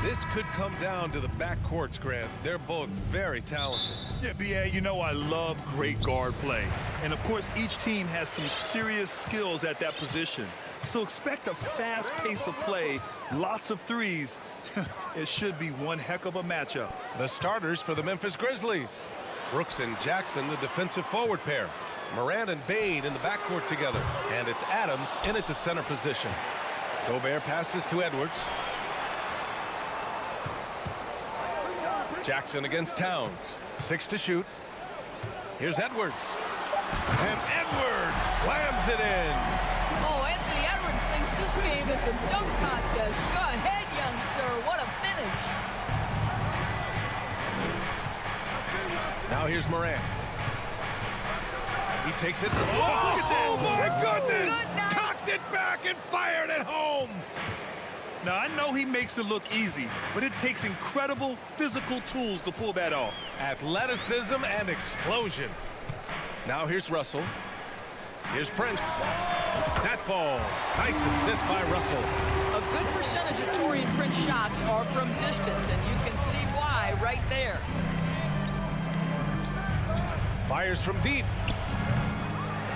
This could come down to the backcourts, Grant. They're both very talented. Yeah, B.A., you know I love great guard play. And, of course, each team has some serious skills at that position. So expect a fast pace of play, lots of threes. It should be one heck of a matchup. The starters for the Memphis Grizzlies. Brooks and Jackson, the defensive forward pair. Morant and Bain in the backcourt together. And it's Adams in at the center position. Gobert passes to Edwards. Jackson against Towns. 6 to shoot. Here's Edwards. And Edwards slams it in. Oh, Anthony Edwards thinks this game is a dunk contest. Go ahead, young sir. What a finish. Now here's Morant. He takes it. Oh, my goodness! Good night. Cocked it back and fired it home. Now, I know he makes it look easy, but it takes incredible physical tools to pull that off. Athleticism and explosion. Now here's Russell. Here's Prince. That falls. Nice assist by Russell. A good percentage of Taurean Prince shots are from distance, and you can see why right there. Fires from deep.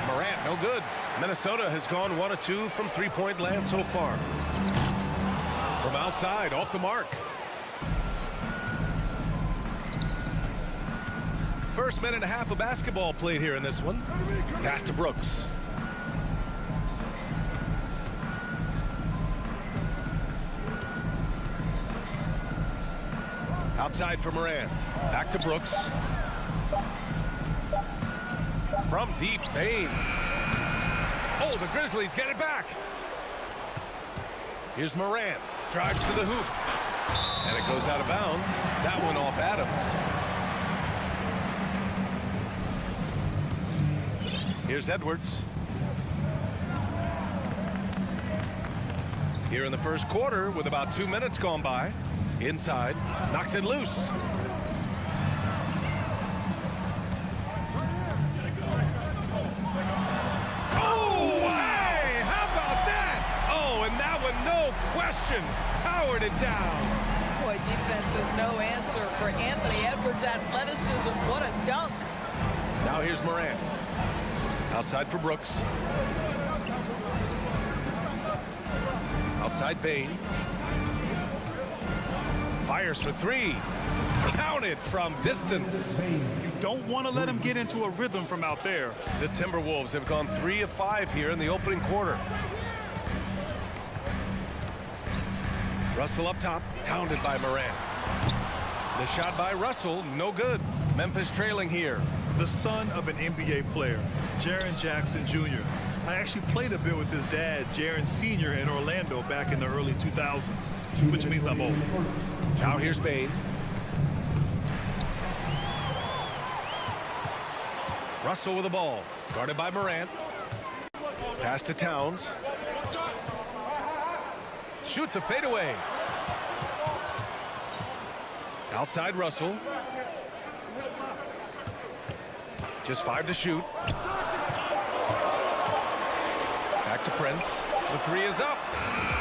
Morant, no good. Minnesota has gone 1 of 2 from three-point land so far. From outside, off the mark. First minute and a half of basketball played here in this one. Pass to Brooks. Outside for Morant. Back to Brooks. From deep, Bain. Oh, the Grizzlies get it back. Here's Morant. Drives to the hoop. And it goes out of bounds. That one off Adams. Here's Edwards. Here in the first quarter with about 2 minutes gone by. Inside. Knocks it loose. No question, powered it down. Boy, defense is no answer for Anthony Edwards' athleticism. What a dunk. Now here's Morant. Outside for Brooks. Outside Bain. Fires for 3. Counted from distance. You don't want to let him get into a rhythm from out there. The Timberwolves have gone 3 of 5 here in the opening quarter. Russell up top, hounded by Morant. The shot by Russell, no good. Memphis trailing here. The son of an NBA player, Jaren Jackson Jr. I actually played a bit with his dad, Jaren Sr. in Orlando back in the early 2000s, which means I'm old. Now here's Bain. Russell with the ball, guarded by Morant. Pass to Towns. Shoots a fadeaway. Outside Russell. Just 5 to shoot. Back to Prince. The 3 is up.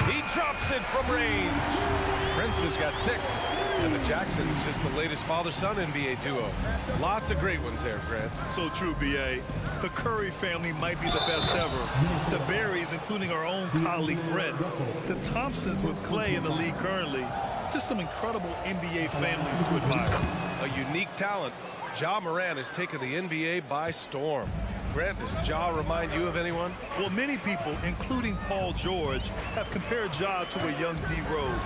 He drops it from range. Prince has got 6. And the Jacksons, just the latest father-son NBA duo. Lots of great ones there, Grant. So true, B.A. The Curry family might be the best ever. The Berries, including our own colleague Brett. The Thompsons with Clay in the league currently. Just some incredible NBA families to admire. A unique talent. Ja Morant has taken the NBA by storm. Grant, does Ja remind you of anyone? Well, many people, including Paul George, have compared Ja to a young D. Rose.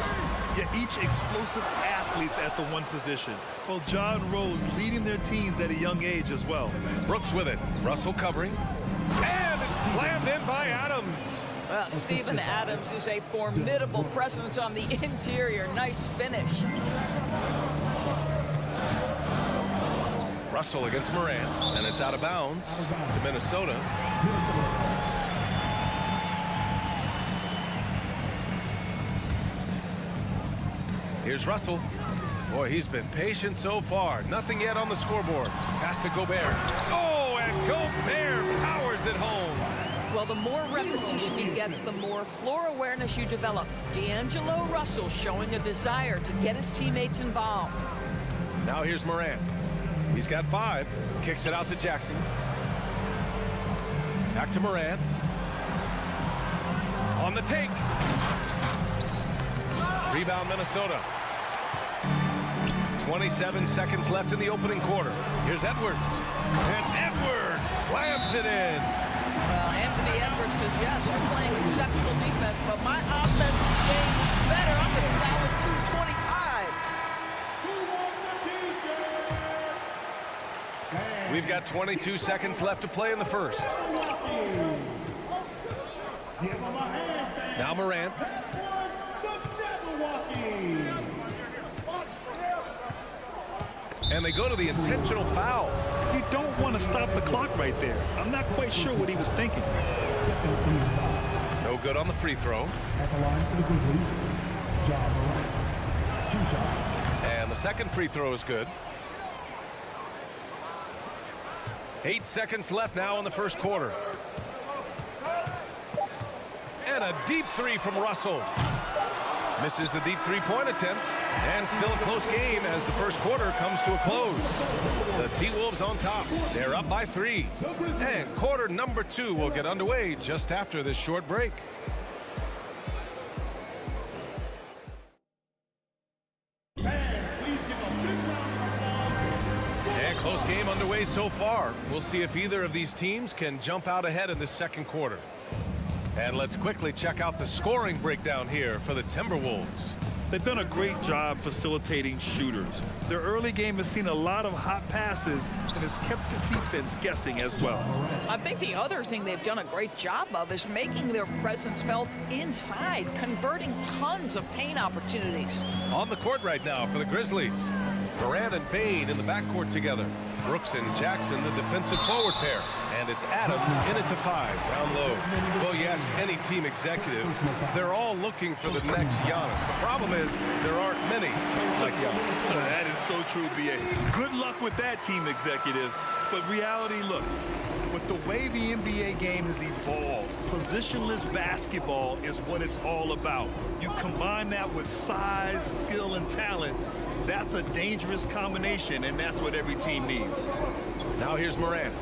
Yet each explosive athletes at the one position. Well, Ja and Rose leading their teams at a young age as well. Brooks with it. Russell covering. And it's slammed in by Adams. Well, Steven Adams is a formidable presence on the interior. Nice finish. Russell against Morant, and it's out of bounds to Minnesota. Here's Russell. Boy, he's been patient so far. Nothing yet on the scoreboard. Pass to Gobert. Oh, and Gobert powers it home. Well, the more repetition he gets, the more floor awareness you develop. D'Angelo Russell showing a desire to get his teammates involved. Now here's Morant. He's got 5. Kicks it out to Jackson. Back to Morant. On the take. Rebound Minnesota. 27 seconds left in the opening quarter. Here's Edwards. And Edwards slams it in. Well, Anthony Edwards says, yes, you're playing exceptional defense, but my offensive game is better. I'm a solid 225. We've got 22 seconds left to play in the first. Now Morant. And they go to the intentional foul. You don't want to stop the clock right there. I'm not quite sure what he was thinking. No good on the free throw. At the line for the Grizzlies, John Morant. 2 shots. And the second free throw is good. 8 seconds left now in the first quarter. And a deep 3 from Russell. Misses the deep 3-point attempt. And still a close game as the first quarter comes to a close. The T-Wolves on top. They're up by 3. And quarter number 2 will get underway just after this short break. And close game underway so far. We'll see if either of these teams can jump out ahead in this second quarter. And let's quickly check out the scoring breakdown here for the Timberwolves. They've done a great job facilitating shooters. Their early game has seen a lot of hot passes and has kept the defense guessing as well. I think the other thing they've done a great job of is making their presence felt inside, converting tons of paint opportunities. On the court right now for the Grizzlies. Morant and Bane in the backcourt together. Brooks and Jackson, the defensive forward pair. And it's Adams in it to 5, down low. Well, you ask any team executive, they're all looking for the next Giannis. The problem is there aren't many like Giannis. That is so true, B.A. Good luck with that, team executives. But reality, look, with the way the NBA game has evolved, positionless basketball is what it's all about. You combine that with size, skill, and talent, that's a dangerous combination, and that's what every team needs. Now here's Morant.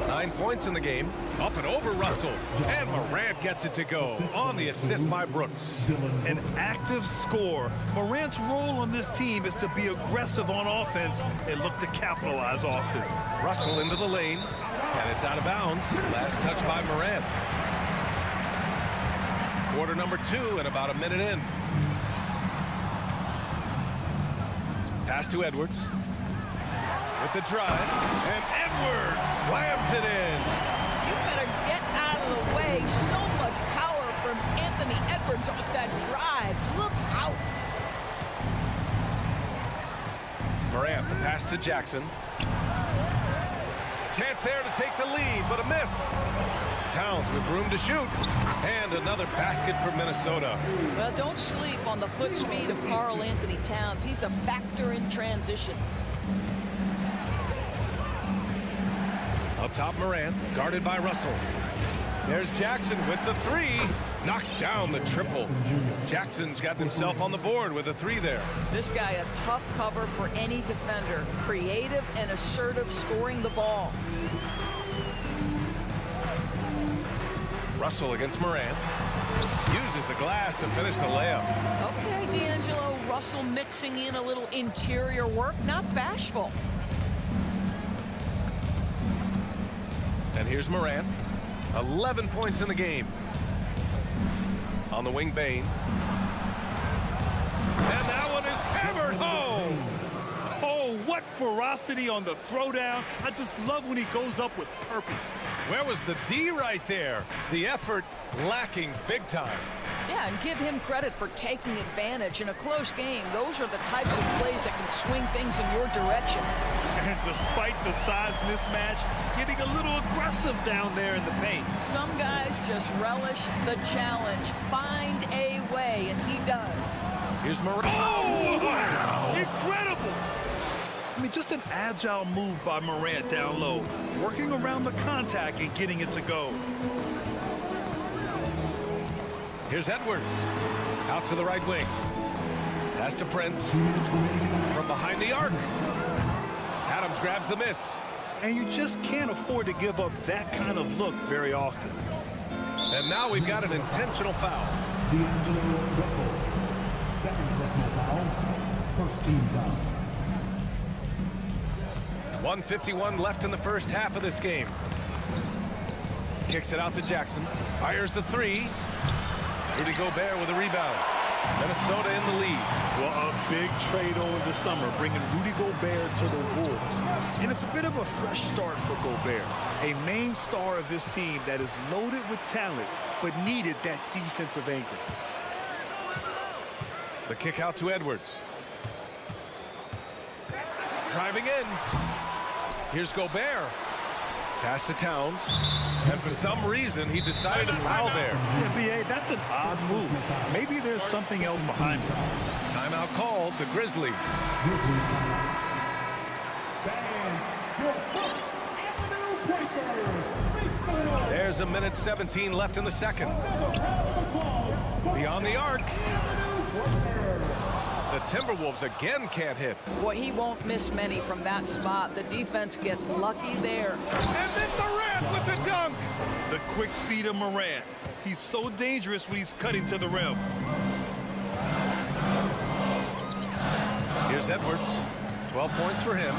9 points in the game. Up and over Russell. And Morant gets it to go on the assist by Brooks. An active scorer. Morant's role on this team is to be aggressive on offense and look to capitalize often. Russell into the lane. And it's out of bounds. Last touch by Morant. Quarter number 2 and about a minute in. Pass to Edwards. With the drive. And Edwards slams it in. You better get out of the way. So much power from Anthony Edwards off that drive. Look out. Morant, the pass to Jackson. Chance there to take the lead, but a miss. Towns with room to shoot. And another basket for Minnesota. Well, don't sleep on the foot speed of Karl Anthony Towns. He's a factor in transition. Up top, Morant, guarded by Russell. There's Jackson with the 3. Knocks down the triple. Jackson's got himself on the board with a 3 there. This guy a tough cover for any defender. Creative and assertive scoring the ball. Russell against Morant. Uses the glass to finish the layup. Okay, D'Angelo Russell mixing in a little interior work. Not bashful. And here's Morant. 11 points in the game. On the wing, Bane. And that one is hammered home. Oh, what ferocity on the throwdown. I just love when he goes up with purpose. Where was the D right there? The effort lacking big time. Yeah, and give him credit for taking advantage in a close game. Those are the types of plays that can swing things in your direction. And despite the size mismatch, getting a little aggressive down there in the paint. Some guys just relish the challenge. Find a way, and he does. Here's Morant. Oh, wow. Incredible. I mean, just an agile move by Morant down low, working around the contact and getting it to go. Here's Edwards. Out to the right wing. Pass to Prince. From behind the arc. Adams grabs the miss. And you just can't afford to give up that kind of look very often. And now we've got an intentional foul. D'Angelo Russell. Second personal foul. First team foul. 1:51 left in the first half of this game. Kicks it out to Jackson. Fires the three. Rudy Gobert with a rebound. Minnesota in the lead. Well, a big trade over the summer, bringing Rudy Gobert to the Wolves. And it's a bit of a fresh start for Gobert, a main star of this team that is loaded with talent, but needed that defensive anchor. The kick out to Edwards. Driving in. Here's Gobert. Pass to Towns. And for some reason, he decided to foul there. Yeah, B.A., that's an odd move. Maybe there's something else behind it. Timeout called the Grizzlies. Grizzlies timeout. Fans, your first avenue breaker. There's 1:17 left in the second. Beyond the arc. The Timberwolves again can't hit. Boy, he won't miss many from that spot. The defense gets lucky there. And then Morant with the dunk. The quick feet of Morant. He's so dangerous when he's cutting to the rim. Here's Edwards. 12 points for him.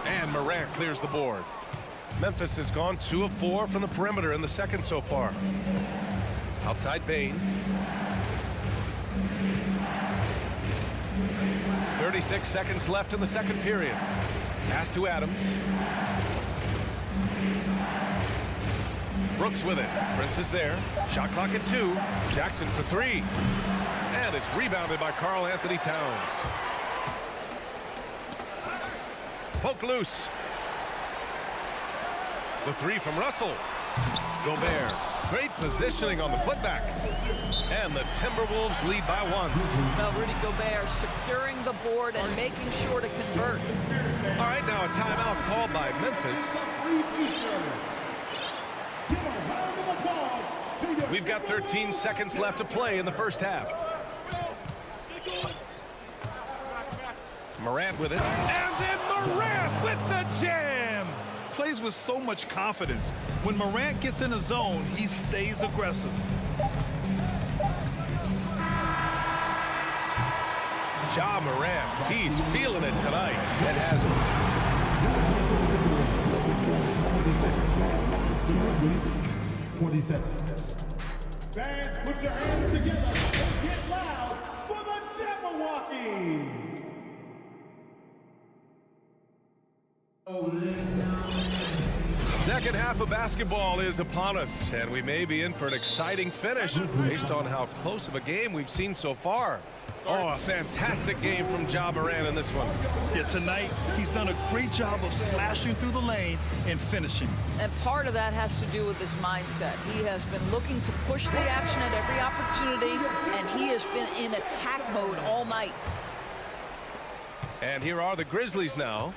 And Morant clears the board. Memphis has gone 2 of 4 from the perimeter in the second so far. Outside Bane. 36 seconds left in the second period. Pass to Adams. Brooks with it. Prince is there. Shot clock at 2. Jackson for 3. And it's rebounded by Karl Anthony Towns. Poke loose. The 3 from Russell. Gobert. Great positioning on the putback. And the Timberwolves lead by 1. Now Rudy Gobert securing the board and making sure to convert. All right, now a timeout called by Memphis. We've got 13 seconds left to play in the first half. Morant with it. And then Morant with the jam. Plays with so much confidence. When Morant gets in a zone, he stays aggressive. Ja Morant, he's feeling it tonight. And has it. 20 seconds. Fans, put your hands together and get loud for the Jabberwockies. Second half of basketball is upon us, and we may be in for an exciting finish based on how close of a game we've seen so far. Oh, a fantastic game from Ja Morant in this one. Yeah, tonight, he's done a great job of slashing through the lane and finishing. And part of that has to do with his mindset. He has been looking to push the action at every opportunity, and he has been in attack mode all night. And here are the Grizzlies now.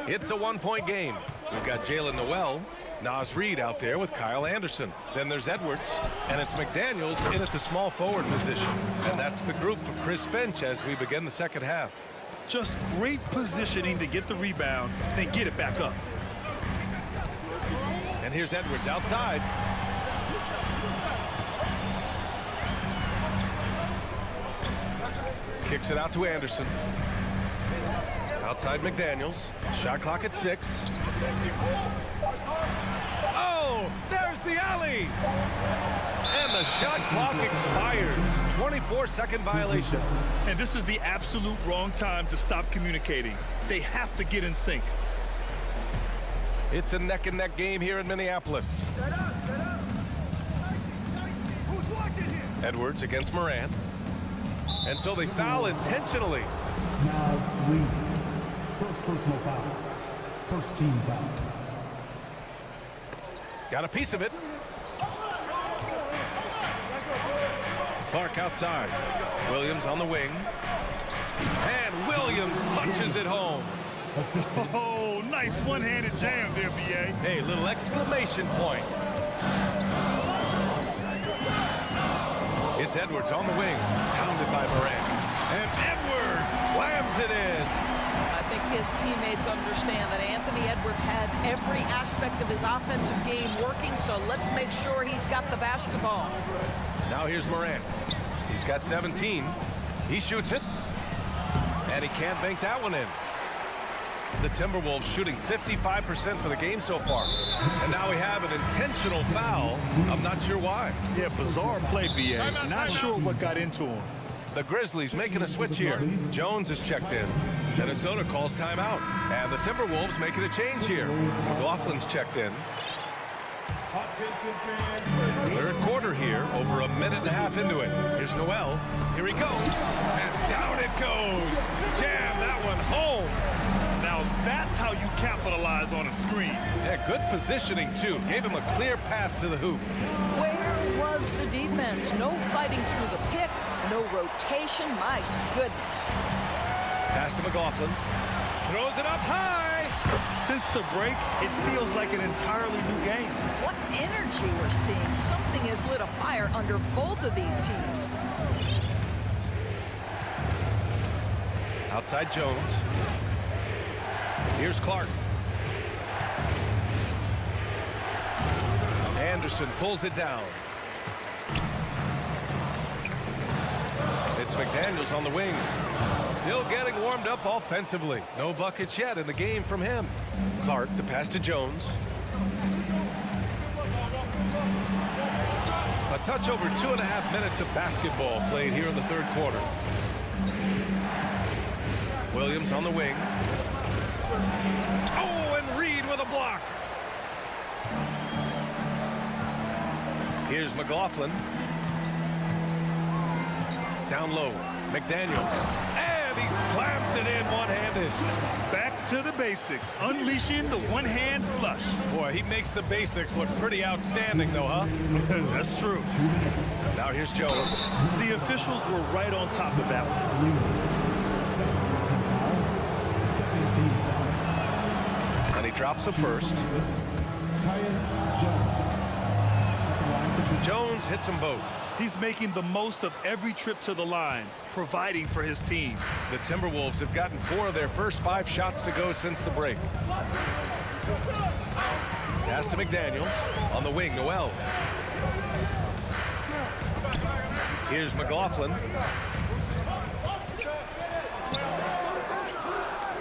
It's a 1-point game. We've got Jalen Noel, Naz Reid out there with Kyle Anderson. Then there's Edwards, and it's McDaniels in at the small forward position. And that's the group of Chris Finch as we begin the second half. Just great positioning to get the rebound, then get it back up. And here's Edwards outside. Kicks it out to Anderson. Outside McDaniels. Shot clock at 6. Oh, there's the alley. And the shot clock expires. 24-second violation. And this is the absolute wrong time to stop communicating. They have to get in sync. It's a neck-and-neck game here in Minneapolis. Edwards against Morant. And so they foul intentionally. Naz Reid. First personal foul. First team foul. Got a piece of it. Clark outside. Williams on the wing. And Williams punches it home. Oh, nice one-handed jam there, B.A. Hey, little exclamation point. It's Edwards on the wing, pounded by Morant. And Edwards slams it in. I think his teammates understand that Anthony Edwards has every aspect of his offensive game working, so let's make sure he's got the basketball. Now here's Morant. He's got 17. He shoots it. And he can't bank that one in. The Timberwolves shooting 55% for the game so far. And now we have an intentional foul. I'm not sure why. Yeah, bizarre play, BA. Not sure what got into him. The Grizzlies making a switch here. Jones is checked in. Minnesota calls timeout. And the Timberwolves making a change here. McLaughlin's checked in. Third quarter here, over a minute and a half into it. Here's Noel. Here he goes. And down it goes. Jam that one home. Now that's how you capitalize on a screen. Yeah, good positioning, too. Gave him a clear path to the hoop. Where was the defense? No fighting through the pick, no rotation. My goodness. Pass to McLaughlin. Throws it up high. Since the break, it feels like an entirely new game. What energy we're seeing. Something has lit a fire under both of these teams. Outside Jones. Here's Clark. Anderson pulls it down. It's McDaniels on the wing. Still getting warmed up offensively. No buckets yet in the game from him. Clark, the pass to Jones. A touch over 2.5 minutes of basketball played here in the third quarter. Williams on the wing. Oh, and Reed with a block. Here's McLaughlin. Down low. McDaniels. And he slams it in one-handed. Back to the basics. Unleashing the one-hand flush. Boy, he makes the basics look pretty outstanding, though, huh? That's true. Now here's Jones. The officials were right on top of that one. And he drops a first. Jones hits them both. He's making the most of every trip to the line, providing for his team. The Timberwolves have gotten 4 of their first 5 shots to go since the break. Pass to McDaniels. On the wing, Noel. Here's McLaughlin.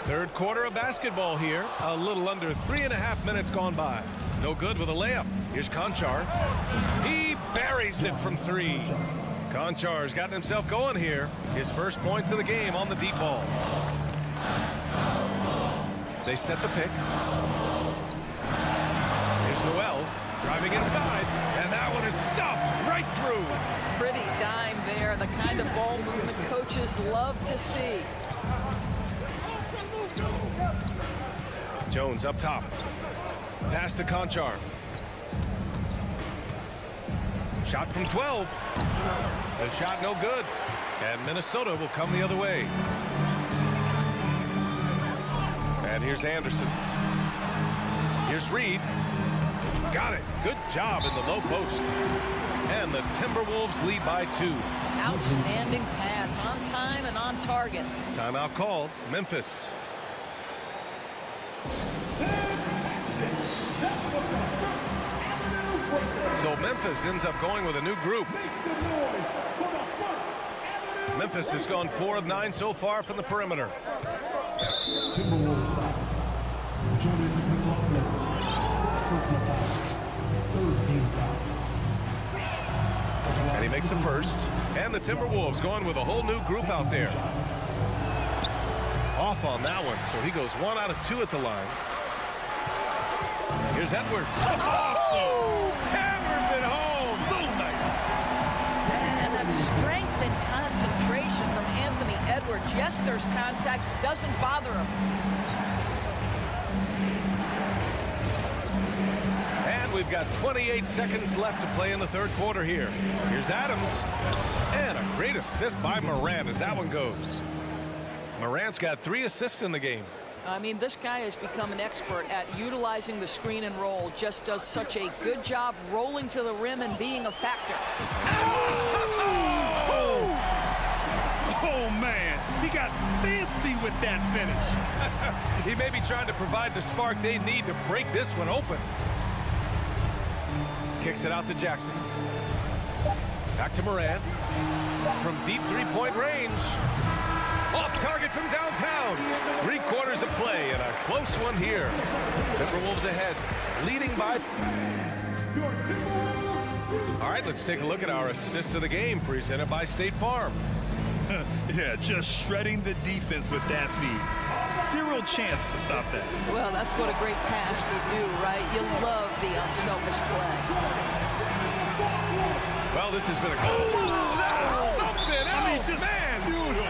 Third quarter of basketball here. A little under 3.5 minutes gone by. No good with a layup. Here's Conchar. He buries it from 3. Conchar's gotten himself going here. His first points of the game on the deep ball. They set the pick. Here's Noel driving inside. And that one is stuffed right through. Pretty dime there. The kind of ball movement coaches love to see. Jones up top. Pass to Conchar. Shot from 12. The shot no good. And Minnesota will come the other way. And here's Anderson. Here's Reed. Got it. Good job in the low post. And the Timberwolves lead by 2. Outstanding pass, on time and on target. Timeout called. Memphis. So Memphis ends up going with a new group. Memphis has gone 4 of 9 so far from the perimeter. And he makes the first. And the Timberwolves going with a whole new group out there. Off on that one, so he goes 1 out of 2 at the line. Here's Edwards. Awesome! Hammers it home! So nice! And that strength and concentration from Anthony Edwards. Yes, there's contact. Doesn't bother him. And we've got 28 seconds left to play in the third quarter here. Here's Adams. And a great assist by Morant as that one goes. Morant's got 3 assists in the game. I mean, this guy has become an expert at utilizing the screen and roll. Just does such a good job rolling to the rim and being a factor. Oh! with that finish. He may be trying to provide the spark they need to break this one open. Kicks it out to Jackson. Back to Morant. From deep three-point range. Off target from downtown. 3/4 of play and a close one here. Timberwolves ahead, leading by... All right, let's take a look at our assist of the game presented by State Farm. Yeah, just shredding the defense with that feed. Zero chance to stop that. Well, that's what a great pass will do, right? You love the unselfish play. Well, this has been a... Oh, that's something else, I mean, just beautiful.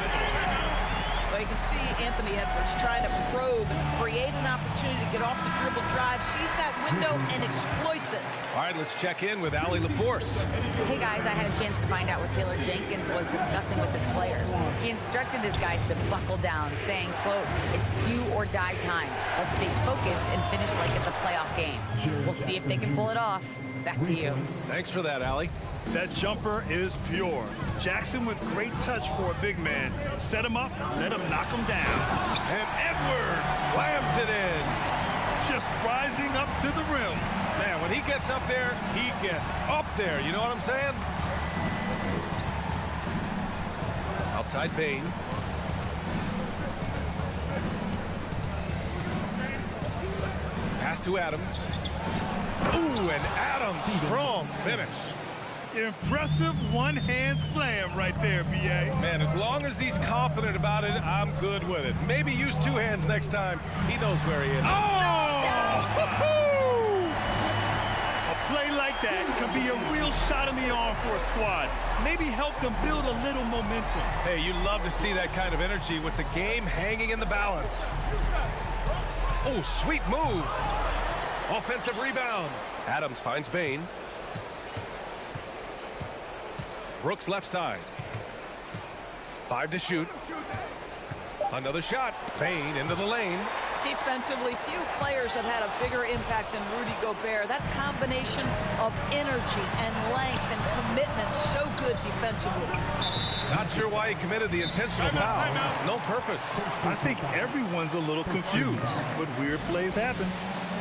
Well, you can see Anthony Edwards trying to probe and create an opportunity to get off the dribble drive, sees that window, and exploits it. All right, let's check in with Allie LaForce. Hey guys, I had a chance to find out what Taylor Jenkins was discussing with his players. He instructed his guys to buckle down, saying, quote, "It's do or die time. Let's stay focused and finish like it's a playoff game. We'll see if they can pull it off." Back to you. Thanks for that, Allie. That jumper is pure. Jackson with great touch for a big man. Set him up, let him knock him down. And Edwards slams it in. Just rising up to the rim. Man, when he gets up there, he gets up there. You know what I'm saying? Outside Bain. Pass to Adams. Ooh, and Adams, strong finish. Impressive one-hand slam right there, B.A. Man, as long as he's confident about it, I'm good with it. Maybe use two hands next time. He knows where he is. Oh! A play like that can be a real shot in the arm for a squad. Maybe help them build a little momentum. Hey, you love to see that kind of energy with the game hanging in the balance. Oh, sweet move. Offensive rebound. Adams finds Bain. Brooks left side. 5 to shoot. Another shot. Bain into the lane. Defensively, few players have had a bigger impact than Rudy Gobert. That combination of energy and length and commitment, so good defensively. Not sure why he committed the intentional foul. No purpose. I think everyone's a little confused, but weird plays happen.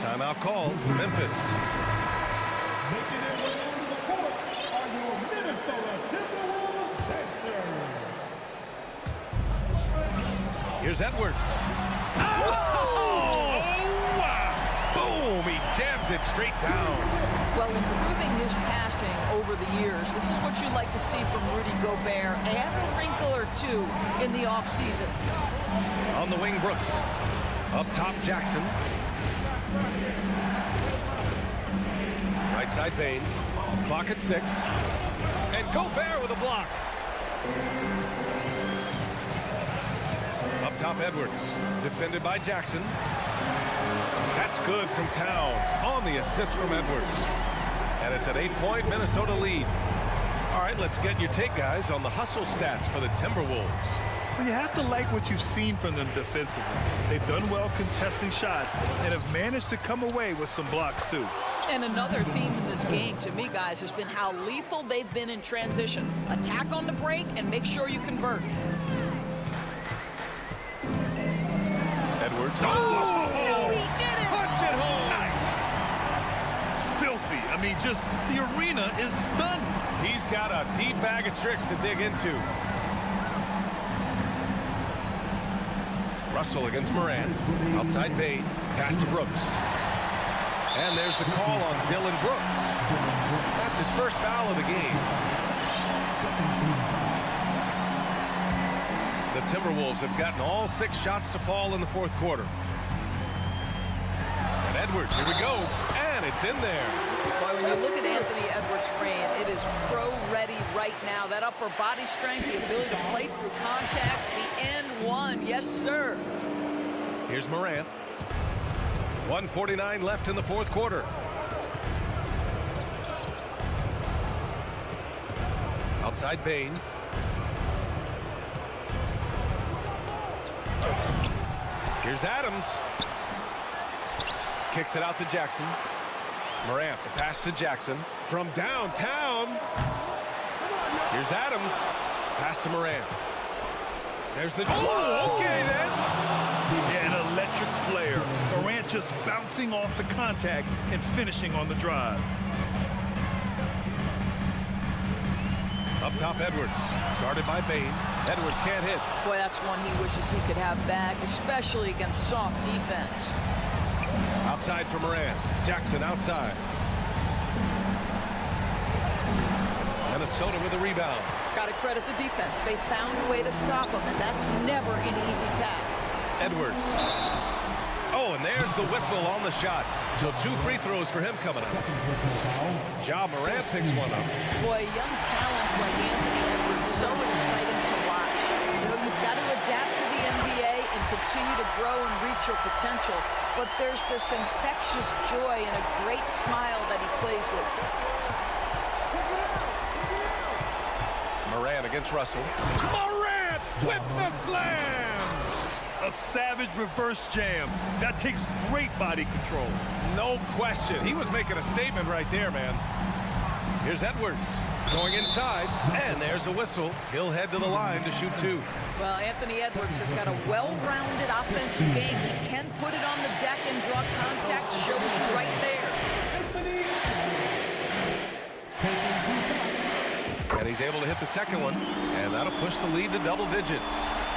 Timeout called. Memphis. Making their way onto the court are your Minnesota Timberwolves Sixers. Here's Edwards. Oh! Wow! Boom! He jams it straight down. Well, improving his passing over the years, this is what you like to see from Rudy Gobert. Add a wrinkle or two in the offseason. On the wing, Brooks. Up top, Jackson. Right side, Bain. Clock at 6. And Gobert with a block. Up top, Edwards. Defended by Jackson. That's good from Towns. On the assist from Edwards. And it's an 8-point Minnesota lead. All right, let's get your take, guys, on the hustle stats for the Timberwolves. Well, you have to like what you've seen from them defensively. They've done well contesting shots and have managed to come away with some blocks, too. And another theme in this game, to me, guys, has been how lethal they've been in transition. Attack on the break and make sure you convert. Edwards. Oh, no, he did it! Punch it home! Nice. Filthy. I mean, just the arena is stunned. He's got a deep bag of tricks to dig into. Russell against Morant. Outside Bain. Pass to Brooks. And there's the call on Dylan Brooks. That's his first foul of the game. The Timberwolves have gotten all 6 shots to fall in the fourth quarter. And Edwards, here we go. And it's in there. Boy, when you look at Anthony Edwards' frame, it is pro-ready right now. That upper body strength, the ability to play through contact, the N1, yes, sir. Here's Morant. 1:49 left in the fourth quarter. Outside Bain. Here's Adams. Kicks it out to Jackson. Morant, the pass to Jackson. From downtown. Here's Adams. Pass to Morant. There's the... Oh, okay then. Yeah, an electric player. Morant just bouncing off the contact and finishing on the drive. Up top, Edwards. Guarded by Bain. Edwards can't hit. Boy, that's one he wishes he could have back, especially against soft defense. Outside for Moran. Jackson outside. Minnesota with a rebound. Got to credit the defense. They found a way to stop him, and that's never an easy task. Edwards. Oh, and there's the whistle on the shot. So 2 free throws for him coming up. Ja Morant picks one up. Boy, young talents like Anthony Edwards, so exciting to watch. You know, you've got to adapt to the NBA and continue to grow and reach your potential. But there's this infectious joy and a great smile that he plays with. Morant against Russell. Morant with the slam! A savage reverse jam. That takes great body control. No question. He was making a statement right there, man. Here's Edwards going inside, and there's a whistle. He'll head to the line to shoot 2. Well, Anthony Edwards has got a well-rounded offensive game. He can put it on the deck and draw contact. Shows you right there. And he's able to hit the second one, and that'll push the lead to double digits.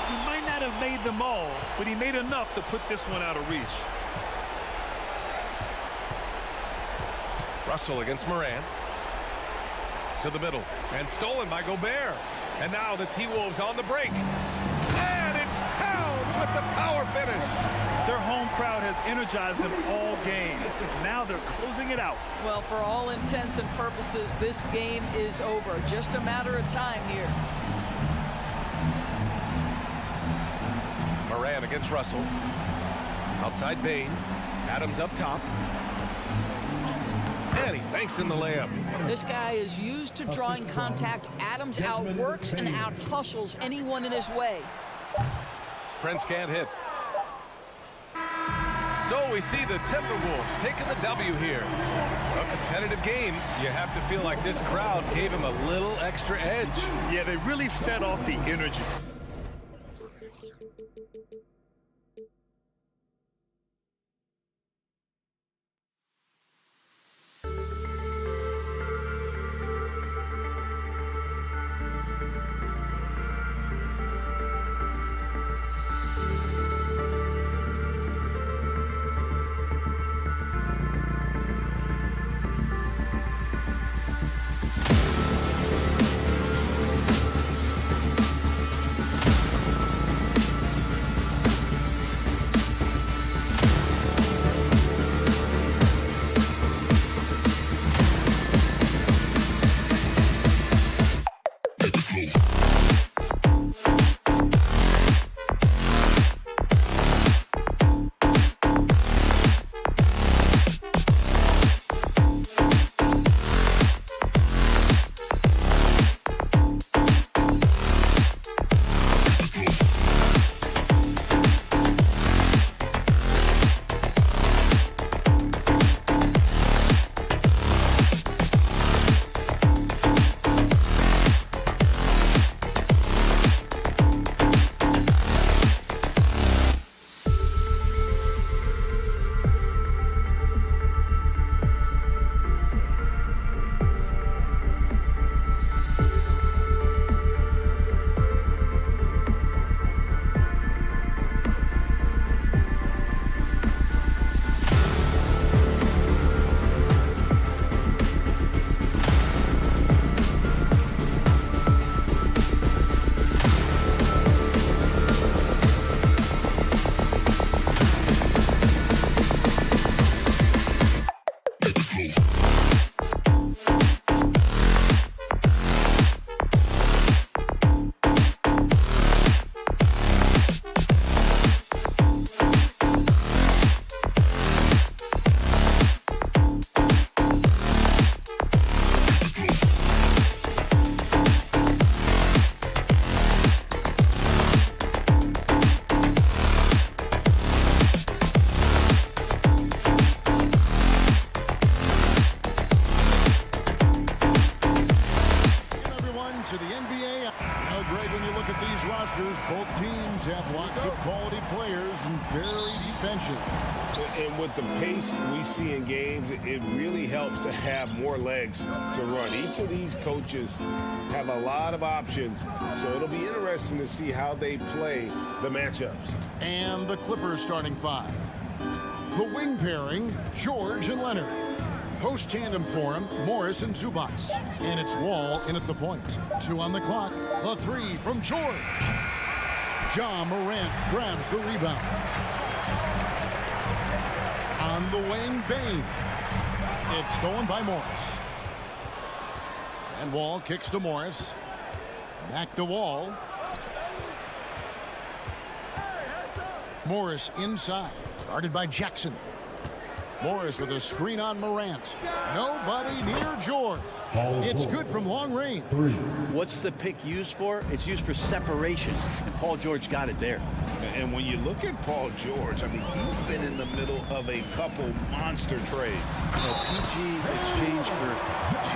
He might not have made them all, but he made enough to put this one out of reach. Russell against Moran. To the middle, and stolen by Gobert. And now the T-Wolves on the break. And it's Towns with the power finish. Their home crowd has energized them all game. Now they're closing it out. Well, for all intents and purposes, this game is over. Just a matter of time here. Moran against Russell. Outside Bain. Adams up top. And he banks in the layup. This guy is used to drawing contact. Adams outworks and out-hustles anyone in his way. Prince can't hit. So we see the Timberwolves taking the W here. A competitive game. You have to feel like this crowd gave him a little extra edge. Yeah, they really fed off the energy. look at these rosters, both teams have lots of quality players and very deep benches. And with the pace we see in games, it really helps to have more legs to run. Each of these coaches have a lot of options, so it'll be interesting to see how they play the matchups. And the Clippers starting five. The wing pairing, George and Leonard. Post tandem for him, Morris and Zubac. And it's Wall in at the point. 2 on the clock. The three from George. Ja Morant grabs the rebound. On the wing, Bain. It's stolen by Morris. And Wall kicks to Morris. Back to Wall. Morris inside. Guarded by Jackson. Morris with a screen on Morant. Nobody near George. It's good from long range. What's the pick used for? It's used for separation, and Paul George got it there. And when you look at Paul George, I mean, he's been in the middle of a couple monster trades. PG exchanged for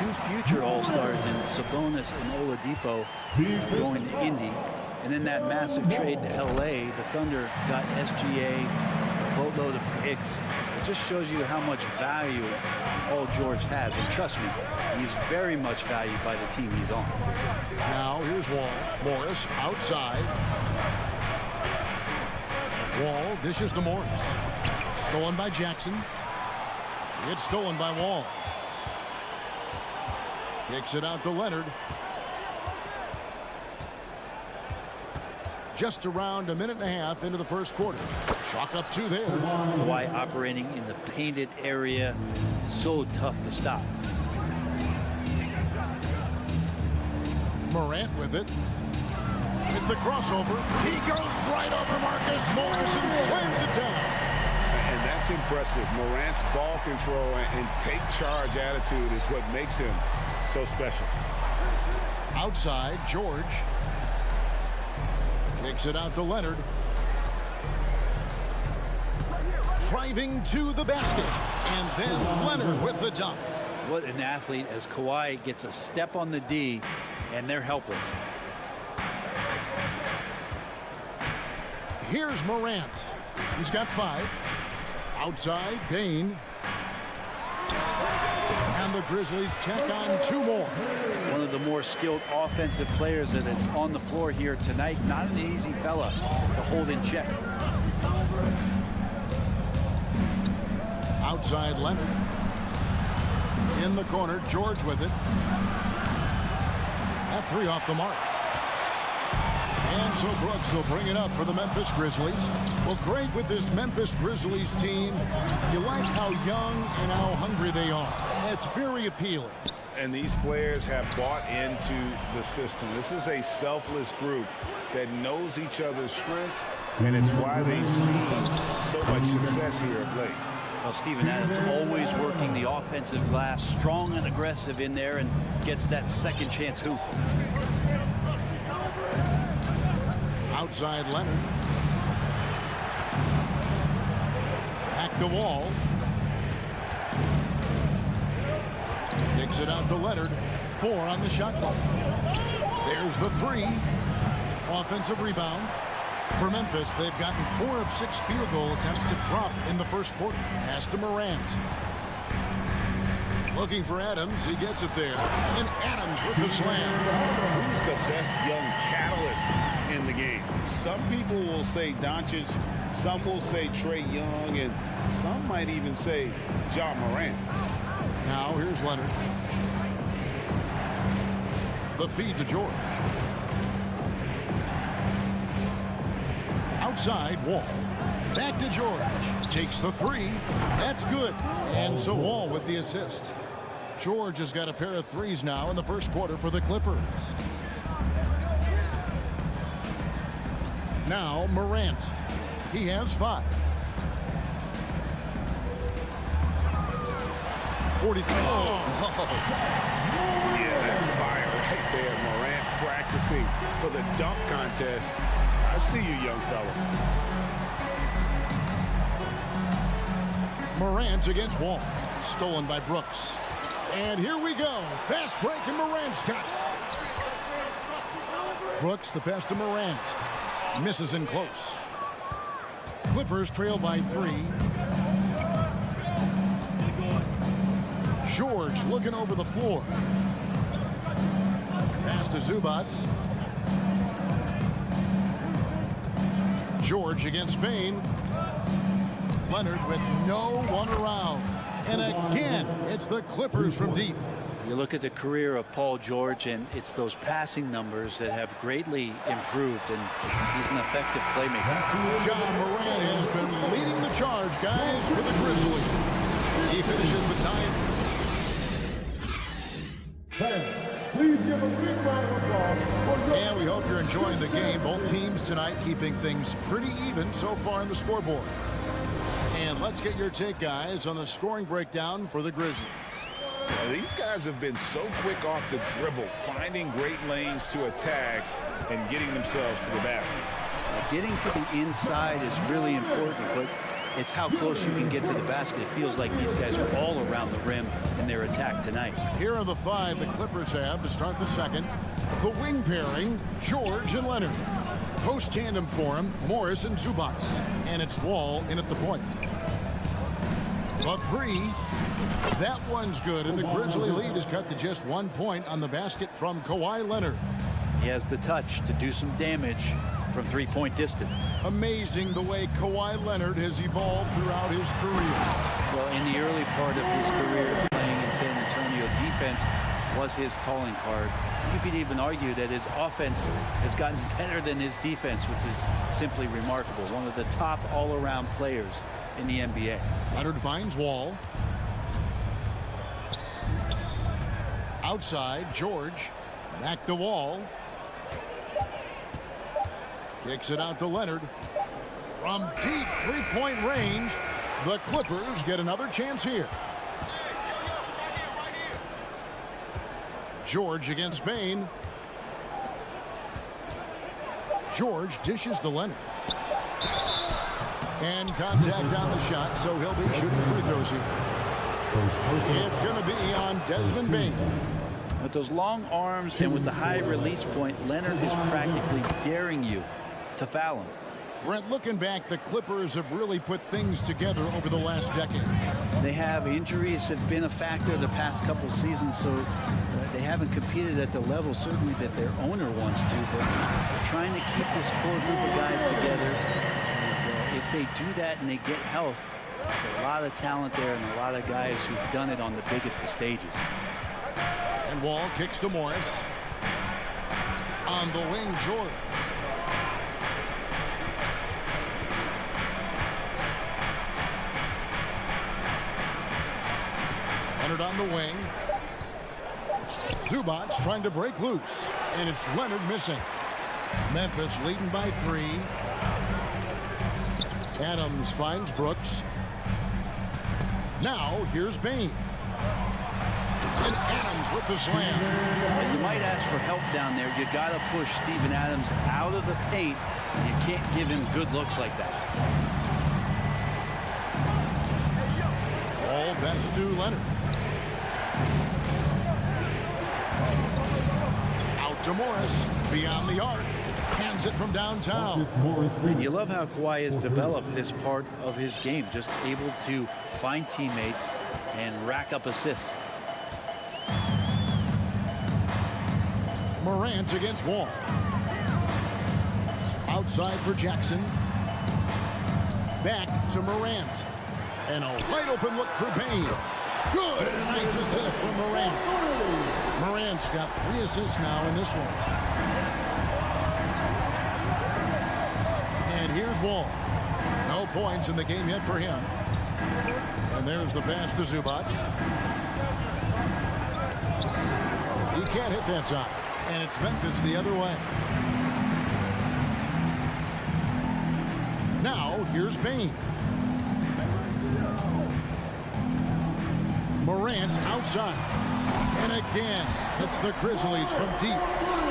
2 future All-Stars in Sabonis and Oladipo going to Indy. And then that massive trade to L.A., the Thunder got SGA, a boatload of picks. It just shows you how much value Paul George has. And trust me, he's very much valued by the team he's on. Now here's Wall. Morris outside. Wall dishes to Morris. Stolen by Jackson. It's stolen by Wall. Kicks it out to Leonard. Just around a minute and a half into the first quarter. Chalk up 2 there. Kawhi operating in the painted area. So tough to stop. Morant with it. With the crossover. He goes right over Marcus Morris and slams it down. And that's impressive. Morant's ball control and take charge attitude is what makes him so special. Outside, George. Kicks it out to Leonard. Driving to the basket. And then Leonard with the dunk. What an athlete as Kawhi gets a step on the D, and they're helpless. Here's Morant. He's got 5. Outside, Bain. And the Grizzlies check on 2 more. One of the more skilled offensive players that is on the floor here tonight. Not an easy fella to hold in check. Outside, Leonard. In the corner, George with it. That 3 off the mark. And so Brooks will bring it up for the Memphis Grizzlies. Well, great with this Memphis Grizzlies team. You like how young and how hungry they are. It's very appealing. And these players have bought into the system. This is a selfless group that knows each other's strengths, and it's why they've seen so much success here of late. Well, Steven Adams always working the offensive glass, strong and aggressive in there, and gets that second chance hoop. Outside, Leonard. Back to Wall. Kicks it out to Leonard. 4 on the shot clock. There's the 3. Offensive rebound. For Memphis, they've gotten 4 of 6 field goal attempts to drop in the first quarter. Pass to Morant. Looking for Adams. He gets it there. And Adams with the slam. Who's the best young catalyst in the game? Some people will say Doncic, some will say Trae Young, and some might even say Ja Morant. Now here's Leonard. The feed to George. Outside, Wall. Back to George. Takes the 3. That's good. And so Wall with the assist. George has got a pair of 3s now in the first quarter for the Clippers. Now Morant. He has 5. 43. Yeah, that's fire right there. Morant practicing for the dunk contest. I see you, young fella. Morant against Wall. Stolen by Brooks. And here we go. Fast break, and Morant's got it. Brooks, the pass to Morant. Misses in close. Clippers trail by 3. George looking over the floor. Pass to Zubac. George against Bain. Leonard with no one around. And again, it's the Clippers from deep. You look at the career of Paul George, and it's those passing numbers that have greatly improved, and he's an effective playmaker. John Morant has been leading the charge, guys, for the Grizzlies. He finishes with 9. Fans, please give a big round of applause for And we hope you're enjoying the game. Both teams tonight keeping things pretty even so far on the scoreboard. And let's get your take, guys, on the scoring breakdown for the Grizzlies. These guys have been so quick off the dribble, finding great lanes to attack and getting themselves to the basket. Getting to the inside is really important, but it's how close you can get to the basket. It feels like these guys are all around the rim in their attack tonight. Here are the 5 the Clippers have to start the second. The wing pairing, George and Leonard. Post tandem for him, Morris and Zubac. And it's Wall in at the point. The 3. That one's good, and the Grizzly lead is cut to just 1 point on the basket from Kawhi Leonard. He has the touch to do some damage from three-point distance. Amazing the way Kawhi Leonard has evolved throughout his career. Well, in the early part of his career playing in San Antonio, defense was his calling card. You could even argue that his offense has gotten better than his defense, which is simply remarkable. One of the top all-around players in the NBA. Leonard finds Wall. Outside, George. Back to Wall. Kicks it out to Leonard. From deep three-point range, the Clippers get another chance here. George against Bain. George dishes to Leonard. And contact on the shot, so he'll be shooting free throws here. It's going to be on Desmond Bain. With those long arms and with the high release point, Leonard is practically daring you to foul him. Brent, looking back, the Clippers have really put things together over the last decade. They have injuries have been a factor the past couple seasons, so they haven't competed at the level certainly that their owner wants to, but they're trying to keep this core group of guys together. And if they do that and they get health, there's a lot of talent there and a lot of guys who've done it on the biggest of stages. And Wall kicks to Morris. On the wing, George. Leonard on the wing. Zubac trying to break loose. And it's Leonard missing. Memphis leading by 3. Adams finds Brooks. Now here's Bain. And Adams with the slam. And you might ask for help down there. You got to push Steven Adams out of the paint. You can't give him good looks like that. Ball passes to Leonard. Out to Morris. Beyond the arc. Hands it from downtown. And you love how Kawhi has developed this part of his game. Just able to find teammates and rack up assists. Morant against Wall. Outside for Jackson. Back to Morant. And a wide open look for Bain. Good. And a nice assist from Morant. Morant's got 3 assists now in this one. And here's Wall. No points in the game yet for him. And there's the pass to Zubac. He can't hit that time. And it's Memphis the other way. Now, here's Bain. Morant outside. And again, it's the Grizzlies from deep.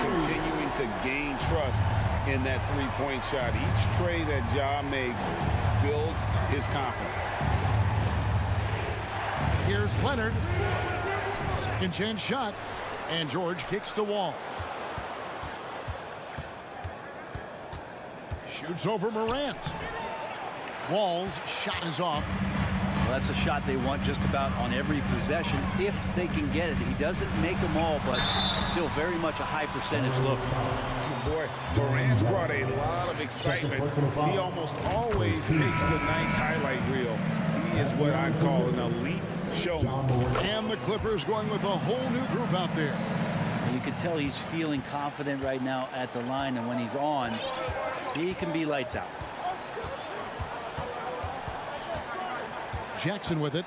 Continuing to gain trust in that three-point shot. Each tray that Ja makes builds his confidence. Here's Leonard. Second chance shot. And George kicks to Wall. Shoots over Morant. Wall's shot is off. Well, that's a shot they want just about on every possession if they can get it. He doesn't make them all, but still very much a high percentage look. Boy, Morant's brought a lot of excitement. He almost always makes the night's highlight reel. He is what I call an elite showman. And the Clippers going with a whole new group out there. And you can tell he's feeling confident right now at the line, and when he's on, he can be lights out. Jackson with it.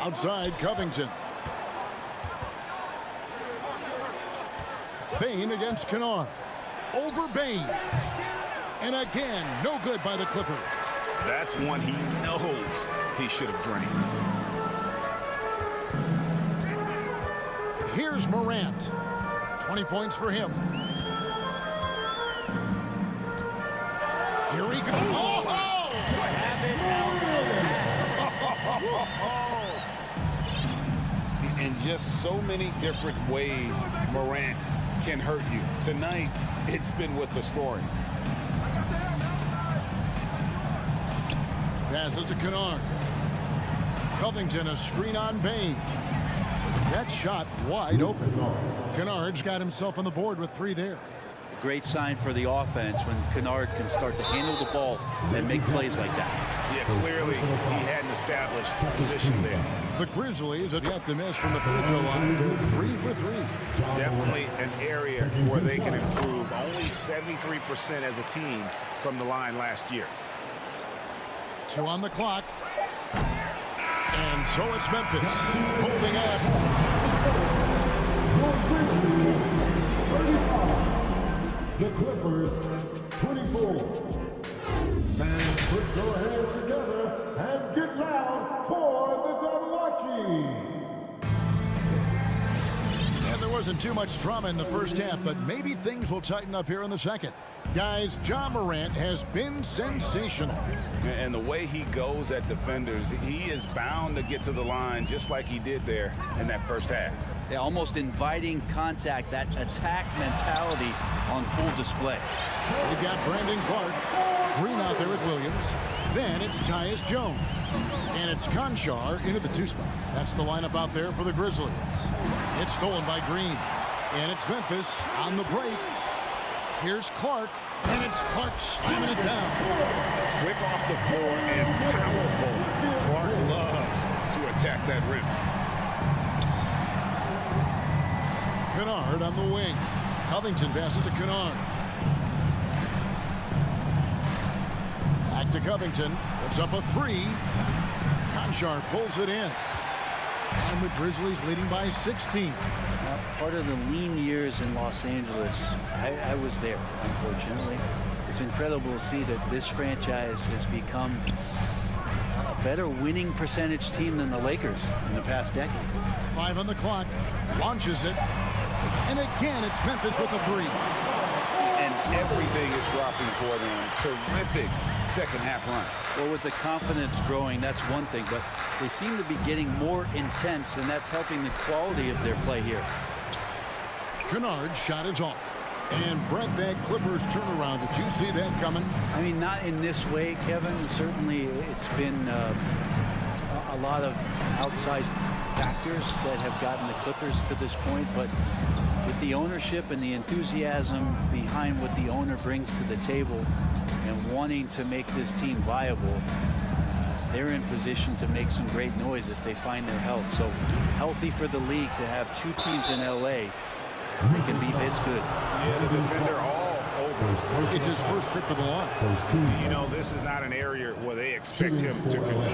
Outside, Covington. Bain against Kennard. Over Bain. And again, no good by the Clippers. That's one he knows he should have drained. Here's Morant. 20 points for him. Here he goes. Oh! In just so many different ways, Morant can hurt you. Tonight, it's been with the scoring. Passes to Kennard. Covington, a screen on Bain. That shot wide open. Kennard's got himself on the board with 3 there. Great sign for the offense when Kennard can start to handle the ball and make plays like that. Yeah, clearly he hadn't established position there. The Grizzlies have yet to miss from the free throw line. They're 3 for 3. Definitely an area where they can improve. Only 73% as a team from the line last year. 2 on the clock. And so it's Memphis holding up. The Clippers, 24. Fans, put your hands together and get loud for the Milwaukee. And there wasn't too much drama in the first half, but maybe things will tighten up here in the second. Guys, Ja Morant has been sensational. And the way he goes at defenders, he is bound to get to the line just like he did there in that first half. Yeah, almost inviting contact, that attack mentality on full display. We've got Brandon Clark. Green out there with Williams. Then it's Tyus Jones. And it's Conchar into the 2 spot. That's the lineup out there for the Grizzlies. It's stolen by Green. And it's Memphis on the break. Here's Clark. And it's Clark slamming it down. Quick off the floor and powerful. Clark loves to attack that rim. Kennard on the wing. Covington passes to Kennard. Back to Covington. It's up a 3. Conchar pulls it in. And the Grizzlies leading by 16. Part of the lean years in Los Angeles, I was there, unfortunately. It's incredible to see that this franchise has become a better winning percentage team than the Lakers in the past decade. 5 on the clock. Launches it. And again, it's Memphis with a 3. And everything is dropping for them. Terrific second half run. Well, with the confidence growing, that's one thing, but they seem to be getting more intense, and that's helping the quality of their play here. Kennard's shot is off. And Brett, that Clippers turnaround, did you see that coming? I mean, not in this way, Kevin. Certainly, it's been a lot of outside factors that have gotten the Clippers to this point, but with the ownership and the enthusiasm behind what the owner brings to the table and wanting to make this team viable, they're in position to make some great noise if they find their health. So healthy for the league to have 2 teams in LA that can be this good. Yeah, the defender all over. It's his first trip to the line. You know, this is not an area where they expect him to contribute.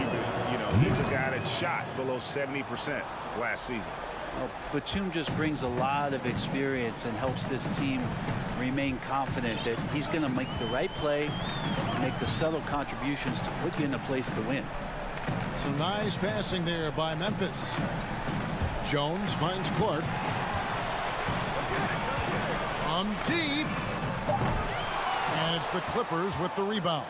You know, he's a guy that shot below 70% last season. Well, Batum just brings a lot of experience and helps this team remain confident that he's going to make the right play and make the subtle contributions to put you in a place to win. Some nice passing there by Memphis. Jones finds Clark. Deep. And it's the Clippers with the rebound.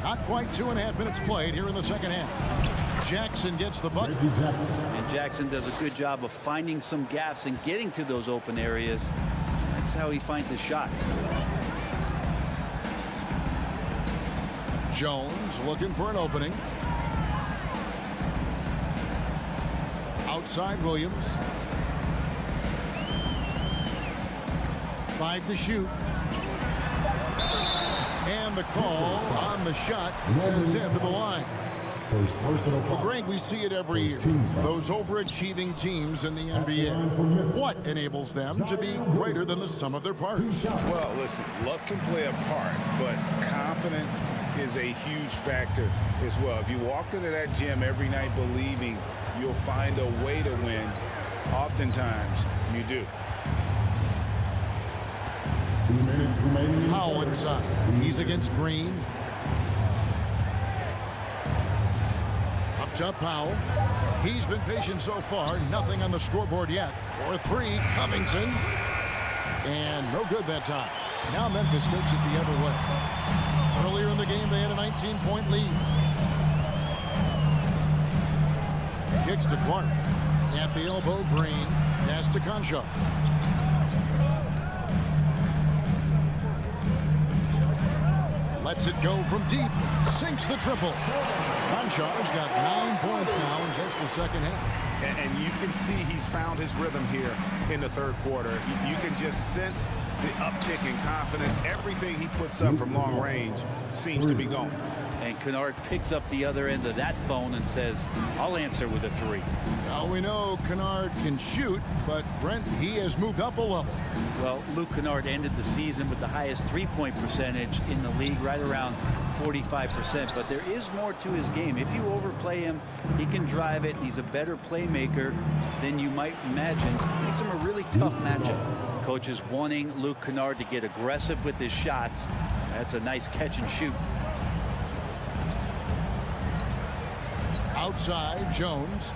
Not quite 2.5 minutes played here in the second half. Jackson gets the bucket. And Jackson does a good job of finding some gaps and getting to those open areas. That's how he finds his shots. Jones looking for an opening. Outside Williams. 5 to shoot. And the call on the shot sends him to the line. Well, Greg, we see it every year. Those overachieving teams in the NBA. What enables them to be greater than the sum of their parts? Well, listen, luck can play a part, but confidence is a huge factor as well. If you walk into that gym every night believing you'll find a way to win, oftentimes you do. Powell inside. He's against Green. Up top, Powell. He's been patient so far. Nothing on the scoreboard yet. For 3, Covington. And no good that time. Now Memphis takes it the other way. Earlier in the game, they had a 19-point lead. Kicks to Clark. At the elbow, Green. Pass to Concho. Lets it go from deep. Sinks the triple. Concho's got 9 points now in just the second half. And you can see he's found his rhythm here in the third quarter. You can just sense the uptick in confidence. Everything he puts up from long range seems to be going. And Kennard picks up the other end of that phone and says, I'll answer with a 3. Now we know Kennard can shoot, but Brent, he has moved up a level. Well, Luke Kennard ended the season with the highest three-point percentage in the league, right around 45%. But there is more to his game. If you overplay him, he can drive it. He's a better playmaker than you might imagine. Makes him a really tough matchup. Coach is wanting Luke Kennard to get aggressive with his shots. That's a nice catch and shoot. Outside, Jones.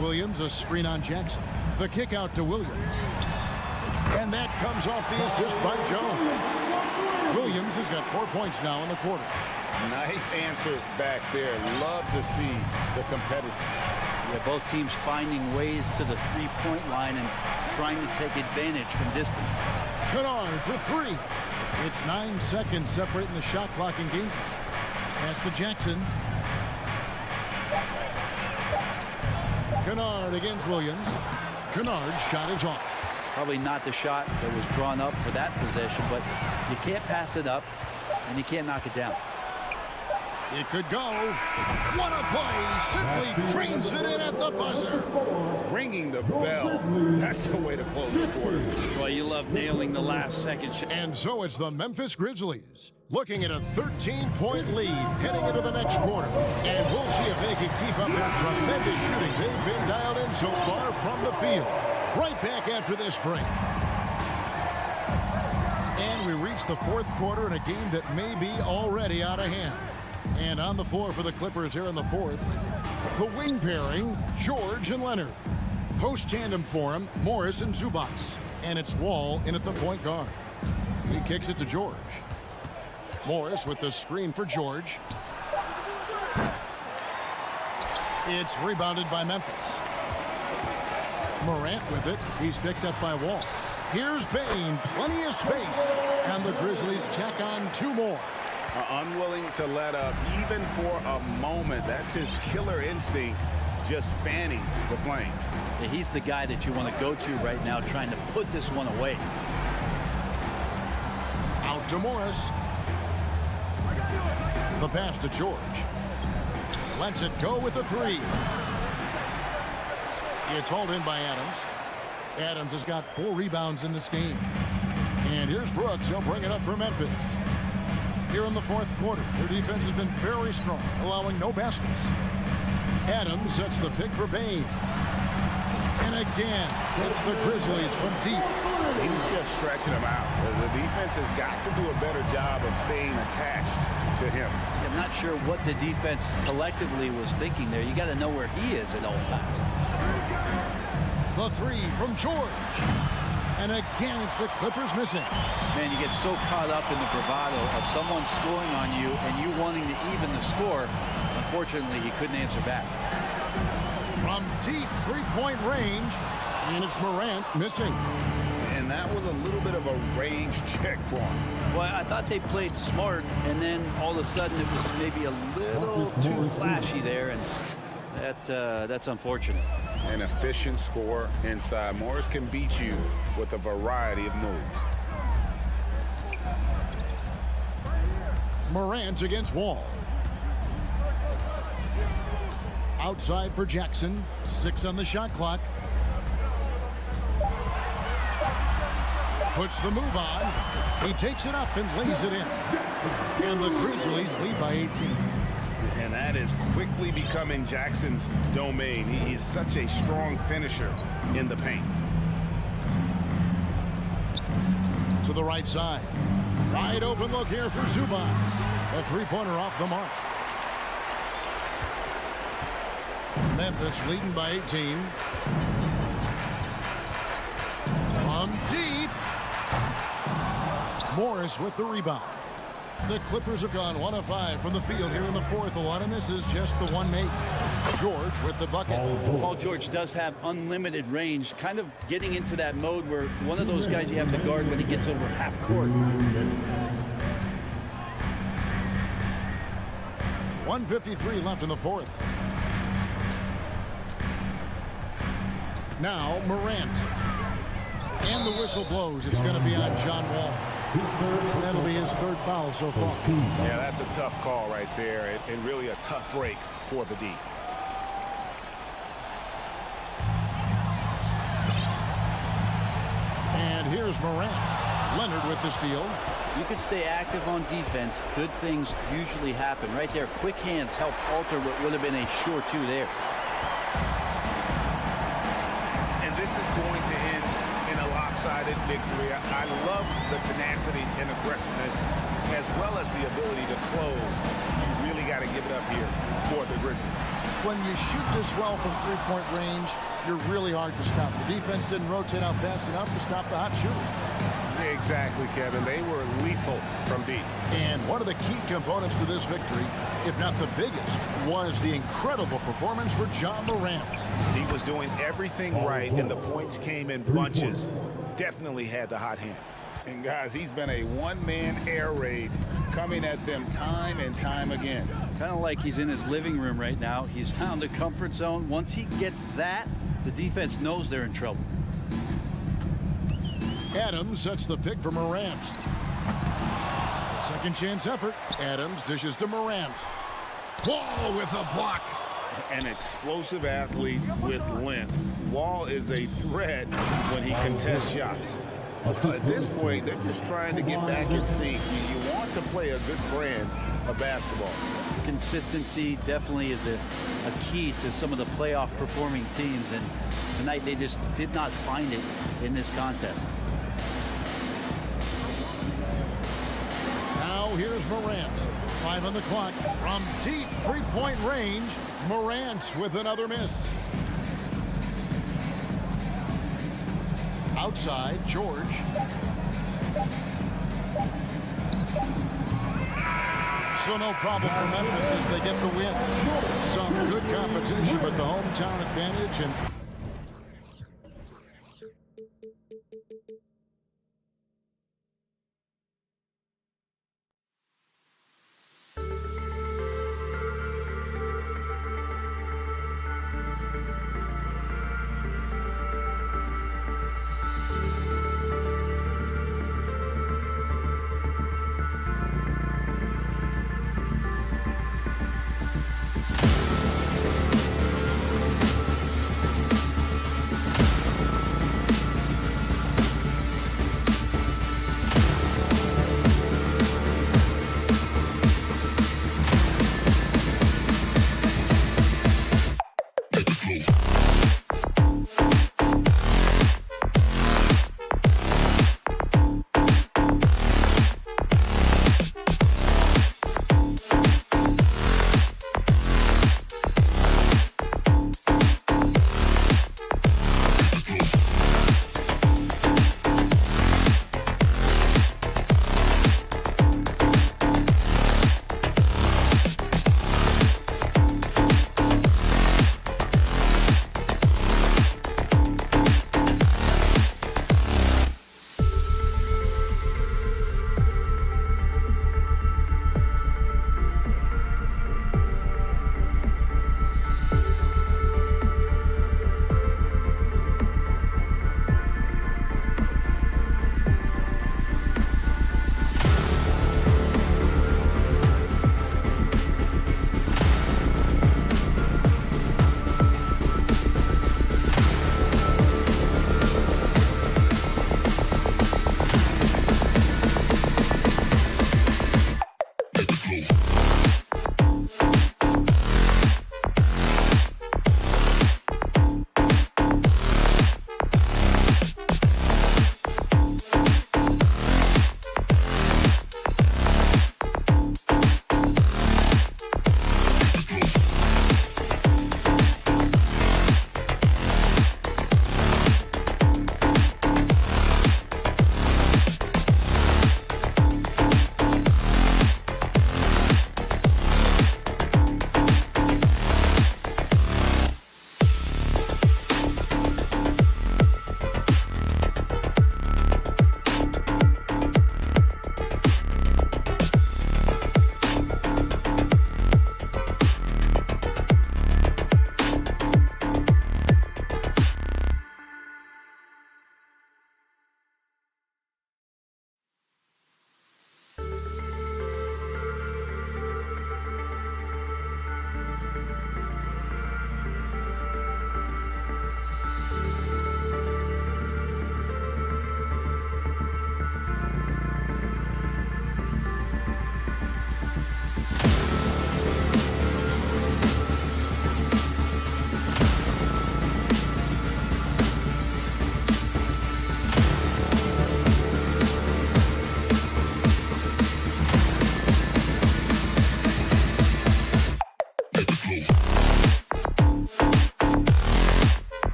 Williams, a screen on Jackson. The kick out to Williams. And that comes off the assist by Jones. Williams has got 4 points now in the quarter. Nice answer back there. Love to see the competitive. Yeah, both teams finding ways to the three-point line and trying to take advantage from distance. Kennard for 3. It's 9 seconds separating the shot clock and game. Pass to Jackson. Kennard against Williams. Kennard's shot is off. Probably not the shot that was drawn up for that possession, but you can't pass it up and you can't knock it down. It could go. What a play. Simply trains it in at the buzzer. Ringing the bell. That's the way to close the quarter. Well, you love nailing the last second shot. And so it's the Memphis Grizzlies looking at a 13-point lead heading into the next quarter. And we'll see if they can keep up their tremendous shooting they've been dialed in so far from the field. Right back after this break. And we reach the fourth quarter in a game that may be already out of hand. And on the floor for the Clippers here in the fourth, the wing pairing, George and Leonard. Post tandem for him, Morris and Zubac. And it's Wall in at the point guard. He kicks it to George. Morris with the screen for George. It's rebounded by Memphis. Morant with it. He's picked up by Wall. Here's Bain. Plenty of space. And the Grizzlies tack on 2 more. Unwilling to let up even for a moment. That's his killer instinct, just fanning the flame. Yeah, he's the guy that you want to go to right now, trying to put this one away. Out to Morris. The pass to George. Lets it go with the 3. It's hauled in by Adams. Adams has got 4 rebounds in this game. And here's Brooks. He'll bring it up for Memphis. Here in the fourth quarter, their defense has been very strong, allowing no baskets. Adams sets the pick for Bain. And again, it's the Grizzlies from deep. He's just stretching them out. The defense has got to do a better job of staying attached to him. I'm not sure what the defense collectively was thinking there. You got to know where he is at all times. The 3 from George. And again, it's the Clippers missing. Man, you get so caught up in the bravado of someone scoring on you and you wanting to even the score. Unfortunately, he couldn't answer back. From deep 3-point range, And it's Morant missing. And that was a little bit of a range check for him. Well, I thought they played smart, and then all of a sudden it was maybe a little too flashy there, and that's unfortunate. An efficient score inside. Morris can beat you with a variety of moves. Morant against Wall. Outside for Jackson. 6 on the shot clock. Puts the move on. He takes it up and lays it in. And the Grizzlies lead by 18. And that is quickly becoming Jackson's domain. He is such a strong finisher in the paint. To the right side. Wide open look here for Zubac. A three-pointer off the mark. Memphis leading by 18. From deep. Morris with the rebound. The Clippers have gone 1 of 5 from the field here in the fourth. A lot of misses, just the one made. George with the bucket. Paul George does have unlimited range, kind of getting into that mode where one of those guys you have to guard when he gets over half court. 1:53 left in the fourth. Now Morant. And the whistle blows. It's going to be on John Wall. And that'll be his third foul so far. Yeah, that's a tough call right there, and really a tough break for the D. And here's Morant. Leonard with the steal. You could stay active on defense. Good things usually happen. Right there, quick hands helped alter what would have been a sure two there. And this is going to end in a lopsided victory. I love the tenacity and aggressiveness as well as the ability to close. You really got to give it up here for the Grizzlies. When you shoot this well from three-point range, you're really hard to stop. The defense didn't rotate out fast enough to stop the hot shooter. Exactly, Kevin. They were lethal from deep. And one of the key components to this victory, if not the biggest, was the incredible performance for John Morant. He was doing everything right, and the points came in bunches. Definitely had the hot hand. And, guys, he's been a one-man air raid coming at them time and time again. Kind of like he's in his living room right now. He's found a comfort zone. Once he gets that, the defense knows they're in trouble. Adams sets the pick for Morant. Second chance effort. Adams dishes to Morant. Wall with a block. An explosive athlete with length. Wall is a threat when he contests shots. At this point, they're just trying to get back in sync. You want to play a good brand of basketball. Consistency definitely is a key to some of the playoff performing teams, and tonight they just did not find it in this contest. Now here's Morant. 5 on the clock. From deep three-point range, Morant with another miss. Outside, George. So no problem for Memphis as they get the win. Some good competition, but the hometown advantage and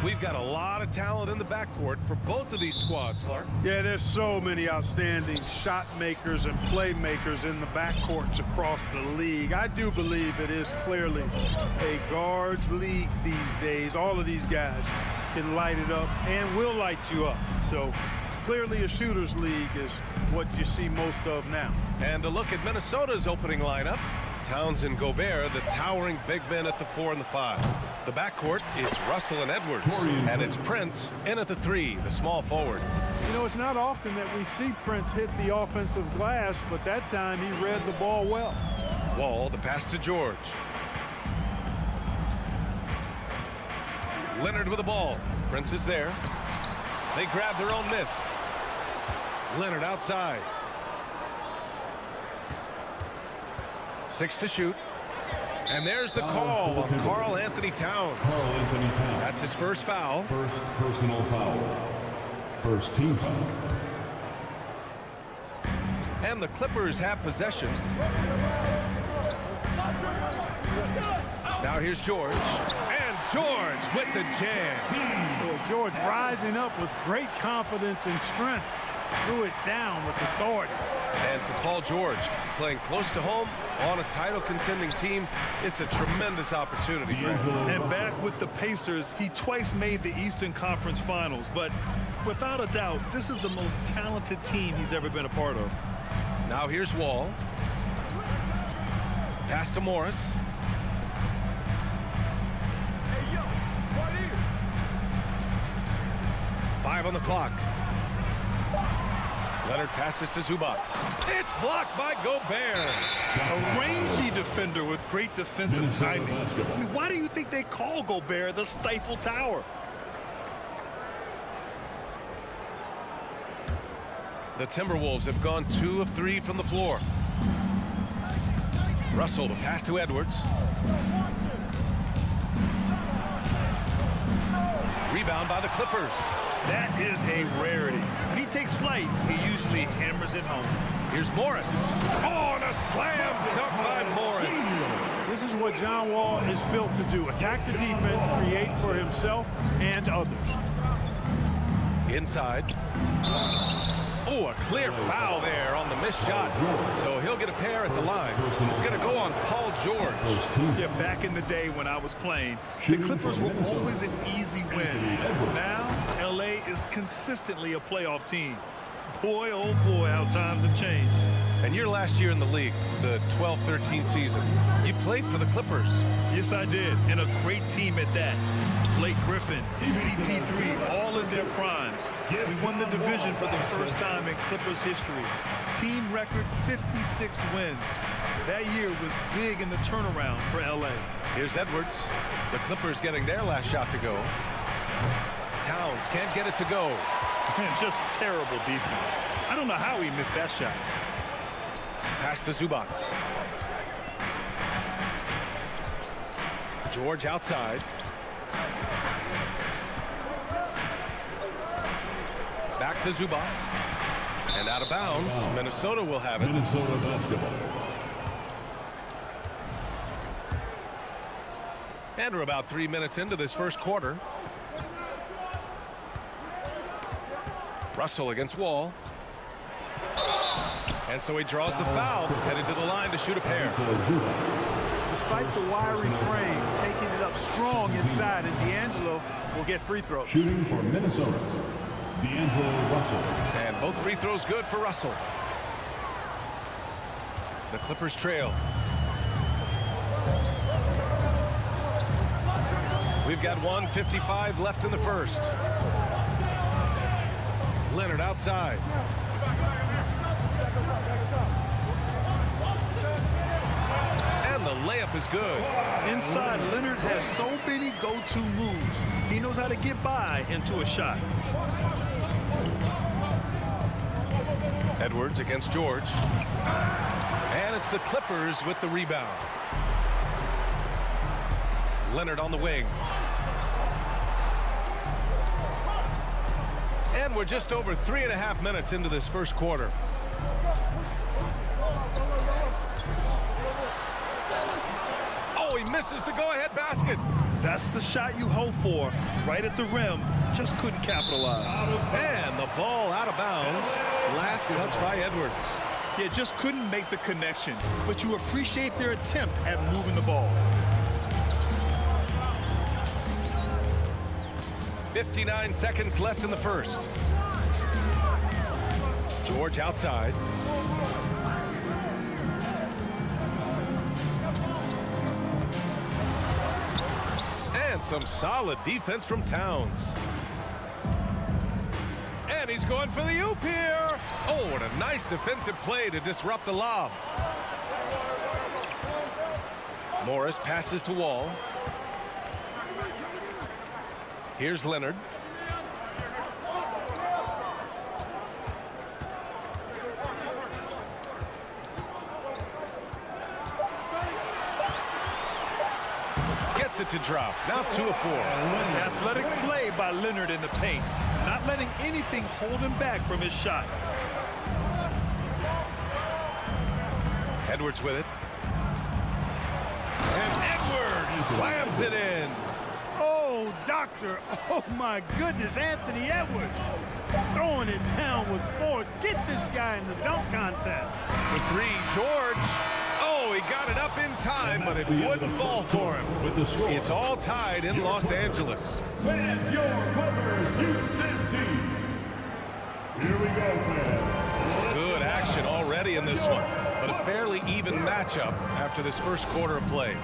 We've got a lot of talent in the backcourt for both of these squads, Clark. Yeah, there's so many outstanding shot makers and playmakers in the backcourts across the league. I do believe it is clearly a guards league these days. All of these guys can light it up and will light you up. So clearly a shooters league is what you see most of now. And a look at Minnesota's opening lineup. Towns and Gobert, the towering big men at the 4 and the 5. The backcourt is Russell and Edwards. And it's Prince in at the 3, the small forward. You know, it's not often that we see Prince hit the offensive glass, but that time he read the ball well. Wall, the pass to George. Leonard with the ball. Prince is there. They grab their own miss. Leonard outside. 6 to shoot. And there's the call on Karl Anthony Towns. That's his first foul. First personal foul. First team foul. And the Clippers have possession. Now here's George. And George with the jam. Well, George rising up with great confidence and strength. Threw it down with authority. And for Paul George, playing close to home on a title contending team, it's a tremendous opportunity. And back with the Pacers, he twice made the Eastern Conference Finals, but without a doubt, this is the most talented team he's ever been a part of. Now here's Wall. Pass to Morris. Five on the clock. Leonard passes to Zubac. It's blocked by Gobert. A rangy defender with great defensive timing. I mean, why do you think they call Gobert the Stifle Tower? The Timberwolves have gone 2 of 3 from the floor. Russell, the pass to Edwards. Rebound by the Clippers. That is a rarity. When he takes flight, he usually hammers it home. Here's Morris. Oh, and a slam dunk by Morris. This is what John Wall is built to do. Attack the defense, create for himself and others. Inside. Oh, a clear foul there on the missed shot. So he'll get a pair at the line. It's going to go on Paul George. Yeah, back in the day when I was playing, the Clippers were always an easy win. Now, LA is consistently a playoff team. Boy, oh boy, how times have changed. And your last year in the league, the 12-13 season, you played for the Clippers. Yes, I did, and a great team at that. Blake Griffin, CP3, all in their primes. We won the division for the first time in Clippers history. Team record 56 wins. That year was big in the turnaround for LA. Here's Edwards. The Clippers getting their last shot to go. Towns can't get it to go. Just terrible defense. I don't know how he missed that shot. Pass to Zubac. George outside. Back to Zubac. And out of bounds. Minnesota will have it. Minnesota basketball. And we're about 3 minutes into this first quarter. Russell against Wall. And so he draws the foul, headed to the line to shoot a pair. Despite the wiry frame, taking it up strong inside, and D'Angelo will get free throws. Shooting for Minnesota, D'Angelo Russell. And both free throws good for Russell. The Clippers trail. We've got 1:55 left in the first. Leonard outside. And the layup is good. Inside, Leonard has so many go-to moves. He knows how to get by into a shot. Edwards against George. And it's the Clippers with the rebound. Leonard on the wing. And we're just over 3.5 minutes into this first quarter. Oh, he misses the go-ahead basket. That's the shot you hope for. Right at the rim, just couldn't capitalize. And the ball out of bounds. Last touch by Edwards. Yeah, just couldn't make the connection. But you appreciate their attempt at moving the ball. 59 seconds left in the first. George outside. And some solid defense from Towns. And he's going for the oop here. Oh, what a nice defensive play to disrupt the lob. Morris passes to Wall. Here's Leonard. Gets it to drop. Now 2 of 4. An athletic play by Leonard in the paint. Not letting anything hold him back from his shot. Edwards with it. And Edwards slams it in. Oh, doctor. Oh, my goodness. Anthony Edwards throwing it down with force. Get this guy in the dunk contest. The 3, George. Oh, he got it up in time, but it wouldn't fall for him. It's all tied in Los Angeles. And your Clippers, UCC. Here we go, fans. Good action already in this one, but a fairly even matchup after this first quarter of play.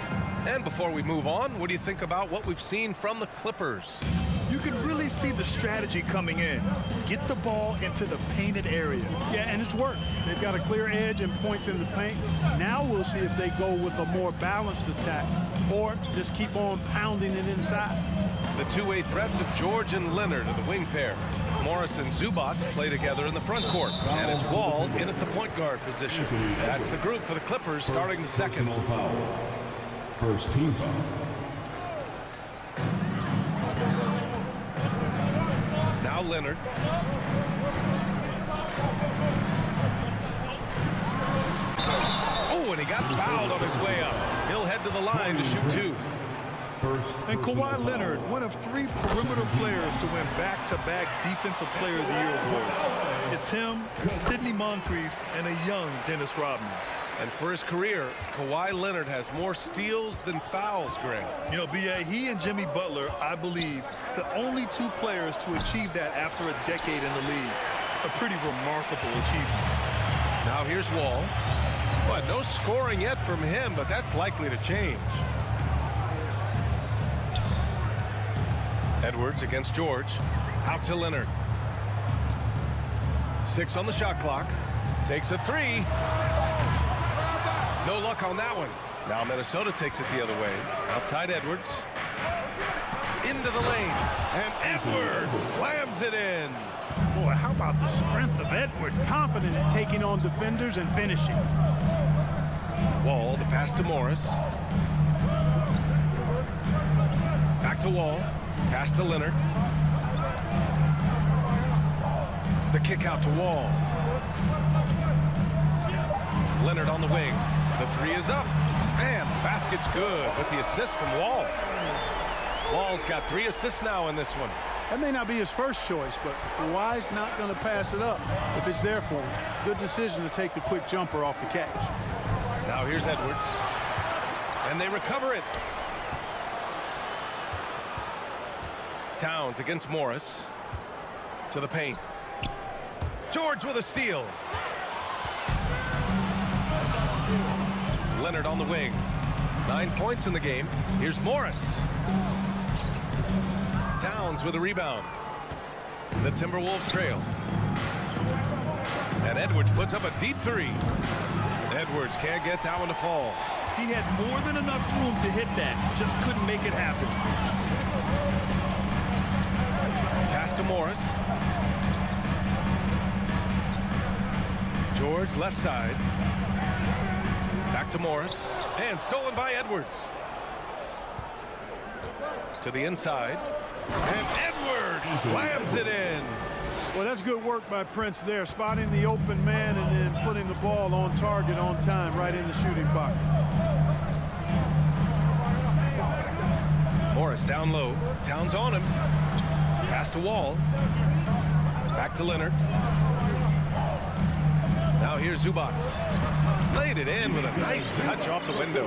And before we move on, what do you think about what we've seen from the Clippers? You can really see the strategy coming in. Get the ball into the painted area. Yeah, and it's worked. They've got a clear edge and points in the paint. Now we'll see if they go with a more balanced attack or just keep on pounding it inside. The two-way threats of George and Leonard are the wing pair. Morris and Zubats play together in the front court. And it's Wall in at the point guard position. That's the group for the Clippers starting the second. First team foul. Now Leonard. Oh, and he got fouled on his way up. He'll head to the line to shoot 2. And Kawhi Leonard, one of 3 perimeter players to win back-to-back Defensive Player of the Year awards. It's him, Sidney Moncrief, and a young Dennis Rodman. And for his career, Kawhi Leonard has more steals than fouls, Greg. You know, B.A., he and Jimmy Butler, I believe, the only 2 players to achieve that after a decade in the league. A pretty remarkable achievement. Now here's Wall. But no scoring yet from him, but that's likely to change. Edwards against George. Out to Leonard. 6 on the shot clock. Takes a 3. No luck on that one. Now Minnesota takes it the other way. Outside Edwards. Into the lane. And Edwards slams it in. Boy, how about the strength of Edwards? Confident in taking on defenders and finishing. Wall, the pass to Morris. Back to Wall. Pass to Leonard. The kick out to Wall. Leonard on the wing. The 3 is up. And the basket's good with the assist from Wall. Wall's got 3 assists now in this one. That may not be his first choice, but Kawhi's not going to pass it up if it's there for him. Good decision to take the quick jumper off the catch. Now here's Edwards. And they recover it. Towns against Morris. To the paint. George with a steal. Leonard on the wing. 9 points in the game. Here's Morris. Towns with a rebound. The Timberwolves trail. And Edwards puts up a deep 3. Edwards can't get that one to fall. He had more than enough room to hit that. Just couldn't make it happen. Pass to Morris. George left side. Back to Morris. And stolen by Edwards. To the inside. And Edwards slams it in. Well, that's good work by Prince there, spotting the open man and then putting the ball on target on time right in the shooting pocket. Morris down low. Towns on him. Pass to Wall. Back to Leonard. Now here's Zubats. Laid it in with a nice touch off the window.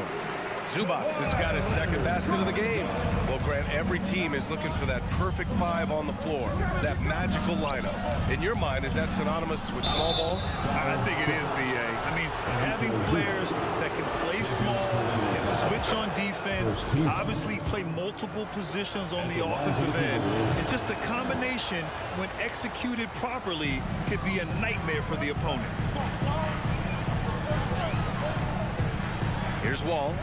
Zubats has got his second basket of the game. Well, Grant, every team is looking for that perfect five on the floor, that magical lineup. In your mind, is that synonymous with small ball? I think it is, B.A. I mean, having players that can play small, can switch on defense, obviously play multiple positions on the offensive end. It's just a combination, when executed properly, could be a nightmare for the opponent. Here's Wall.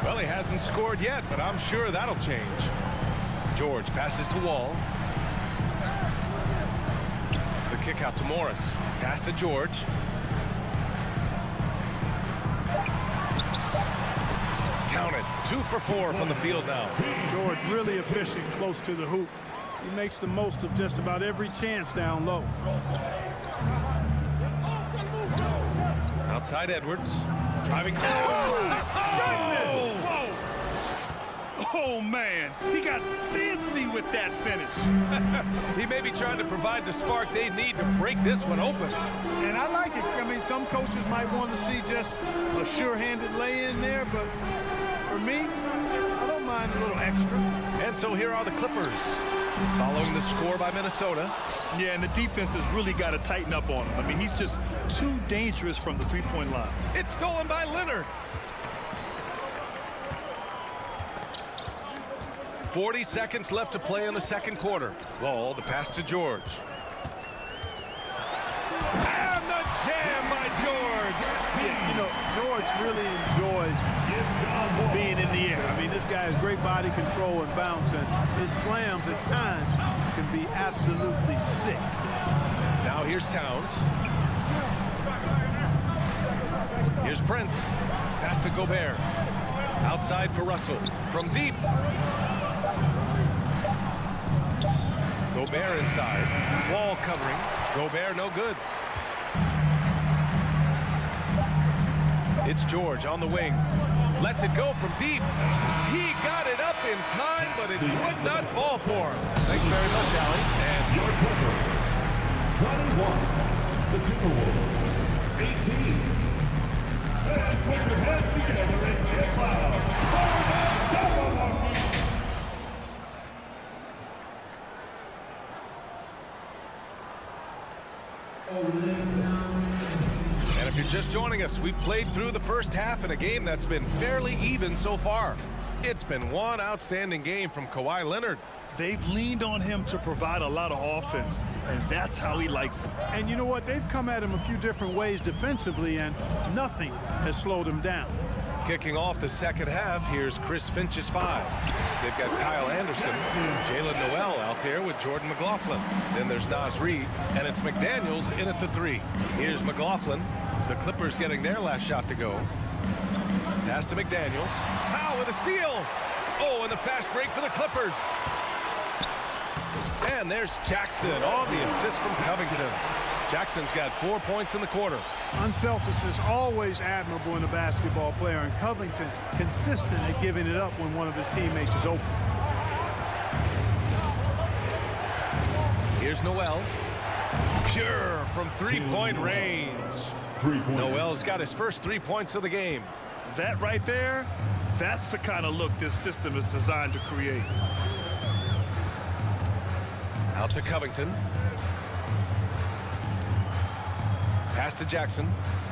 Well, he hasn't scored yet, but I'm sure that'll change. George passes to Wall. The kick out to Morris. Pass to George. Count it. 2 for 4 from the field now. George really efficient close to the hoop. He makes the most of just about every chance down low. Outside Edwards. Driving. Oh, man, he got fancy with that finish. He may be trying to provide the spark they need to break this one open. And I like it. I mean, some coaches might want to see just a sure-handed lay-in there, but for me, I don't mind a little extra. And so here are the Clippers, following the score by Minnesota. Yeah, and the defense has really got to tighten up on him. I mean, he's just too dangerous from the three-point line. It's stolen by Leonard. 40 seconds left to play in the second quarter. Wall, the pass to George. And the jam by George. Yeah, you know, George really enjoys being in the air. I mean, this guy has great body control and bounce, and his slams at times can be absolutely sick. Now here's Towns. Here's Prince. Pass to Gobert. Outside for Russell. From deep. Gobert inside. Wall covering. Gobert no good. It's George on the wing. Lets it go from deep. He got it up in time, but it would not fall for him. Thanks very much, Allie. And Your Clippers, 21. The Timberwolves, 18. Let's put your hands together and get loud. And if you're just joining us, we've played through the first half in a game that's been fairly even so far. It's been one outstanding game from Kawhi Leonard. They've leaned on him to provide a lot of offense, and that's how he likes it. And you know what? They've come at him a few different ways defensively, and nothing has slowed him down. Kicking off the second half, here's Chris Finch's 5. They've got Kyle Anderson, Jalen Noel out there with Jordan McLaughlin. Then there's Naz Reid, and it's McDaniels in at the 3. Here's McLaughlin. The Clippers getting their last shot to go. Pass to McDaniels. Powell with a steal. Oh, and the fast break for the Clippers. And there's Jackson on the assist from Covington. Jackson's got 4 points in the quarter. Unselfishness always admirable in a basketball player, and Covington consistent at giving it up when one of his teammates is open. Here's Noel. Pure from three-point range. Noel's got his first 3 points of the game. That right there, that's the kind of look this system is designed to create. Out to Covington. Pass to Jackson.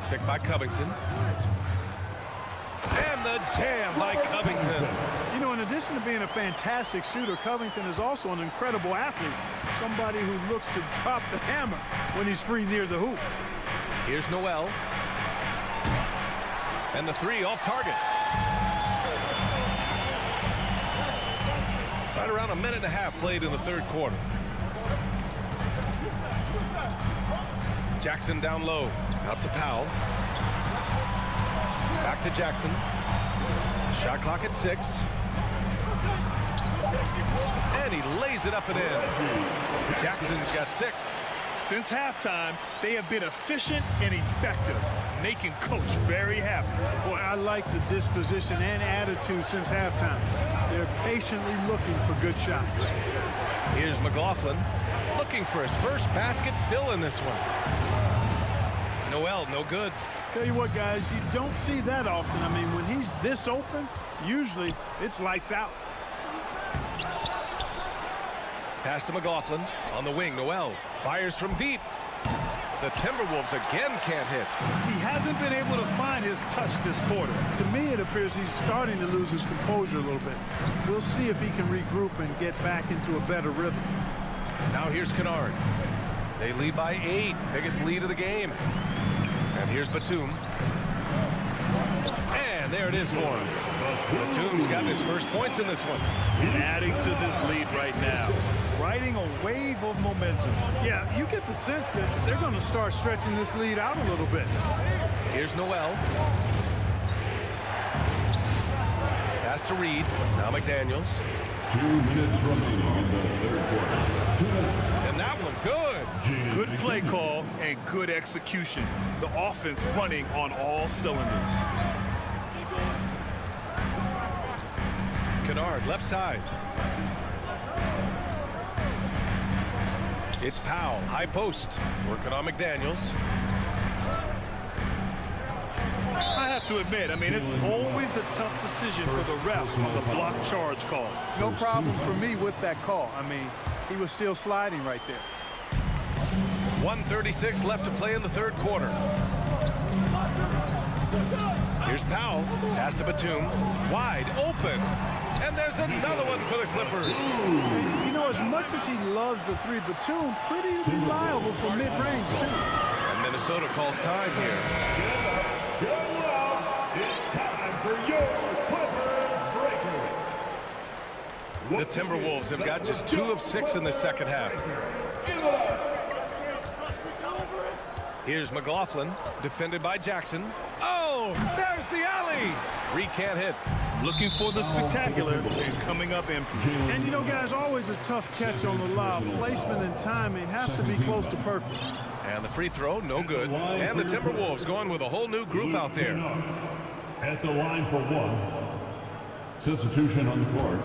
Picked by Covington. And the jam by Covington. You know, in addition to being a fantastic shooter, Covington is also an incredible athlete. Somebody who looks to drop the hammer when he's free near the hoop. Here's Noel. And the 3 off target. Right around a minute and a half played in the third quarter. Jackson down low. Out to Powell. Back to Jackson. Shot clock at 6. And he lays it up and in. Jackson's got 6. Since halftime, they have been efficient and effective, making Coach very happy. Boy, I like the disposition and attitude since halftime. They're patiently looking for good shots. Here's McLaughlin looking for his first basket, still in this one. Noel, no good. Tell you what, guys, you don't see that often. I mean, when he's this open, usually it's lights out. Pass to McLaughlin on the wing. Noel fires from deep. The Timberwolves again can't hit. He hasn't been able to find his touch this quarter. To me, it appears he's starting to lose his composure a little bit. We'll see if he can regroup and get back into a better rhythm. Now here's Kennard. They lead by 8. Biggest lead of the game. And here's Batum. And there it is for him. Batum's got his first points in this one. Adding to this lead right now. Riding a wave of momentum. Yeah, you get the sense that they're going to start stretching this lead out a little bit. Here's Noel. Pass to Reed. Now McDaniels. 2 minutes remaining in the third quarter. 2 minutes. And that one good. Good play call and good execution. The offense running on all cylinders. Kennard, left side. It's Powell, high post. Working on McDaniels. I have to admit, I mean, it's always a tough decision for the refs on the block charge call. No problem for me with that call. I mean, he was still sliding right there. 1:36 left to play in the third quarter. Here's Powell. Pass to Batum. Wide open. And there's another one for the Clippers. You know, as much as he loves the three, Batum pretty reliable for mid-range, too. And Minnesota calls time here. It's time for your Clippers breakaway. The Timberwolves have got just 2 of 6 in the second half. Here's McLaughlin, defended by Jackson. Oh, there's the alley. Reed can't hit. Looking for the spectacular and coming up empty. And, you know, guys, always a tough catch on the lob. Placement and timing have to be close to perfect. And the free throw, no good. And the Timberwolves going with a whole new group out there. At the line for 1. Substitution on the court.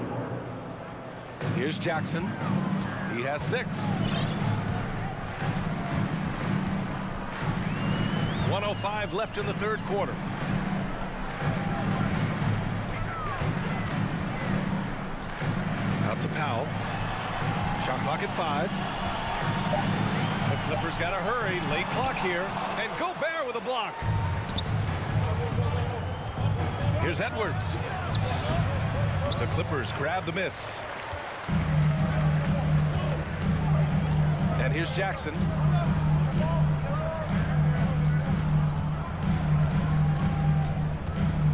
Here's Jackson. He has 6. 1:05 left in the third quarter. Out to Powell. Shot clock at 5. The Clippers got to hurry. Late clock here. And Gobert with a block. Here's Edwards. The Clippers grab the miss. And here's Jackson.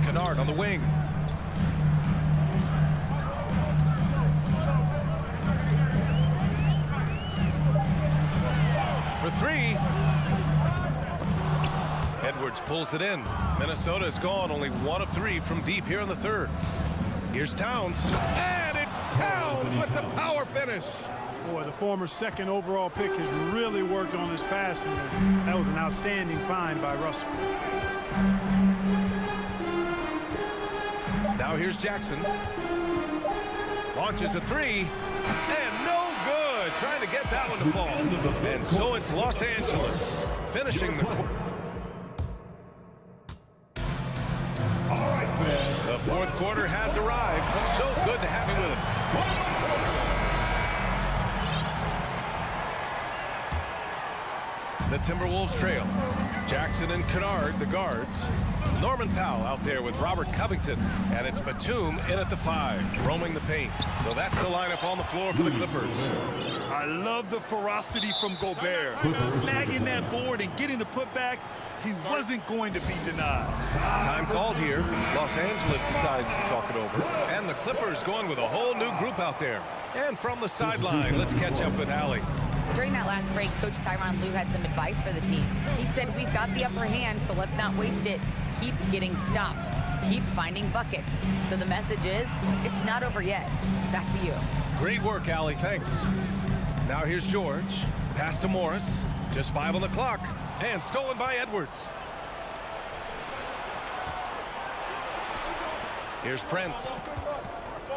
Kennard on the wing. For 3. Edwards pulls it in. Minnesota is gone, only 1 of 3 from deep here in the third. Here's Towns. And it's Towns with the power finish. Boy, the former second overall pick has really worked on his passing. That was an outstanding find by Russell. Now here's Jackson. Launches a 3. And no good. Trying to get that one to fall. And so it's Los Angeles finishing the quarter. The fourth quarter has arrived. So good to have you with us. The Timberwolves trail. Jackson and Kennard, the guards. Norman Powell out there with Robert Covington. And it's Batum in at the 5, roaming the paint. So that's the lineup on the floor for the Clippers. I love the ferocity from Gobert. Snagging that board and getting the putback. He wasn't going to be denied. Time called here. Los Angeles decides to talk it over. And the Clippers going with a whole new group out there. And from the sideline, let's catch up with Allie. During that last break, Coach Tyronn Lue had some advice for the team. He said, we've got the upper hand, so let's not waste it. Keep getting stops. Keep finding buckets. So the message is, it's not over yet. Back to you. Great work, Allie. Thanks. Now here's George. Pass to Morris. Just 5 on the clock. And stolen by Edwards. Here's Prince.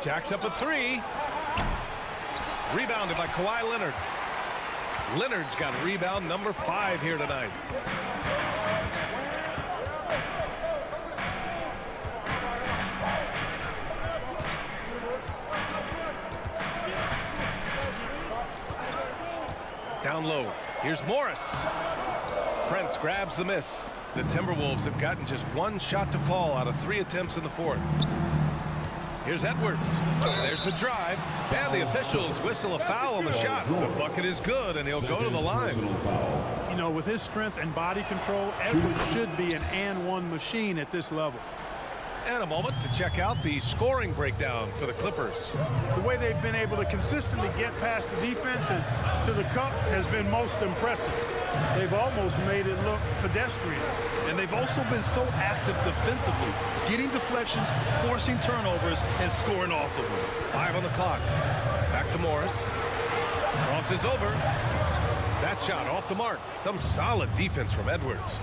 Jacks up a three. Rebounded by Kawhi Leonard. Leonard's got rebound number 5 here tonight. Down low. Here's Morris. Prince grabs the miss. The Timberwolves have gotten just 1 shot to fall out of 3 attempts in the 4th. Here's Edwards. There's the drive. And the officials whistle a foul on the shot. The bucket is good, and he'll go to the line. You know, with his strength and body control, Edwards should be an and-one machine at this level. And a moment to check out the scoring breakdown for the Clippers. The way they've been able to consistently get past the defense and to the cup has been most impressive. They've almost made it look pedestrian. And they've also been so active defensively, getting deflections, forcing turnovers, and scoring off of them. 5 on the clock. Back to Morris. Crosses over. That shot off the mark. Some solid defense from Edwards.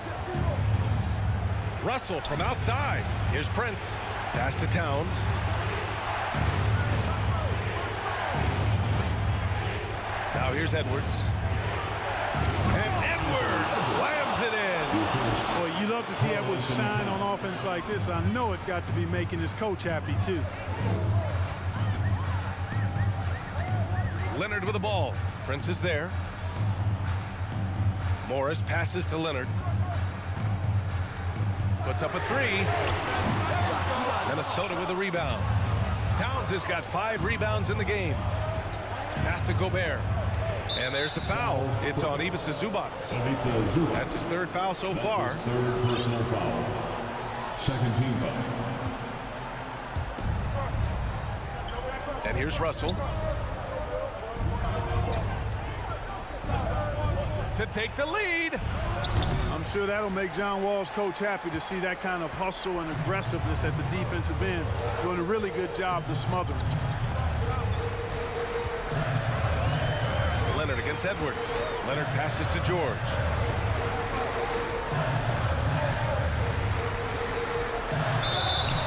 Russell from outside. Here's Prince. Pass to Towns. Now here's Edwards. And Edwards slams it in. Boy, you love to see Edwards shine on offense like this. I know it's got to be making his coach happy, too. Leonard with the ball. Prince is there. Morris passes to Leonard. Puts up a 3. Minnesota with a rebound. Towns has got 5 rebounds in the game. Pass to Gobert. And there's the foul. It's on Ivica Zubac. That's his 3rd foul so far. 3rd personal foul. 2nd team foul. And here's Russell. To take the lead. I'm sure that'll make John Wall's coach happy to see that kind of hustle and aggressiveness at the defensive end. Doing a really good job to smother him. Leonard against Edwards. Leonard passes to George.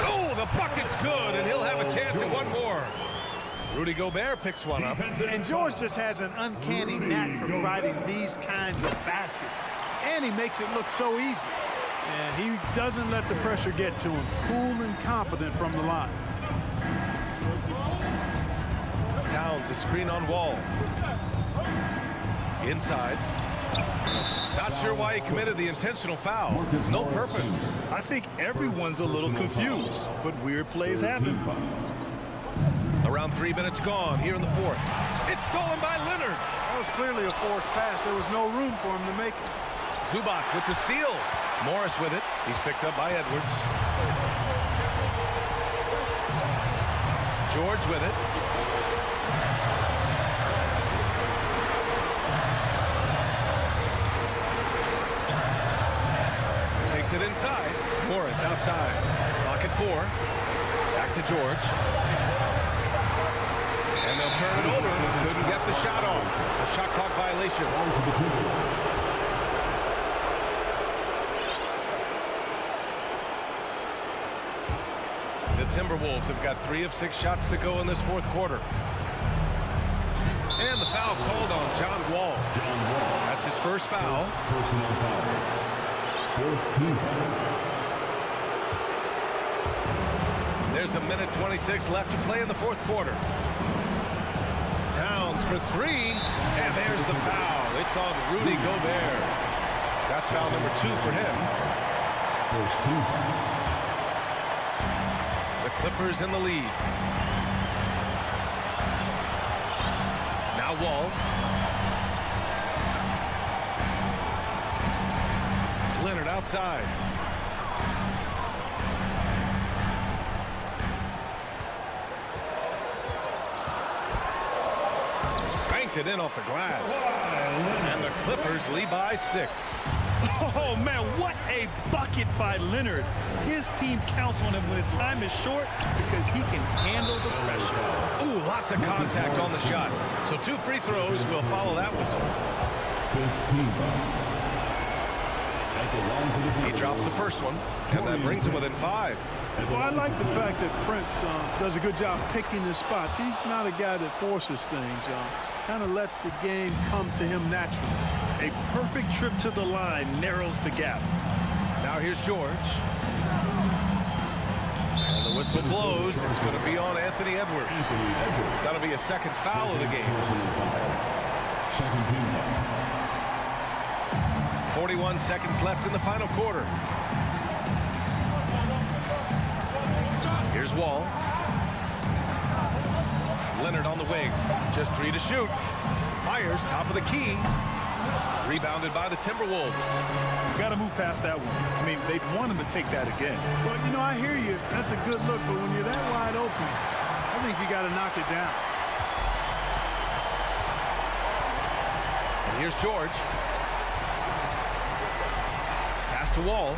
Oh, the bucket's good, and he'll have a chance at 1 more. Rudy Gobert picks one up. And George just has an uncanny knack for providing these kinds of baskets. And he makes it look so easy. And he doesn't let the pressure get to him. Cool and confident from the line. Towns, a screen on Wall. Inside. Not sure why he committed the intentional foul. No purpose. I think everyone's a little confused, but weird plays happen. Around 3 minutes gone here in the 4th. It's stolen by Leonard. That was clearly a forced pass. There was no room for him to make it. Zubac with the steal. Morris with it. He's picked up by Edwards. George with it. Takes it inside. Morris outside. Clock at 4. Back to George. And they'll turn it over. Couldn't get the shot off. A shot clock violation. The Timberwolves have got 3 of 6 shots to go in this 4th quarter. And the foul called on John Wall. That's his 1st foul. Personal foul. 4th team foul. There's a minute 26 left to play in the 4th quarter. Towns for 3. And there's the foul. It's on Rudy Gobert. That's foul number 2 for him. 1st team foul. The Clippers in the lead. Now Wall. Leonard outside. Banked it in off the glass. And the Clippers lead by 6. Oh, man, what a bucket by Leonard. His team counts on him when time is short because he can handle the pressure. Ooh, lots of contact on the shot. So 2 free throws will follow that whistle. 5th team foul. He drops the first one, and that brings him within 5. Well, I like the fact that Prince does a good job picking his spots. He's not a guy that forces things. Kind of lets the game come to him naturally. A perfect trip to the line narrows the gap. Now here's George. And the whistle blows. It's going to be on Anthony Edwards. That'll be a second foul of the game. 41 seconds left in the final quarter. Here's Wall. Leonard on the wing. Just 3 to shoot. Fires top of the key. Rebounded by the Timberwolves. Got to move past that one. I mean, they'd want him to take that again. Well, you know, I hear you. That's a good look, but when you're that wide open, I think you got to knock it down. And here's George. Pass to Wall.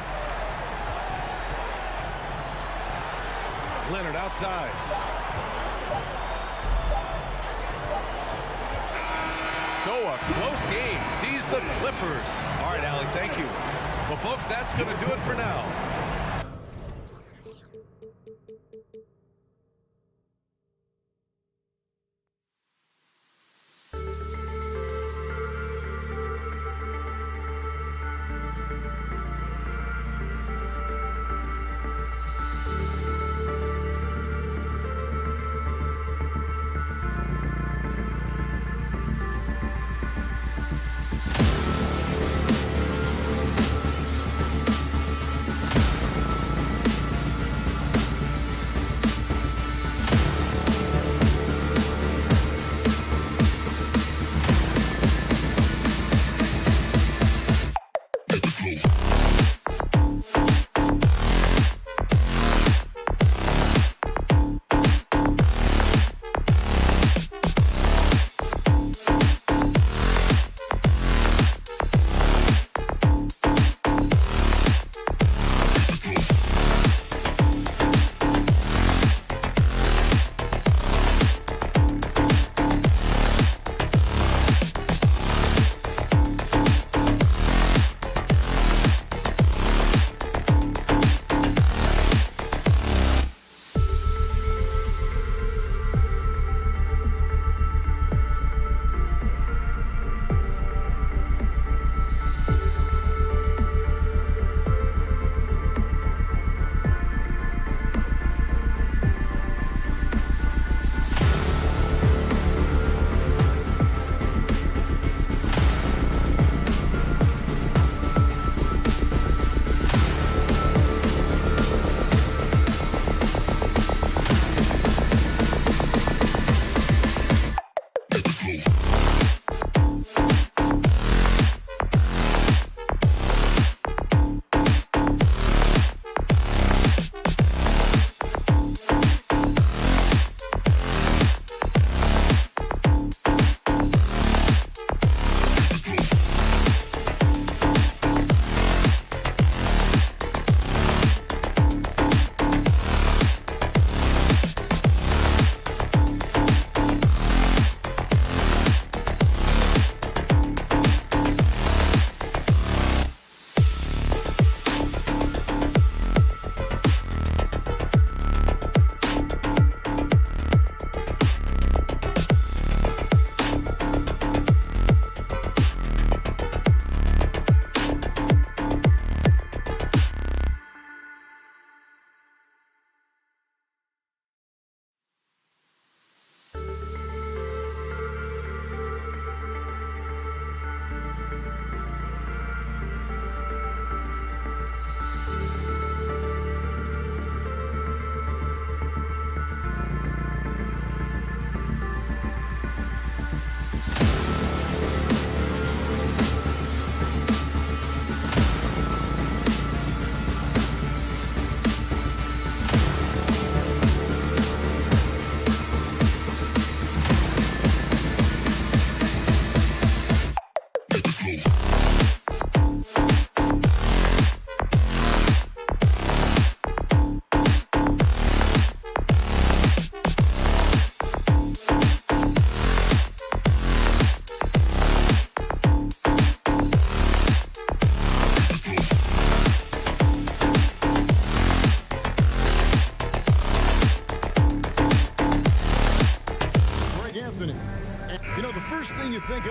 Leonard outside. So a close game sees the Clippers. All right, Allie, thank you. Well, folks, that's going to do it for now.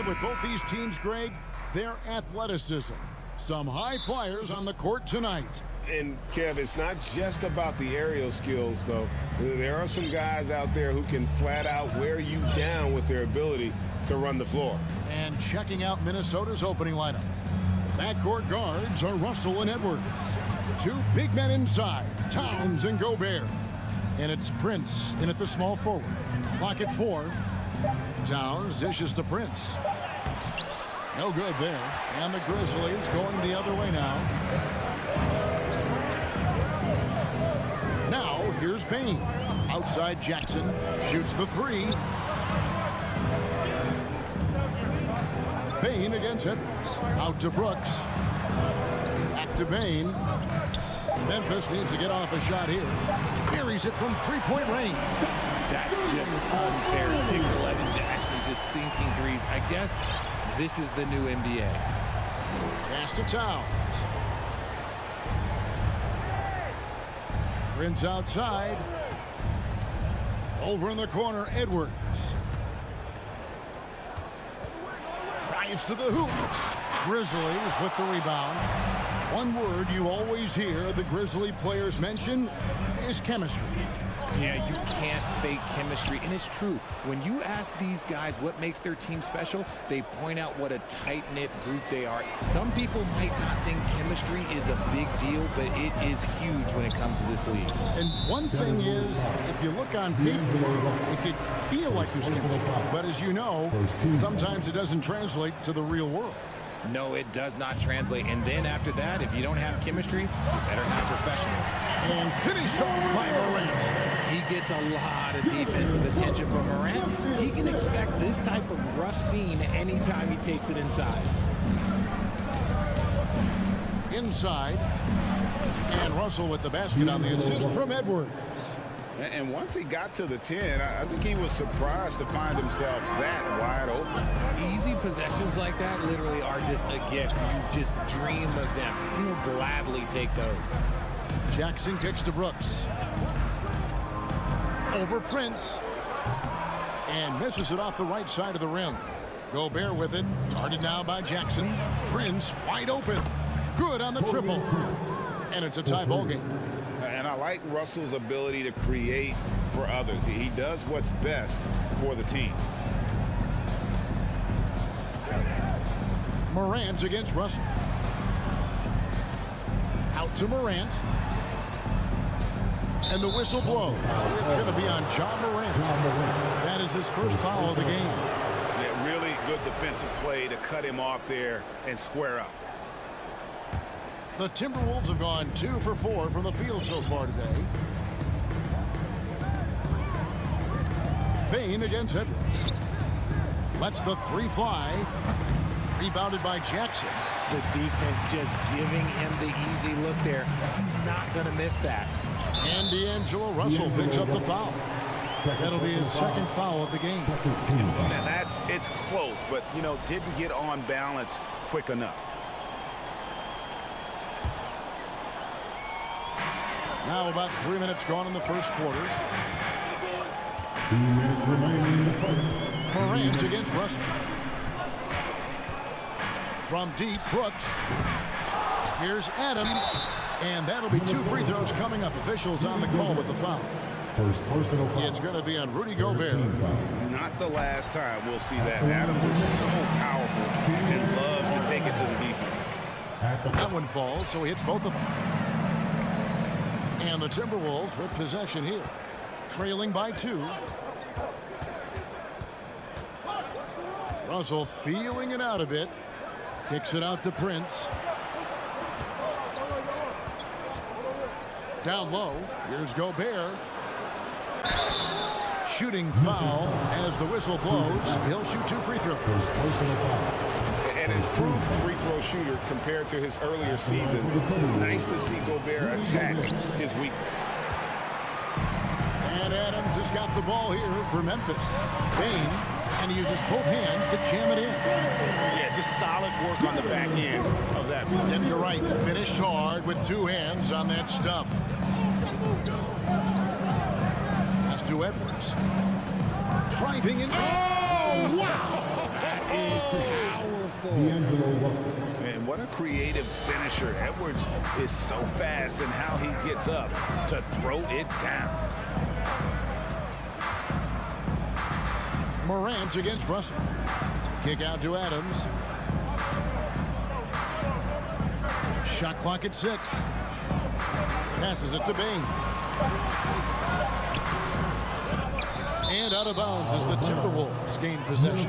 positive with both these teams, Greg, their athleticism. Some high flyers on the court tonight. And, Kev, it's not just about the aerial skills, though. There are some guys out there who can flat out wear you down with their ability to run the floor. And checking out Minnesota's opening lineup. Backcourt guards are Russell and Edwards. Two big men inside, Towns and Gobert. And it's Prince in at the small forward. Clock at 4. Towns dishes to Prince. No good there. And the Grizzlies going the other way now. Now, here's Payne. Outside Jackson. Shoots the 3. Payne against Edwards. Out to Brooks. Back to Payne. Memphis needs to get off a shot here. Buries it from three-point range. That's just unfair. 6'11" Jackson just sinking threes. I guess this is the new NBA. Pass to Towns. Prince outside. Over in the corner, Edwards. Drives to the hoop. Grizzlies with the rebound. One word you always hear the Grizzly players mention is chemistry. Yeah, you can't fake chemistry, and it's true. When you ask these guys what makes their team special, they point out what a tight-knit group they are. Some people might not think chemistry is a big deal, but it is huge when it comes to this league. And one thing is, if you look on paper, it could feel like there's chemistry. But as you know, sometimes it doesn't translate to the real world. No, it does not translate. And then after that, if you don't have chemistry, you better have professionals. And finished off by Morant. He gets a lot of defensive attention from Morant. He can expect this type of rough scene anytime he takes it inside. Inside. And Russell with the basket on the assist from Edwards. And once he got to the 10, I think he was surprised to find himself that wide open. Easy possessions like that literally are just a gift. You just dream of them. He'll gladly take those. Jackson kicks to Brooks. Over Prince. And misses it off the right side of the rim. Gobert with it. Guarded now by Jackson. Prince wide open. Good on the triple. And it's a tie ball game. And I like Russell's ability to create for others. He does what's best for the team. Morant against Russell. Out to Morant. And the whistle blows. It's going to be on John Morant. That is his first foul of the game. Yeah, really good defensive play to cut him off there and square up. The Timberwolves have gone 2 for 4 from the field so far today. Payne against Edwards. Lets the 3 fly. Rebounded by Jackson. The defense just giving him the easy look there. He's not going to miss that. And D'Angelo Russell picks up the foul. That'll be his second foul of the game. And it's close, but, didn't get on balance quick enough. Now about 3 minutes gone in the first quarter. 2 minutes remaining in the fight. Morant against Russell. From deep, Brooks. Here's Adams. And that'll be 2 free throws coming up. Officials on the call with the foul. First personal foul. It's going to be on Rudy Gobert. Not the last time we'll see that. Adams is so powerful and loves to take it to the defense. That one falls, so he hits both of them. And the Timberwolves with possession here. Trailing by 2. Russell feeling it out a bit. Kicks it out to Prince. Down low. Here's Gobert. Shooting foul as the whistle blows. He'll shoot 2 free throws. An improved free throw shooter compared to his earlier seasons. Nice to see Gobert attack his weakness. And Adams has got the ball here for Memphis. Payne, and he uses both hands to jam it in. Yeah, just solid work on the back end of that. And you're right, finished hard with 2 hands on that stuff. That's to Edwards. Driving in. Oh, wow! is powerful. And what a creative finisher. Edwards is so fast in how he gets up to throw it down. Morant against Russell. Kick out to Adams. Shot clock at 6. Passes it to Bain. And out of bounds as the Timberwolves gain possession.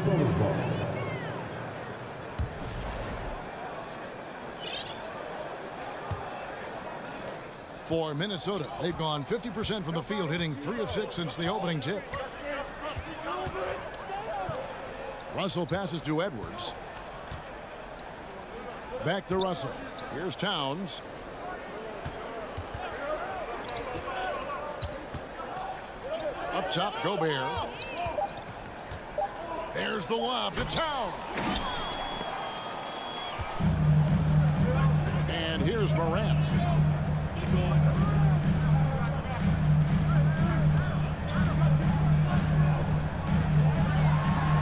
For Minnesota, they've gone 50% from the field, hitting 3 of 6 since the opening tip. Russell passes to Edwards. Back to Russell. Here's Towns. Up top, Gobert. There's the lob to Towns. And here's Morant.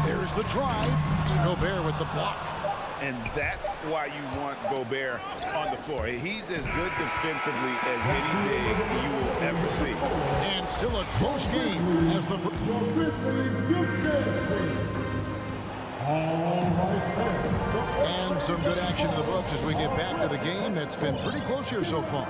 There's the drive. Gobert with the block. And that's why you want Gobert on the floor. He's as good defensively as any big you will ever see. And still a close game as the... And some good action in the books as we get back to the game that's been pretty close here so far.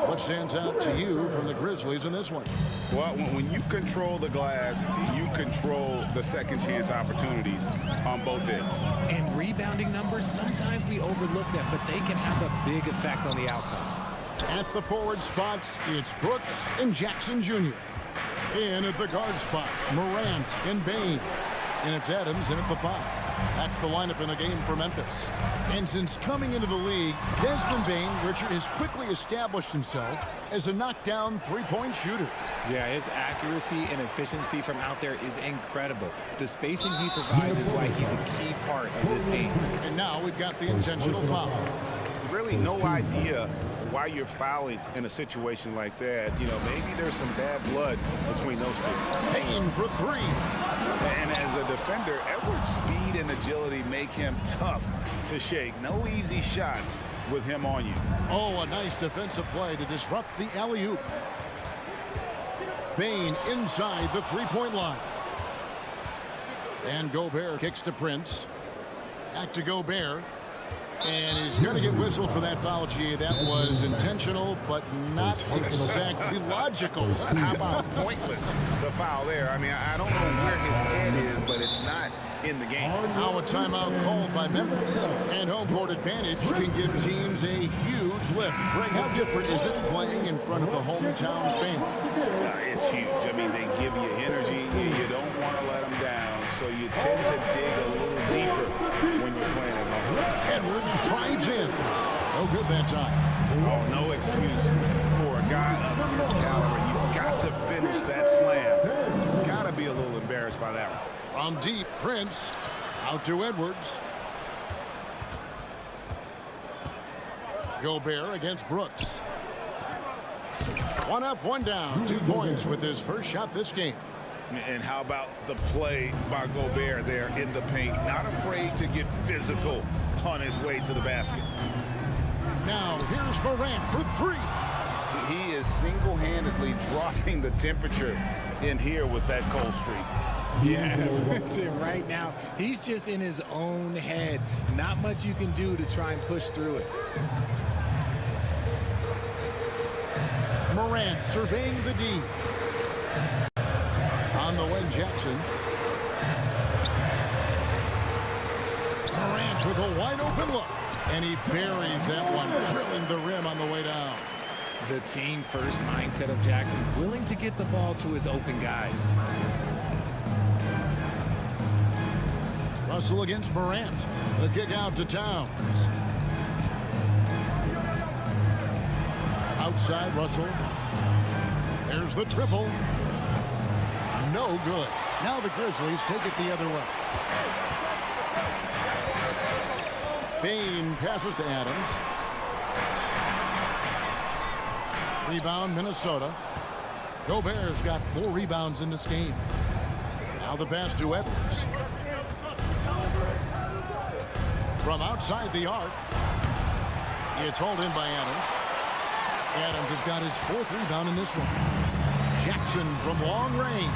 What stands out to you from the Grizzlies in this one? Well, when you control the glass, you control the second chance opportunities on both ends. And rebounding numbers, sometimes we overlook that, but they can have a big effect on the outcome. At the forward spots, it's Brooks and Jackson Jr. In at the guard spots, Morant and Bain. And it's Adams in at the 5. That's the lineup in the game for Memphis. And since coming into the league, Desmond Bain, Richard, has quickly established himself as a knockdown three-point shooter. Yeah, his accuracy and efficiency from out there is incredible. The spacing he provides is why he's a key part of this team. And now we've got the intentional foul. Really no idea why you're fouling in a situation like that. You know, maybe there's some bad blood between those two. Payne for 3. And as a defender, Edwards' speed and agility make him tough to shake. No easy shots with him on you. Oh, a nice defensive play to disrupt the alley-oop. Bain inside the three-point line. And Gobert kicks to Prince. Back to Gobert. And he's going to get whistled for that foul, G. That was intentional, but not exactly logical. How about pointless to foul there? I mean, I don't know where his head is, but it's not in the game. Now a timeout called by Memphis. And home court advantage can give teams a huge lift. Greg, how different is it playing in front of the hometown fans? It's huge. I mean, they give you energy. You don't want to let them down, so you tend to dig a little deeper when you're playing at home. Edwards drives in. No good that time. Oh, no excuse for a guy of his caliber. You've got to finish that slam. You've got to be a little embarrassed by that one. From deep, Prince. Out to Edwards. Gobert against Brooks. 1 up, 1 down. 2 points with his first shot this game. And how about the play by Gobert there in the paint? Not afraid to get physical on his way to the basket. Now here's Morant for 3. He is single-handedly dropping the temperature in here with that cold streak. Yeah, right now, he's just in his own head. Not much you can do to try and push through it. Morant surveying the D. On the wing, Jackson. Morant with a wide open look. And he buries that one, drilling the rim on the way down. The team first mindset of Jackson, willing to get the ball to his open guys. Russell against Morant. The kick out to Towns. Outside Russell. There's the triple. No good. Now the Grizzlies take it the other way. Bain passes to Adams. Rebound, Minnesota. Gobert's got 4 rebounds in this game. Now the pass to Edwards. from outside the arc. It's hauled in by Adams. Adams has got his 4th rebound in this one. Jackson from long range.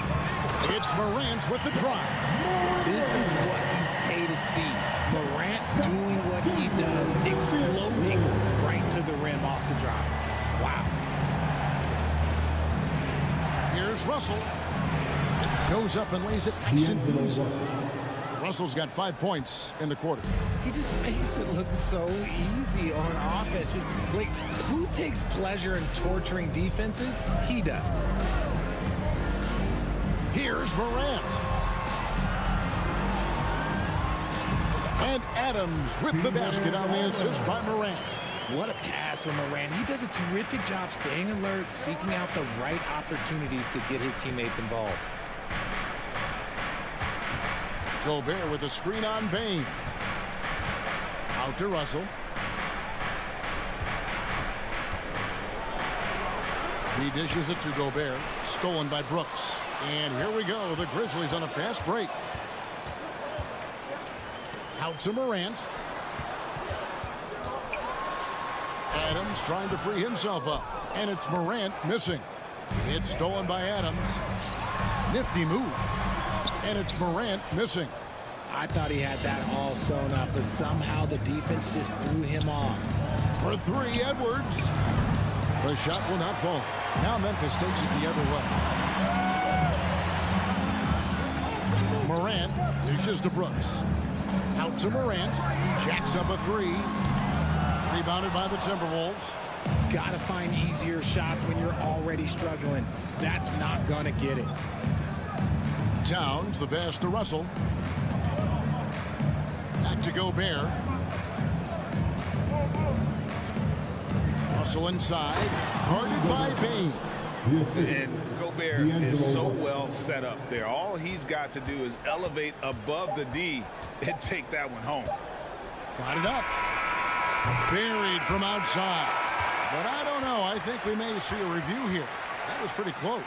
It's Morant with the drive. This is what you pay to see. Morant doing what he does, exploding right to the rim off the drive. Wow. Here's Russell. Goes up and lays it nice and easy. Russell's got 5 points in the quarter. He just makes it look so easy on offense. Like, who takes pleasure in torturing defenses? He does. Here's Morant. And Adams with the basket on the assist by Morant. What a pass from Morant. He does a terrific job staying alert, seeking out the right opportunities to get his teammates involved. Gobert with a screen on Bain. Out to Russell. He dishes it to Gobert. Stolen by Brooks. And here we go. The Grizzlies on a fast break. Out to Morant. Adams trying to free himself up. And it's Morant missing. It's stolen by Adams. Nifty move. And it's Morant missing. I thought he had that all sewn up, but somehow the defense just threw him off. For 3, Edwards. The shot will not fall. Now Memphis takes it the other way. Morant dishes to Brooks. Out to Morant. Jacks up a 3. Rebounded by the Timberwolves. Gotta find easier shots when you're already struggling. That's not gonna get it. Towns, the pass to Russell. Back to Gobert. Russell inside. Guarded by Bain. And Gobert is so well set up there. All he's got to do is elevate above the D and take that one home. Got it up. Buried from outside. But I don't know. I think we may see a review here. That was pretty close.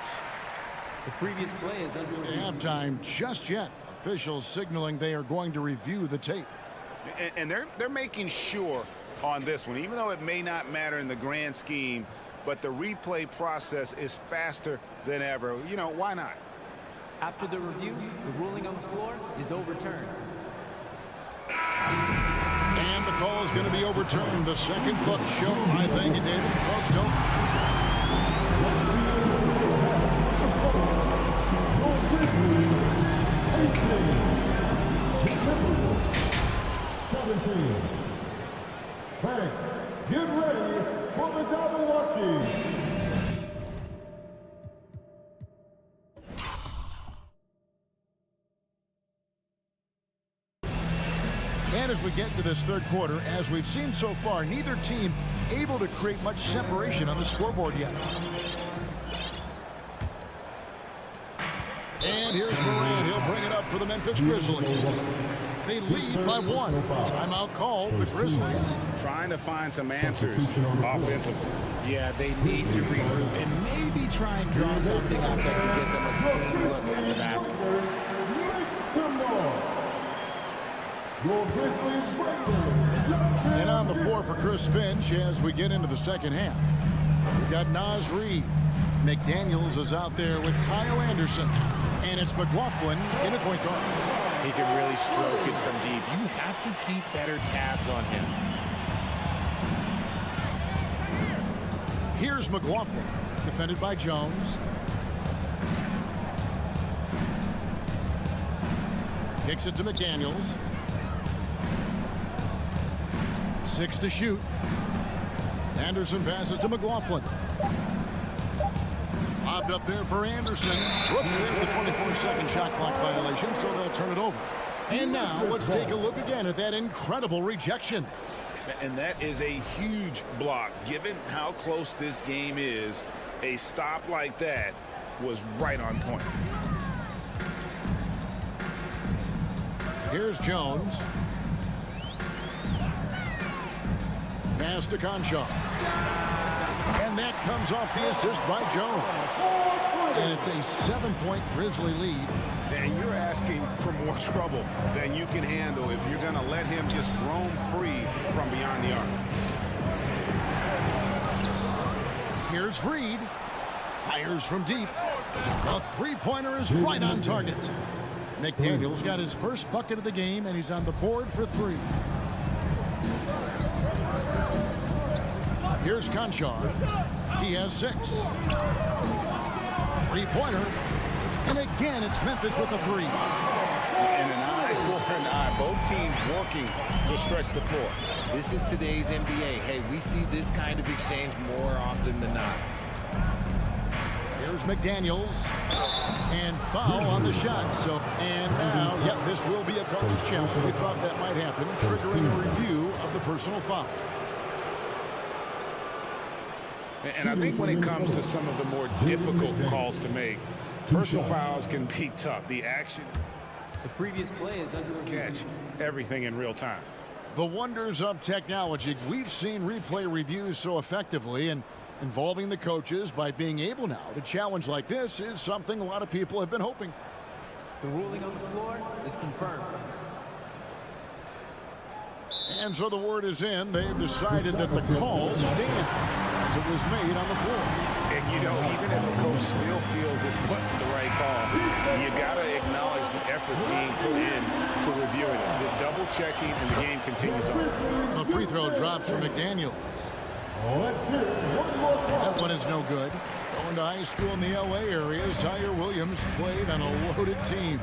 The previous play is under halftime just yet. Officials signaling they are going to review the tape. And they're making sure on this one, even though it may not matter in the grand scheme, but the replay process is faster than ever. You know, why not? After the review, the ruling on the floor is overturned. And the call is going to be overturned. The second book show. I thank you, David. Folks, don't. 17. Frank, get ready for the Jabberwocky. And as we get to this third quarter, as we've seen so far, neither team able to create much separation on the scoreboard yet. And here's Morant. He'll bring it up for the Memphis Grizzlies. They lead by 1. Timeout called. The Grizzlies trying to find some answers offensively. Yeah, they need to regroup and maybe try and draw something up that can get them a clean look at the basket. And on the floor for Chris Finch as we get into the second half. We've got Naz Reid. McDaniels is out there with Kyle Anderson. And it's McLaughlin in a point guard. He can really stroke it from deep. You have to keep better tabs on him. Here's McLaughlin, defended by Jones. Kicks it to McDaniels. 6 to shoot. Anderson passes to McLaughlin. Lobbed up there for Anderson. Whoops, there's the 24-second shot clock violation, so they'll turn it over. And now let's take a look again at that incredible rejection. And that is a huge block. Given how close this game is, a stop like that was right on point. Here's Jones. Pass to Conchaw. And that comes off the assist by Jones. And it's a 7-point Grizzly lead And you're asking for more trouble than you can handle if you're going to let him just roam free from beyond the arc. Here's Reed. Fires from deep. A three-pointer is right on target. McDaniels got his first bucket of the game, and he's on the board for 3. Here's Conchar. He has 6. Three-pointer. And again, it's Memphis with a 3. And an eye for an eye. Both teams working to stretch the floor. This is today's NBA. Hey, we see this kind of exchange more often than not. Here's McDaniels. And foul on the shot. So, and now, yep, this will be a coach's challenge. We thought that might happen, triggering a review of the personal foul. And I think when it comes to some of the more difficult calls to make, personal fouls can be tough. The action, The previous play is under review. catch everything in real time. The wonders of technology. We've seen replay reviews so effectively, and involving the coaches by being able now to challenge like this is something a lot of people have been hoping. The ruling on the floor is confirmed. And so the word is in. They've decided that the call stands as it was made on the floor. And, you know, even if a coach still feels this wasn't the right call, you got to acknowledge the effort being put in to reviewing it. The double checking, and the game continues on. The free throw drops for McDaniels. That one is no good. Going to high school in the LA area, Zaire Williams played on a loaded team.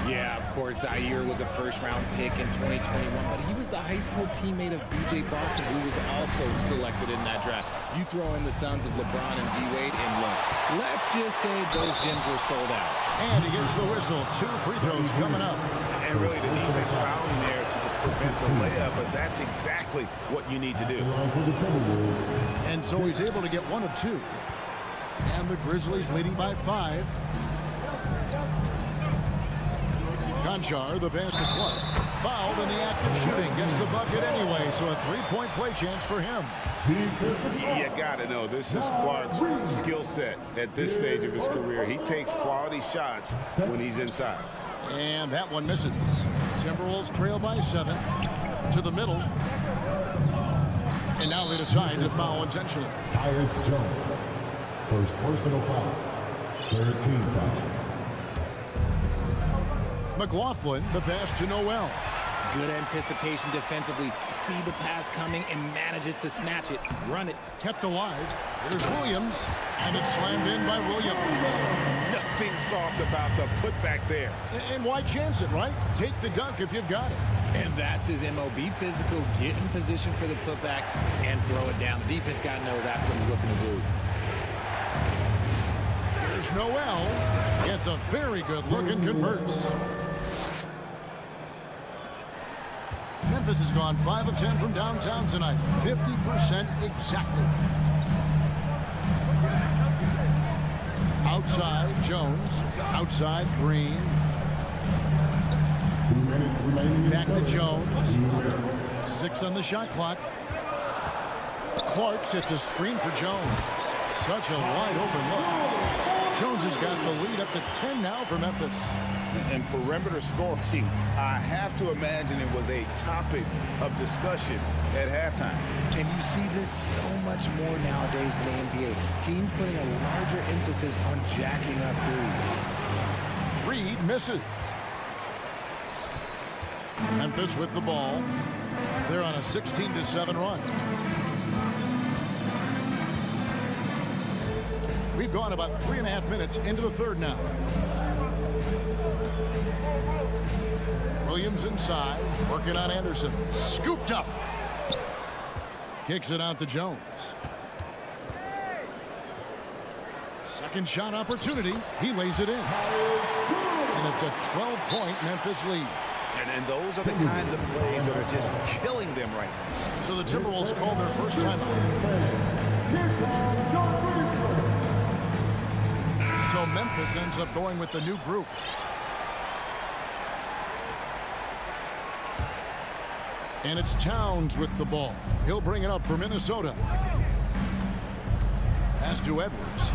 Yeah, of course, Zaire was a first-round pick in 2021, but he was the high school teammate of B.J. Boston, who was also selected in that draft. You throw in the sons of LeBron and D-Wade, and look, let's just say those gyms were sold out. And he gets the whistle. 2 free throws coming up. And really the defense fouling there to prevent the layup, but that's exactly what you need to do. And so he's able to get 1 of 2. And the Grizzlies leading by 5. Conchar, the pass to Clark. Fouled in the act of shooting. Gets the bucket anyway, so a 3-point play chance for him. You got to know, this is Clark's skill set at this stage of his career. He takes quality shots when he's inside. And that one misses. Timberwolves trail by 7. To the middle. And now they decide to foul intentionally. Tyus Jones. First personal foul. 13 foul. McLaughlin, the pass to Noel. Good anticipation defensively. See the pass coming and manages to snatch it. Run it. Kept alive. Here's Williams. And it's slammed in by Williams. Nothing soft about the putback there. And why chance it, right? Take the dunk if you've got it. And that's his MO. Be physical, get in position for the putback, and throw it down. The defense got to know that's what he's looking to do. Here's Noel. Gets a very good look and converts. Memphis has gone 5 of 10 from downtown tonight. 50% exactly. Outside, Jones. Outside, Green. 2 minutes remaining. Back to Jones. 6 on the shot clock. Clark sets a screen for Jones. Such a wide open look. Jones has got the lead up to 10 now for Memphis. And perimeter scoring, I have to imagine it was a topic of discussion at halftime. And you see this so much more nowadays in the NBA. Teams putting a larger emphasis on jacking up threes. Reed misses. Memphis with the ball. They're on a 16-7 run. We've gone about 3.5 minutes into the third now. Williams inside, working on Anderson. Scooped up. Kicks it out to Jones. Second shot opportunity. He lays it in. And it's a 12-point Memphis lead. And those are the kinds of plays that are just killing them right now. So the Timberwolves call their first timeout. So Memphis ends up going with the new group. And it's Towns with the ball. He'll bring it up for Minnesota. Pass to Edwards.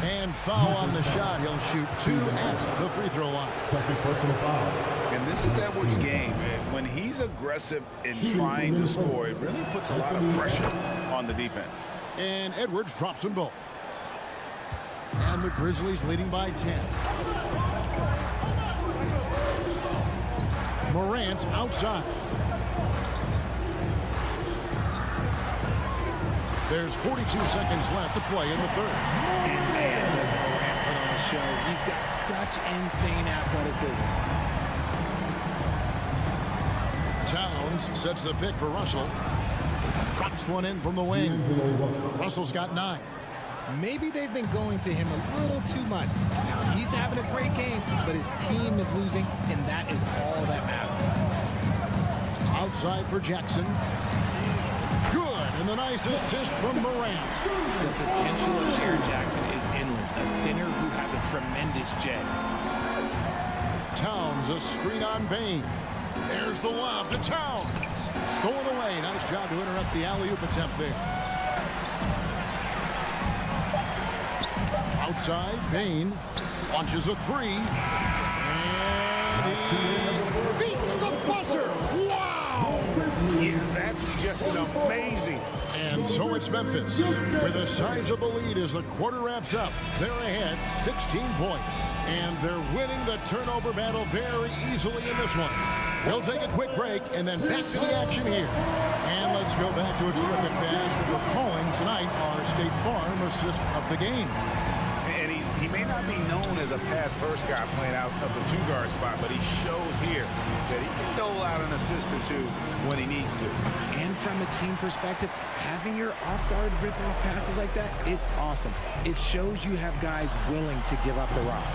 And foul on the shot. He'll shoot 2 at the free throw line. Second personal foul. And this is Edwards' game. When he's aggressive in trying to score, it really puts a lot of pressure on the defense. And Edwards drops them both. And the Grizzlies leading by 10. Morant outside. There's 42 seconds left to play in the third. And man, does Morant put on the show. He's got such insane athleticism. Towns sets the pick for Russell. Drops one in from the wing. Russell's got 9. Maybe they've been going to him a little too much. Now, he's having a great game, but his team is losing, and that is all that matters. Outside for Jackson. Good, and the nice assist from Morant. The potential of Jared Jackson is endless. A center who has a tremendous jet. Towns, a screen on Bain. There's the lob to Towns. Stolen away. Nice job to interrupt the alley-oop attempt there. Outside, Bain launches a 3. And he beats the buzzer. Wow! Yeah, that's just amazing. And so it's Memphis with a sizable lead as the quarter wraps up. They're ahead 16 points. And they're winning the turnover battle very easily in this one. We'll take a quick break and then back to the action here. And let's go back to a terrific pass that we're calling tonight our State Farm assist of the game. And he may not be known as a pass-first guy playing out of the two-guard spot, but he shows here that he can dole out an assist or two when he needs to. And from a team perspective, having your off-guard rip-off passes like that, it's awesome. It shows you have guys willing to give up the rock.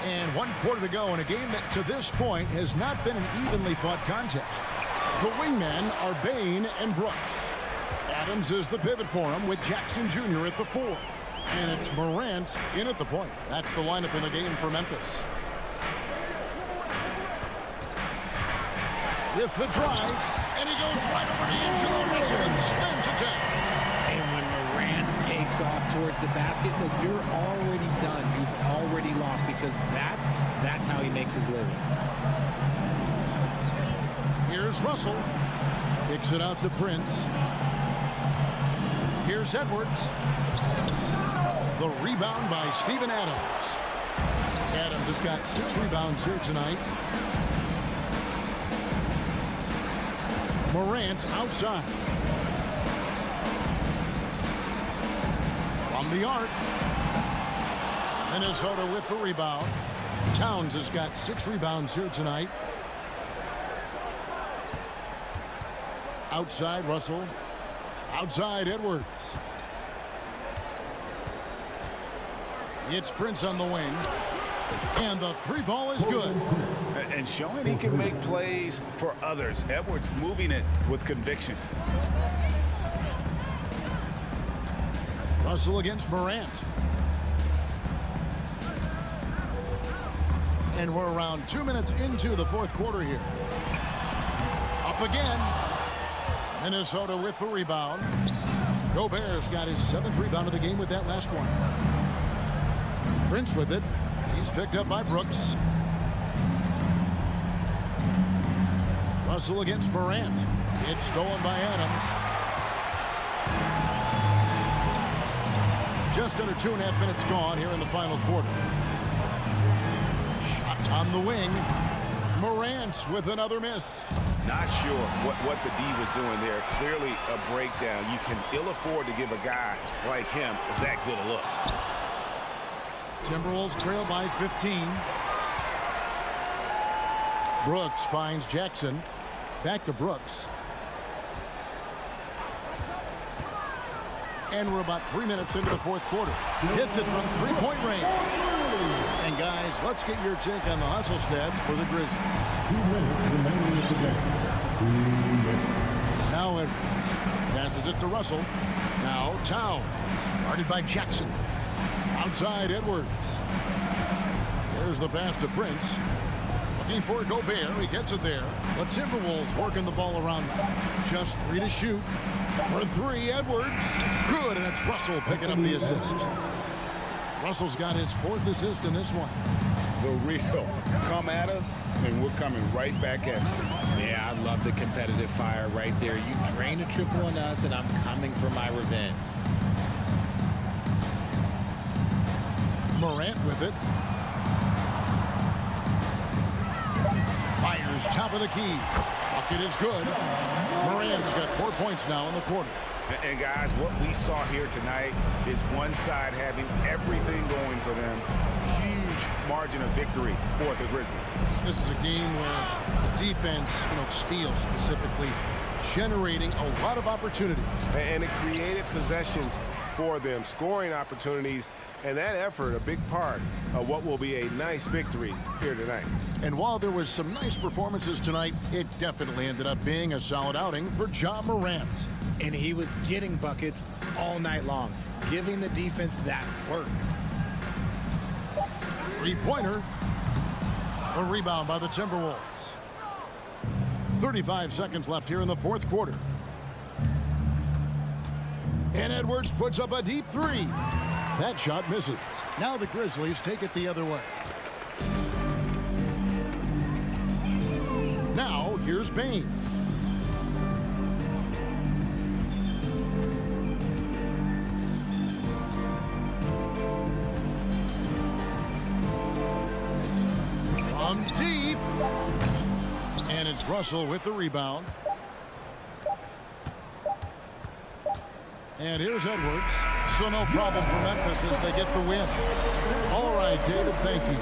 And 1 quarter to go in a game that to this point has not been an evenly fought contest. The wingmen are Bain and Brooks. Adams is the pivot for him with Jackson Jr. at the 4. And it's Morant in at the point. That's the lineup in the game for Memphis. With the drive, and he goes right over D'Angelo Russell and slams it down. And when Morant takes off towards the basket, look, you're already done. You've already lost because that's how he makes his living. Here's Russell. Kicks it out to Prince. Here's Edwards. The rebound by Steven Adams. Adams has got 6 rebounds here tonight. Morant outside. From the arc. Minnesota with the rebound. Towns has got 6 rebounds here tonight. Outside Russell. Outside Edwards. It's Prince on the wing. And the 3 ball is good. And showing he can make plays for others. Edwards moving it with conviction. Russell against Morant. And we're around 2 minutes into the 4th quarter here. Up again. Minnesota with the rebound. Gobert's got his 7th rebound of the game with that last one. Prince with it. He's picked up by Brooks. Russell against Morant. It's stolen by Adams. Just under 2.5 minutes gone here in the final quarter. Shot on the wing. Morant with another miss. Not sure what the D was doing there. Clearly a breakdown. You can ill afford to give a guy like him that good a look. Timberwolves trail by 15. Brooks finds Jackson. Back to Brooks. And we're about 3 minutes into the 4th quarter. Hits it from 3-point range. And guys, let's get your take on the hustle stats for the Grizzlies. 2 minutes remaining in the game. 2 minutes. Now it passes it to Russell. Now Towns. Guarded by Jackson. Outside Edwards. There's the pass to Prince. Looking for Gobert. He gets it there. The Timberwolves working the ball around them. Just 3 to shoot. For 3, Edwards. Good, and it's Russell picking up the assist. Russell's got his 4th assist in this one. The real. Come at us, and we're coming right back at you. Yeah, I love the competitive fire right there. You drain a triple on us, and I'm coming for my revenge. Morant with it. Fires top of the key. Bucket is good. Morant's got 4 points now in the quarter. And guys, what we saw here tonight is one side having everything going for them. Huge margin of victory for the Grizzlies. This is a game where the defense, steals specifically, generating a lot of opportunities. And it created possessions for them, scoring opportunities, and that effort a big part of what will be a nice victory here tonight. And while there was some nice performances tonight, it definitely ended up being a solid outing for Ja Morant. And he was getting buckets all night long, giving the defense that work. 3-pointer. A rebound by the Timberwolves. 35 seconds left here in the 4th quarter. And Edwards puts up a deep 3. That shot misses. Now the Grizzlies take it the other way. Now here's Payne. From deep. And it's Russell with the rebound. And here's Edwards. So no problem for Memphis as they get the win. All right, David, thank you.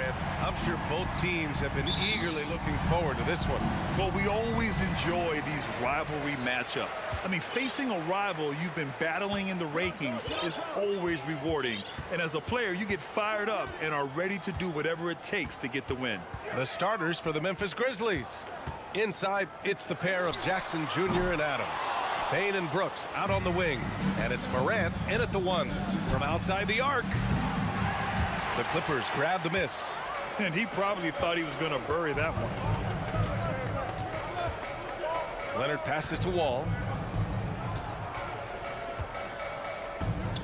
Morant. I'm sure both teams have been eagerly looking forward to this one. Well, we always enjoy these rivalry matchups. I mean, facing a rival you've been battling in the rankings is always rewarding. And as a player, you get fired up and are ready to do whatever it takes to get the win. The starters for the Memphis Grizzlies. Inside, it's the pair of Jackson Jr. and Adams. Bane and Brooks out on the wing. And it's Morant in at the 1 from outside the arc. The Clippers grab the miss. And he probably thought he was going to bury that one. Leonard passes to Wall.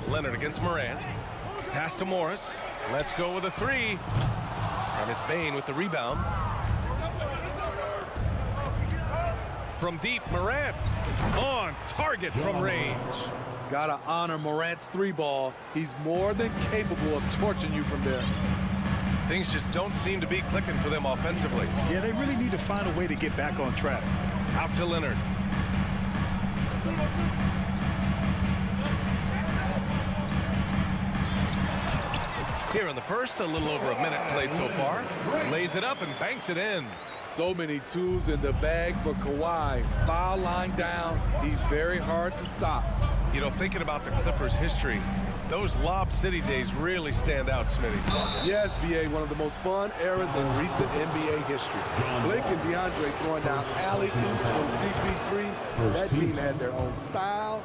Leonard against Morant. Pass to Morris. Let's go with a 3. And it's Bane with the rebound. From deep, Morant on target from range. Gotta honor Morant's 3-ball. He's more than capable of torching you from there. Things just don't seem to be clicking for them offensively. Yeah, they really need to find a way to get back on track. Out to Leonard. Here in the first, a little over a minute played so far. Lays it up and banks it in. So many tools in the bag for Kawhi. Foul line down. He's very hard to stop. You know, thinking about the Clippers' history, those Lob City days really stand out, Smitty. Yes, B.A., one of the most fun eras in recent NBA history. Blake and DeAndre throwing down alley-oops from CP3. That team had their own style,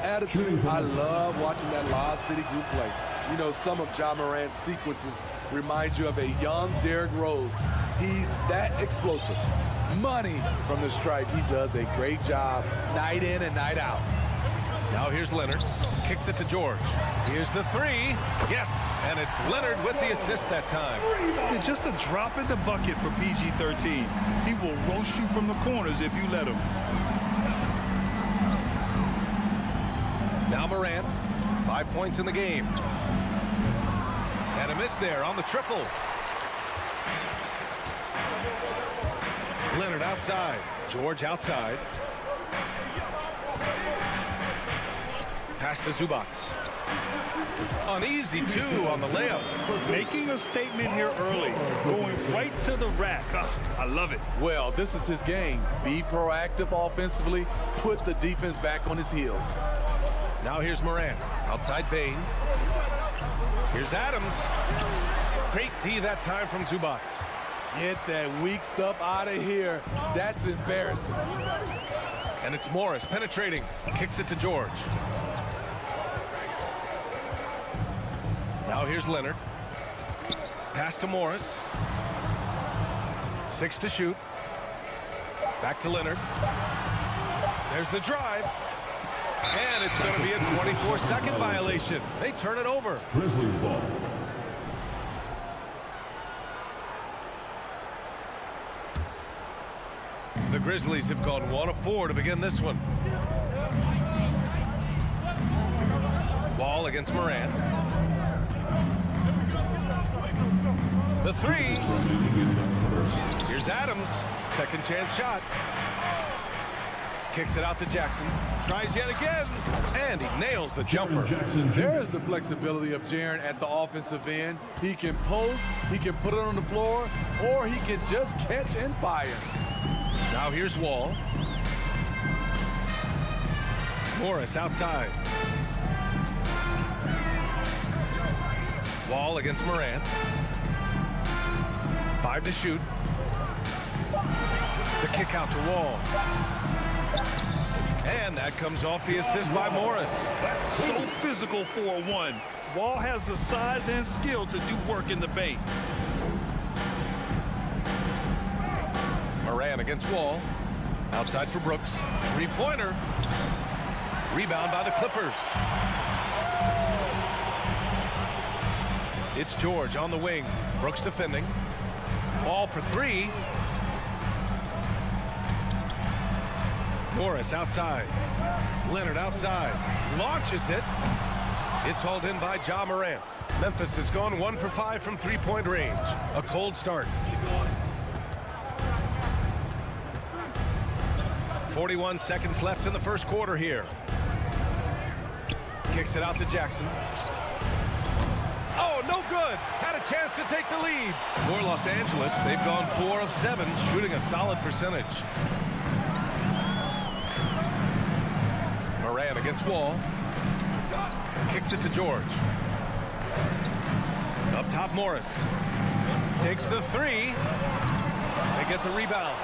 attitude. I love watching that Lob City group play. You know, some of Ja Morant's sequences remind you of a young Derrick Rose. He's that explosive. Money from the stripe. He does a great job night in and night out. Now here's Leonard. Kicks it to George. Here's the 3. Yes, and it's Leonard with the assist that time. And just a drop in the bucket for PG-13. He will roast you from the corners if you let him. Now Morant. 5 points in the game. And a miss there on the triple. Leonard outside. George outside. Pass to Zubats. An easy 2 on the layup. Making a statement here early. Going right to the rack. I love it. Well, this is his game. Be proactive offensively. Put the defense back on his heels. Now here's Morant. Outside Bane. Here's Adams. Great D that time from Zubats. Get that weak stuff out of here. That's embarrassing. And it's Morris penetrating. Kicks it to George. Now here's Leonard. Pass to Morris. 6 to shoot. Back to Leonard. There's the drive. And it's going to be a 24-second violation. They turn it over. Grizzlies ball. The Grizzlies have gone 1 of 4 to begin this one. Wall against Morant. The 3. Here's Adams. Second chance shot. Kicks it out to Jackson. Tries yet again. And he nails the jumper. There's the flexibility of Jaren at the offensive end. He can post, he can put it on the floor, or he can just catch and fire. Now here's Wall. Morris outside. Wall against Morant. 5 to shoot. The kick out to Wall. And that comes off the assist by Morris. So physical for a 1. Wall has the size and skill to do work in the paint. Morant against Wall. Outside for Brooks. 3-pointer. Rebound by the Clippers. It's George on the wing. Brooks defending. Ball for 3. Morris outside. Leonard outside. Launches it. It's hauled in by Ja Morant. Memphis has gone 1 for 5 from 3-point range. A cold start. 41 seconds left in the first quarter here. Kicks it out to Jackson. Oh, no good. Had a chance to take the lead. For Los Angeles, they've gone 4 of 7, shooting a solid percentage. Moran against Wall. Kicks it to George. Up top, Morris. Takes the 3. They get the rebound.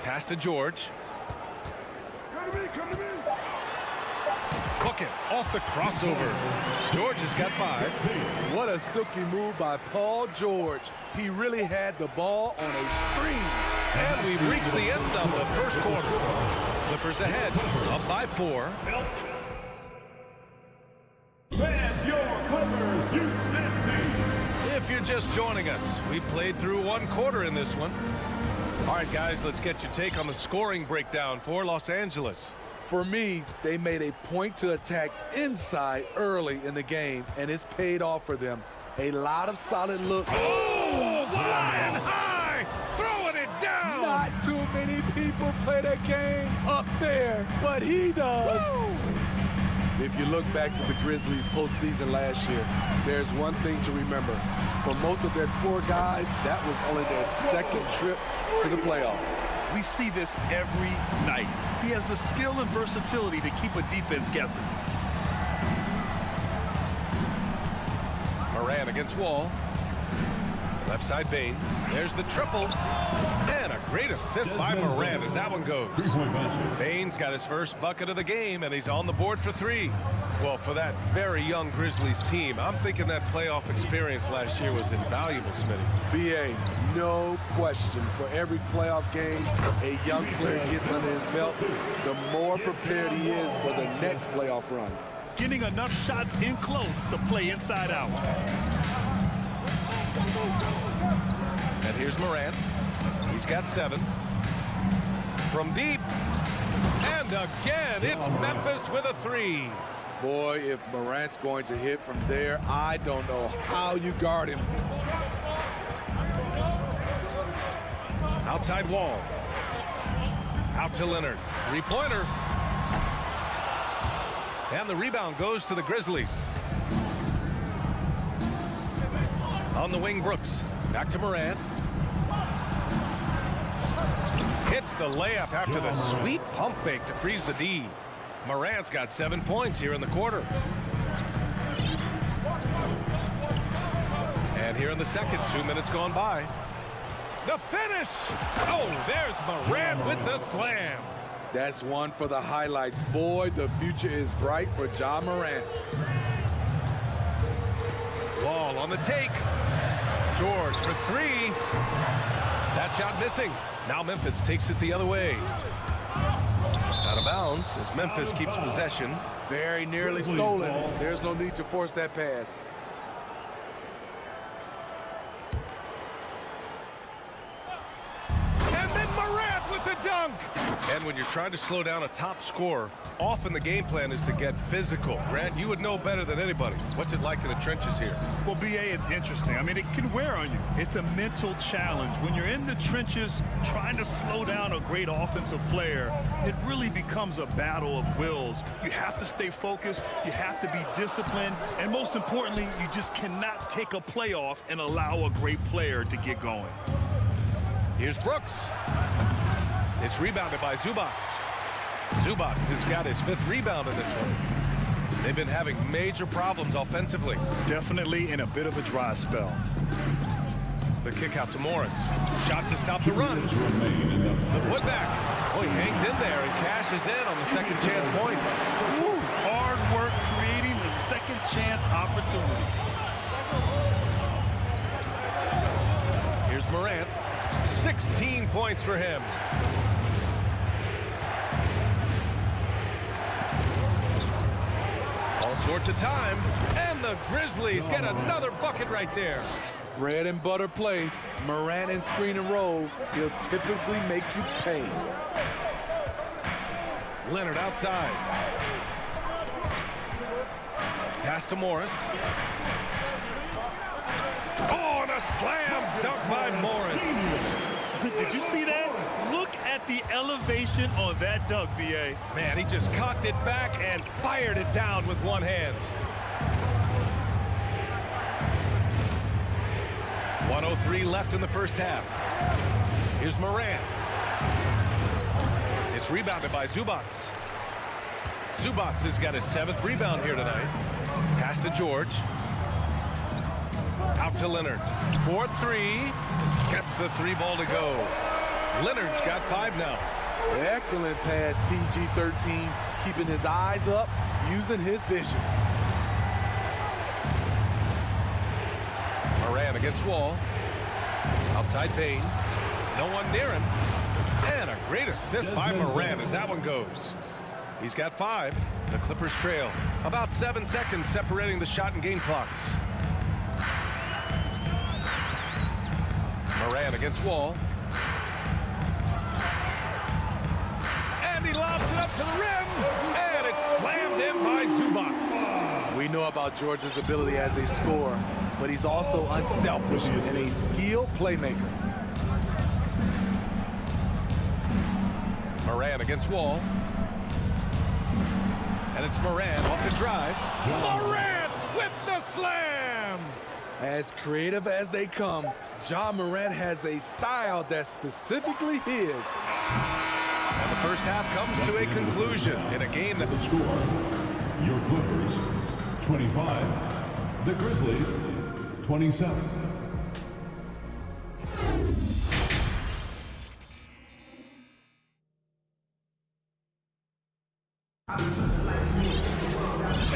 Pass to George. Come to me. Cook it off the crossover. George has got 5. What a silky move by Paul George. He really had the ball on a string. And we've reached the end of the first quarter. Clippers ahead, up by 4. Fans, your Clippers, Houston. If you're just joining us, we played through 1 quarter in this one. All right, guys, let's get your take on the scoring breakdown for Los Angeles. For me, they made a point to attack inside early in the game, and it's paid off for them. A lot of solid looks. Oh, flying high, throwing it down. Not too many people play that game up there, but he does. Woo! If you look back to the Grizzlies postseason last year, there's one thing to remember. For most of their core guys, that was only their second trip to the playoffs. We see this every night. He has the skill and versatility to keep a defense guessing. Moran against Wall. Left side Bane. There's the triple. And a great assist by Moran as that one goes. Bane's got his first bucket of the game, and he's on the board for 3. Well, for that very young Grizzlies team, I'm thinking that playoff experience last year was invaluable, Smitty. BA, no question. For every playoff game a young player gets under his belt, the more prepared he is for the next playoff run. Getting enough shots in close to play inside out. And here's Moran. He's got 7. From deep. And again, it's Memphis with a 3. Boy, if Morant's going to hit from there, I don't know how you guard him. Outside Wall. Out to Leonard. 3-pointer. And the rebound goes to the Grizzlies. On the wing, Brooks. Back to Moran. Hits the layup after the sweet pump fake to freeze the D. Morant's got 7 points here in the quarter. And here in the second, 2 minutes gone by. The finish! Oh, there's Morant with the slam. That's one for the highlights. Boy, the future is bright for Ja Morant. Wall on the take. George for 3. That shot missing. Now Memphis takes it the other way. Out of bounds as Memphis keeps possession. Very nearly stolen. There's no need to force that pass. And then Morant with the dunk. And when you're trying to slow down a top scorer, often the game plan is to get physical. Grant, you would know better than anybody. What's it like in the trenches here? Well, BA, it's interesting. I mean, it can wear on you. It's a mental challenge. When you're in the trenches trying to slow down a great offensive player, it really becomes a battle of wills. You have to stay focused. You have to be disciplined. And most importantly, you just cannot take a play off and allow a great player to get going. Here's Brooks. It's rebounded by Zubac. Zubac has got his 5th rebound in this one. They've been having major problems offensively. Definitely in a bit of a dry spell. The kick out to Morris. Shot to stop the run. The putback. Oh, he hangs in there and cashes in on the second chance points. Ooh, hard work creating the second chance opportunity. Here's Morant. 16 points for him. All sorts of time, and the Grizzlies get another bucket right there. Bread and butter play. Morant and screen and roll. He'll typically make you pay. Leonard outside. Pass to Morris. Oh, and a slam dunk by Morris. Did you see that? Look at the elevation on that dunk, B.A. Man, he just cocked it back and fired it down with one hand. 1:03 left in the first half. Here's Moran. It's rebounded by Zubats. Zubats has got his 7th rebound here tonight. Pass to George. Out to Leonard. 4-3. Gets the 3 ball to go. Leonard's got 5 now. Excellent pass, PG-13, keeping his eyes up, using his vision. Moran against Wall. Outside Bain. No one near him. And a great assist by Moran as that one goes. He's got 5. The Clippers trail. About 7 seconds separating the shot and game clocks. Moran against Wall. And he lobs it up to the rim. And it's slammed in by Zubats. We know about George's ability as a scorer, but he's also unselfish and a skilled playmaker. Moran against Wall. And it's Moran off the drive. Moran with the slam! As creative as they come, Ja Morant has a style that's specifically his. And the first half comes to a conclusion in a game that... The score, your Clippers, 25. The Grizzlies, 27.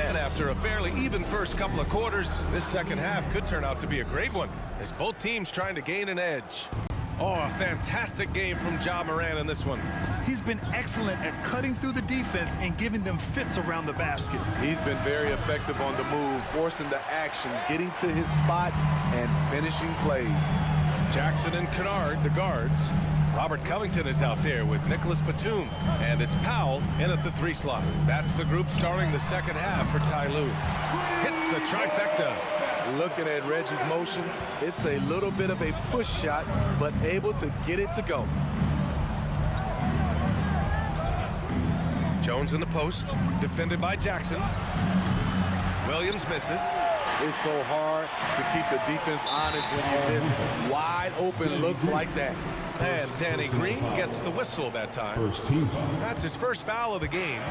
And after a fairly even first couple of quarters, this second half could turn out to be a great one as both teams trying to gain an edge. Oh, a fantastic game from Ja Morant in this one. He's been excellent at cutting through the defense and giving them fits around the basket. He's been very effective on the move, forcing the action, getting to his spots, and finishing plays. Jackson and Kennard, the guards. Robert Covington is out there with Nicholas Batum. And it's Powell in at the 3 slot. That's the group starting the second half for Ty Lue. Hits the trifecta. Looking at Reggie's motion, it's a little bit of a push shot, but able to get it to go. Jones in the post, defended by Jackson. Williams misses. It's so hard to keep the defense honest when you miss wide open looks like that. And Danny Green gets the whistle that time. First team foul. That's his first foul of the game.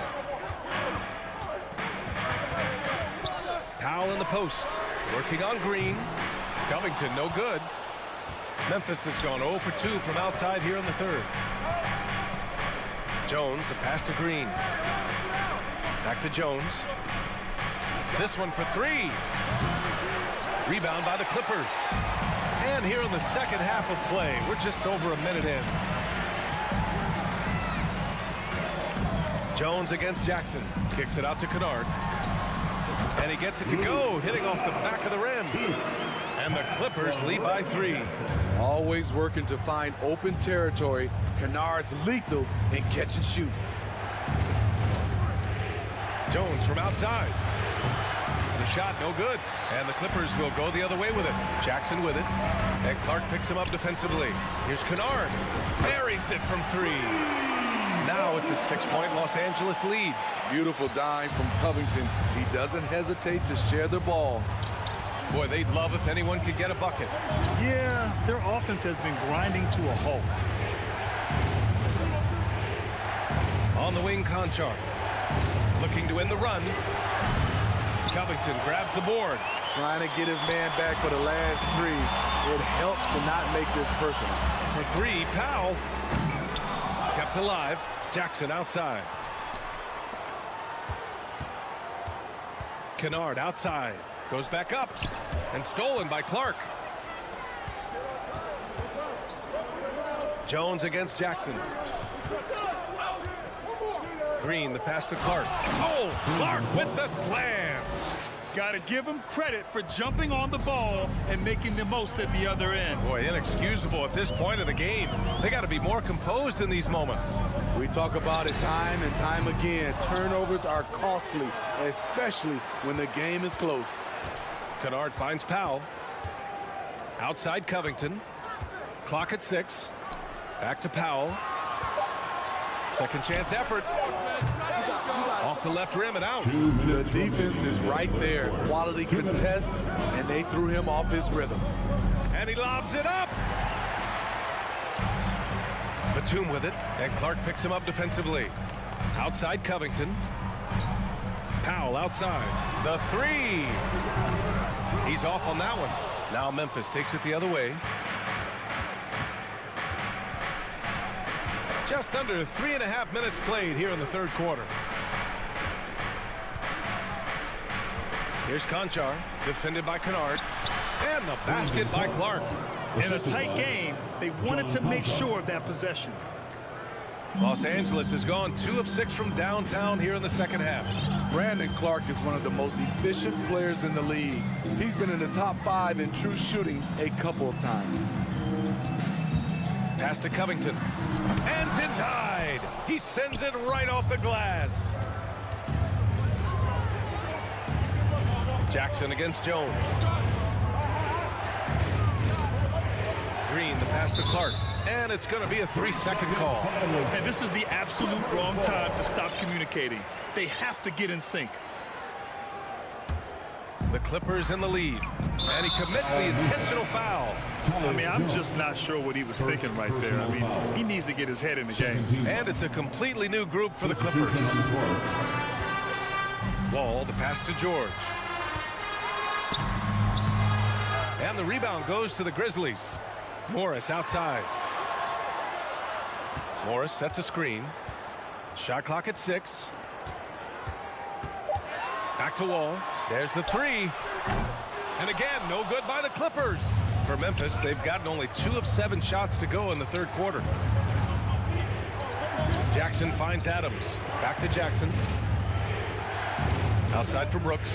Powell in the post, working on Green. Covington, no good. Memphis has gone 0 for 2 from outside here in the third. Jones, the pass to Green. Back to Jones. This one for 3. Rebound by the Clippers. And here in the second half of play, we're just over a minute in. Jones against Jackson. Kicks it out to Kennard. And he gets it to go, hitting off the back of the rim. And the Clippers lead by 3. Always working to find open territory. Kennard's lethal in catch and shoot. Jones from outside. The shot no good. And the Clippers will go the other way with it. Jackson with it. And Clark picks him up defensively. Here's Kennard. Buries it from 3. Now it's a 6-point Los Angeles lead. Beautiful dime from Covington. He doesn't hesitate to share the ball. Boy, they'd love if anyone could get a bucket. Yeah, their offense has been grinding to a halt. On the wing, Conchar. Looking to win the run. Covington grabs the board. Trying to get his man back for the last 3. It helps to not make this personal. For 3, Powell. Kept alive. Jackson outside. Kennard outside. Goes back up. And stolen by Clark. Jones against Jackson. Green, the pass to Clark. Oh, Clark with the slam. Got to give him credit for jumping on the ball and making the most at the other end. Boy, inexcusable at this point of the game. They got to be more composed in these moments. We talk about it time and time again. Turnovers are costly, especially when the game is close. Kennard finds Powell. Outside Covington. Clock at 6. Back to Powell. Second chance effort. Off the left rim and out. The defense is right there. Quality contest, and they threw him off his rhythm. And he lobs it up. Batum with it, and Clark picks him up defensively. Outside Covington. Powell outside. The three. He's off on that one. Now Memphis takes it the other way. Just under 3.5 minutes played here in the third quarter. Here's Conchar, defended by Kennard, and the basket by Clark. In a tight game, they wanted to make sure of that possession. Los Angeles has gone 2 of 6 from downtown here in the second half. Brandon Clark is one of the most efficient players in the league. He's been in the top 5 in true shooting a couple of times. Pass to Covington. And denied. He sends it right off the glass. Jackson against Jones. Green, the pass to Clark. And it's going to be a 3-second call. And this is the absolute wrong time to stop communicating. They have to get in sync. The Clippers in the lead. And he commits the intentional foul. I mean, I'm just not sure what he was thinking right there. I mean, he needs to get his head in the game. And it's a completely new group for the Clippers. Wall, the pass to George. And the rebound goes to the Grizzlies. Morris outside. Morris sets a screen. Shot clock at 6. Back to Wall. There's the three. And again, no good by the Clippers. For Memphis, they've gotten only 2 of 7 shots to go in the third quarter. Jackson finds Adams. Back to Jackson. Outside for Brooks.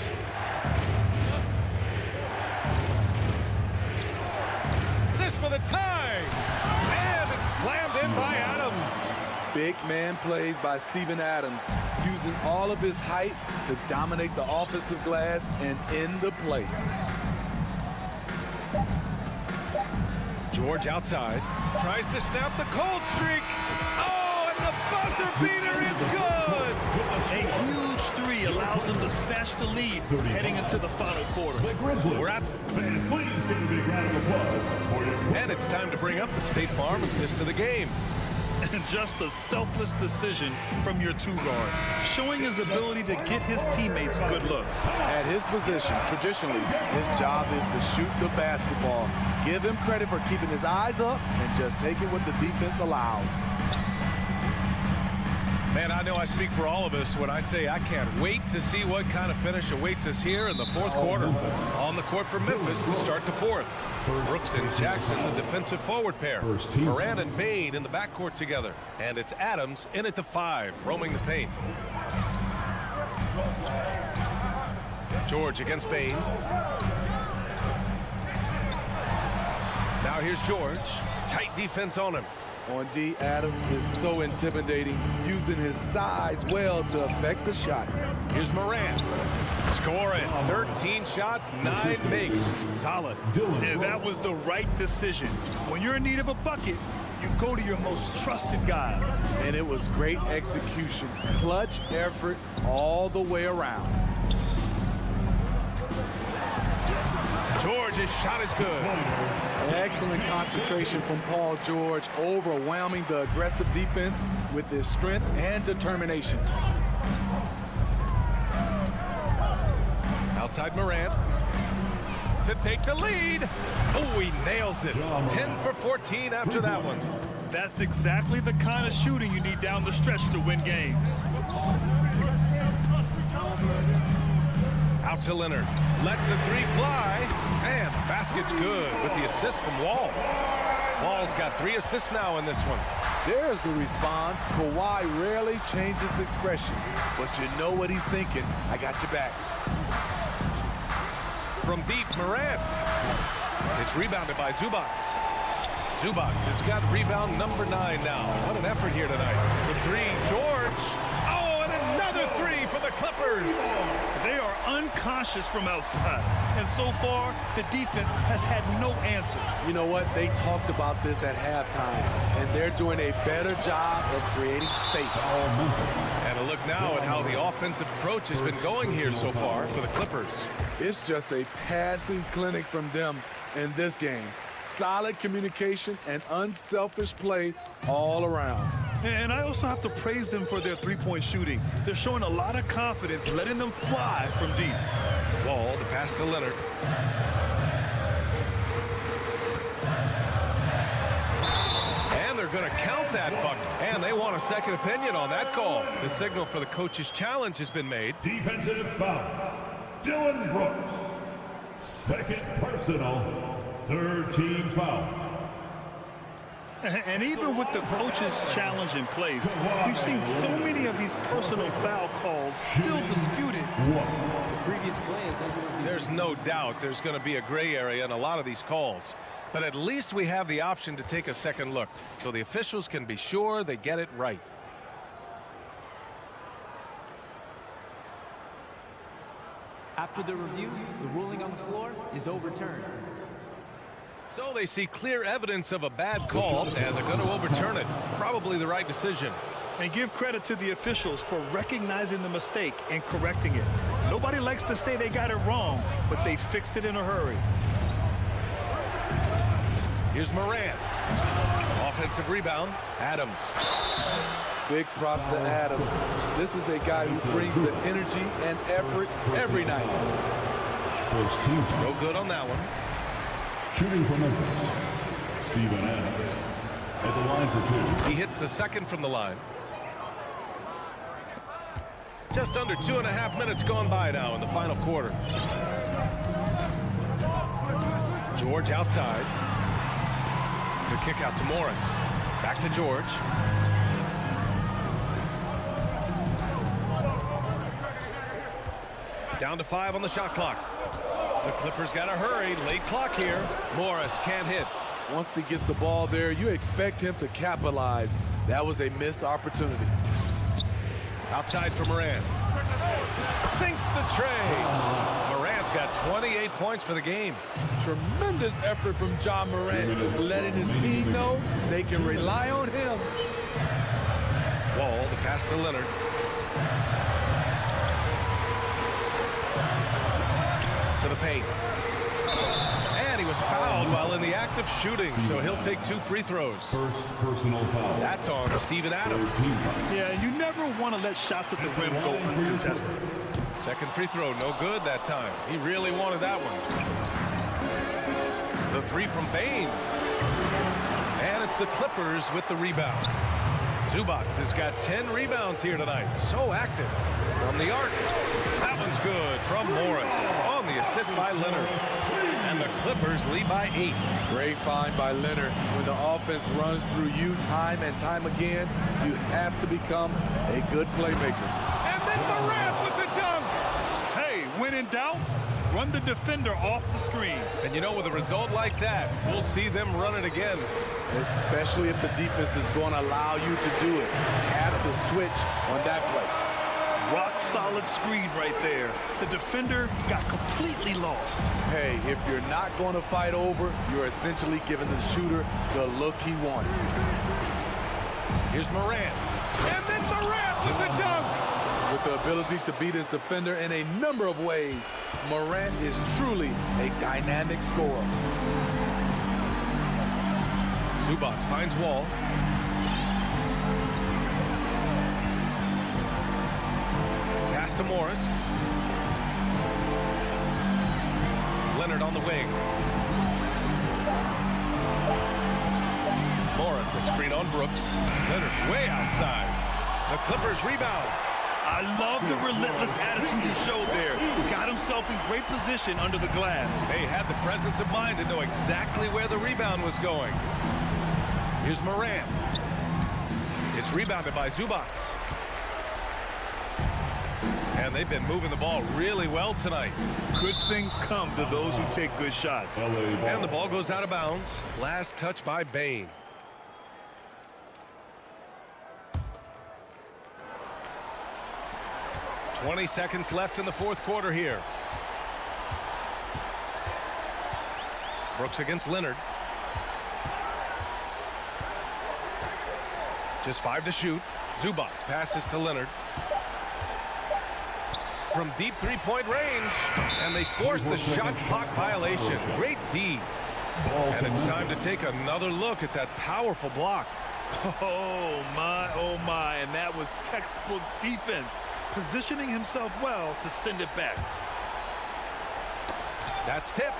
This for the tie. And it's slammed in by Adams. Big man plays by Steven Adams, using all of his height to dominate the offensive glass and end the play. George outside. Tries to snap the cold streak. Oh, and the buzzer beater is good. A huge three allows them to snatch the lead heading into the final quarter. We're at and it's time to bring up the State Farm assist to the game. And just a selfless decision from your 2-guard, showing his ability to get his teammates good looks. At his position, traditionally, his job is to shoot the basketball. Give him credit for keeping his eyes up and just taking what the defense allows. Man, I know I speak for all of us when I say I can't wait to see what kind of finish awaits us here in the fourth quarter. On the court for Memphis to start the fourth. Brooks and Jackson, the defensive forward pair. Moran and Bain in the backcourt together. And it's Adams in at the 5, roaming the paint. George against Bain. Now here's George. Tight defense on him. On D, Adams is so intimidating, using his size well to affect the shot. Here's Moran. Scoring. 13 shots, 9 makes. Solid. And that was the right decision. When you're in need of a bucket, you go to your most trusted guys. And it was great execution. Clutch effort all the way around. George's shot is good. Excellent concentration from Paul George, overwhelming the aggressive defense with his strength and determination. Outside Morant to take the lead. Oh, he nails it. 10 for 14 after that one. That's exactly the kind of shooting you need down the stretch to win games. Out to Leonard. Lets the three fly. And the basket's good with the assist from Wall. Wall's got 3 assists now in this one. There's the response. Kawhi rarely changes expression, but you know what he's thinking. I got your back. From deep, Morant. It's rebounded by Zubats. Zubats has got rebound number 9 now. What an effort here tonight. For 3, George. Oh, and Another three for the Clippers. They are unconscious from outside. And so far, the defense has had no answer. You know what? They talked about this at halftime, and they're doing a better job of creating space. And a look now at how the offensive approach has been going here so far for the Clippers. It's just a passing clinic from them in this game. Solid communication and unselfish play all around. And I also have to praise them for their three-point shooting. They're showing a lot of confidence, letting them fly from deep. Wall, the pass to Leonard. And they're going to count that bucket. And they want a second opinion on that call. The signal for the coach's challenge has been made. Defensive foul. Dylan Brooks. Second personal. Third team foul. And even with the coach's challenge in place, we've seen so many of these personal foul calls still disputed. The previous play is under review. There's no doubt there's going to be a gray area in a lot of these calls. But at least we have the option to take a second look, so the officials can be sure they get it right. After the review, the ruling on the floor is overturned. So they see clear evidence of a bad call, and they're going to overturn it. Probably the right decision. And give credit to the officials for recognizing the mistake and correcting it. Nobody likes to say they got it wrong, but they fixed it in a hurry. Here's Morant. Offensive rebound, Adams. Big props to Adams. This is a guy who brings the energy and effort every night. First team. No good on that one. Shooting for Memphis. Steven Adams. At the line for two. He hits the second from the line. Just under 2.5 minutes gone by now in the final quarter. George outside. The kick out to Morris. Back to George. Down to 5 on the shot clock. The Clippers got to hurry. Late clock here. Morris can't hit. Once he gets the ball there, you expect him to capitalize. That was a missed opportunity. Outside for Morant. Sinks the tray. Morant's got 28 points for the game. Tremendous effort from John Morant, letting his team know they can rely on him. Wall, the pass to Leonard. To the paint. And he was fouled while in the act of shooting, so he'll take 2 free throws. First personal foul. That's on Steven Adams. Yeah, you never want to let shots at the rim go uncontested. Second free throw, no good that time. He really wanted that one. The 3 from Bain. And it's the Clippers with the rebound. Zubac has got 10 rebounds here tonight. So active. From the arc. That one's good from Morris. On the assist by Leonard. And the Clippers lead by 8. Great find by Leonard. When the offense runs through you time and time again, you have to become a good playmaker. And then Morant with the dunk. Hey, when in doubt, run the defender off the screen. And you know, with a result like that, we'll see them run it again. Especially if the defense is going to allow you to do it. You have to switch on that play. Rock solid screen right there. The defender got completely lost. Hey, if you're not going to fight over, you're essentially giving the shooter the look he wants. Here's Morant. And then Morant with the dunk. With the ability to beat his defender in a number of ways, Morant is truly a dynamic scorer. Zubac finds Wall. Pass to Morris. Leonard on the wing. Morris, a screen on Brooks. Leonard way outside. The Clippers rebound. I love the relentless attitude he showed there. Got himself in great position under the glass. They had the presence of mind to know exactly where the rebound was going. Here's Morant. It's rebounded by Zubac. And they've been moving the ball really well tonight. Good things come to those who take good shots. And the ball goes out of bounds. Last touch by Bain. 20 seconds left in the fourth quarter here. Brooks against Leonard. Just 5 to shoot. Zubac passes to Leonard. From deep three-point range. And they force the shot clock violation. Great D. And it's time to take another look at that powerful block. Oh, my. And that was textbook defense. Positioning himself well to send it back. That's tipped.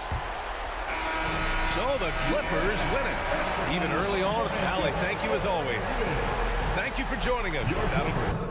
So the Clippers win it. Even early on, Allie, thank you as always. Thank you for joining us. That'll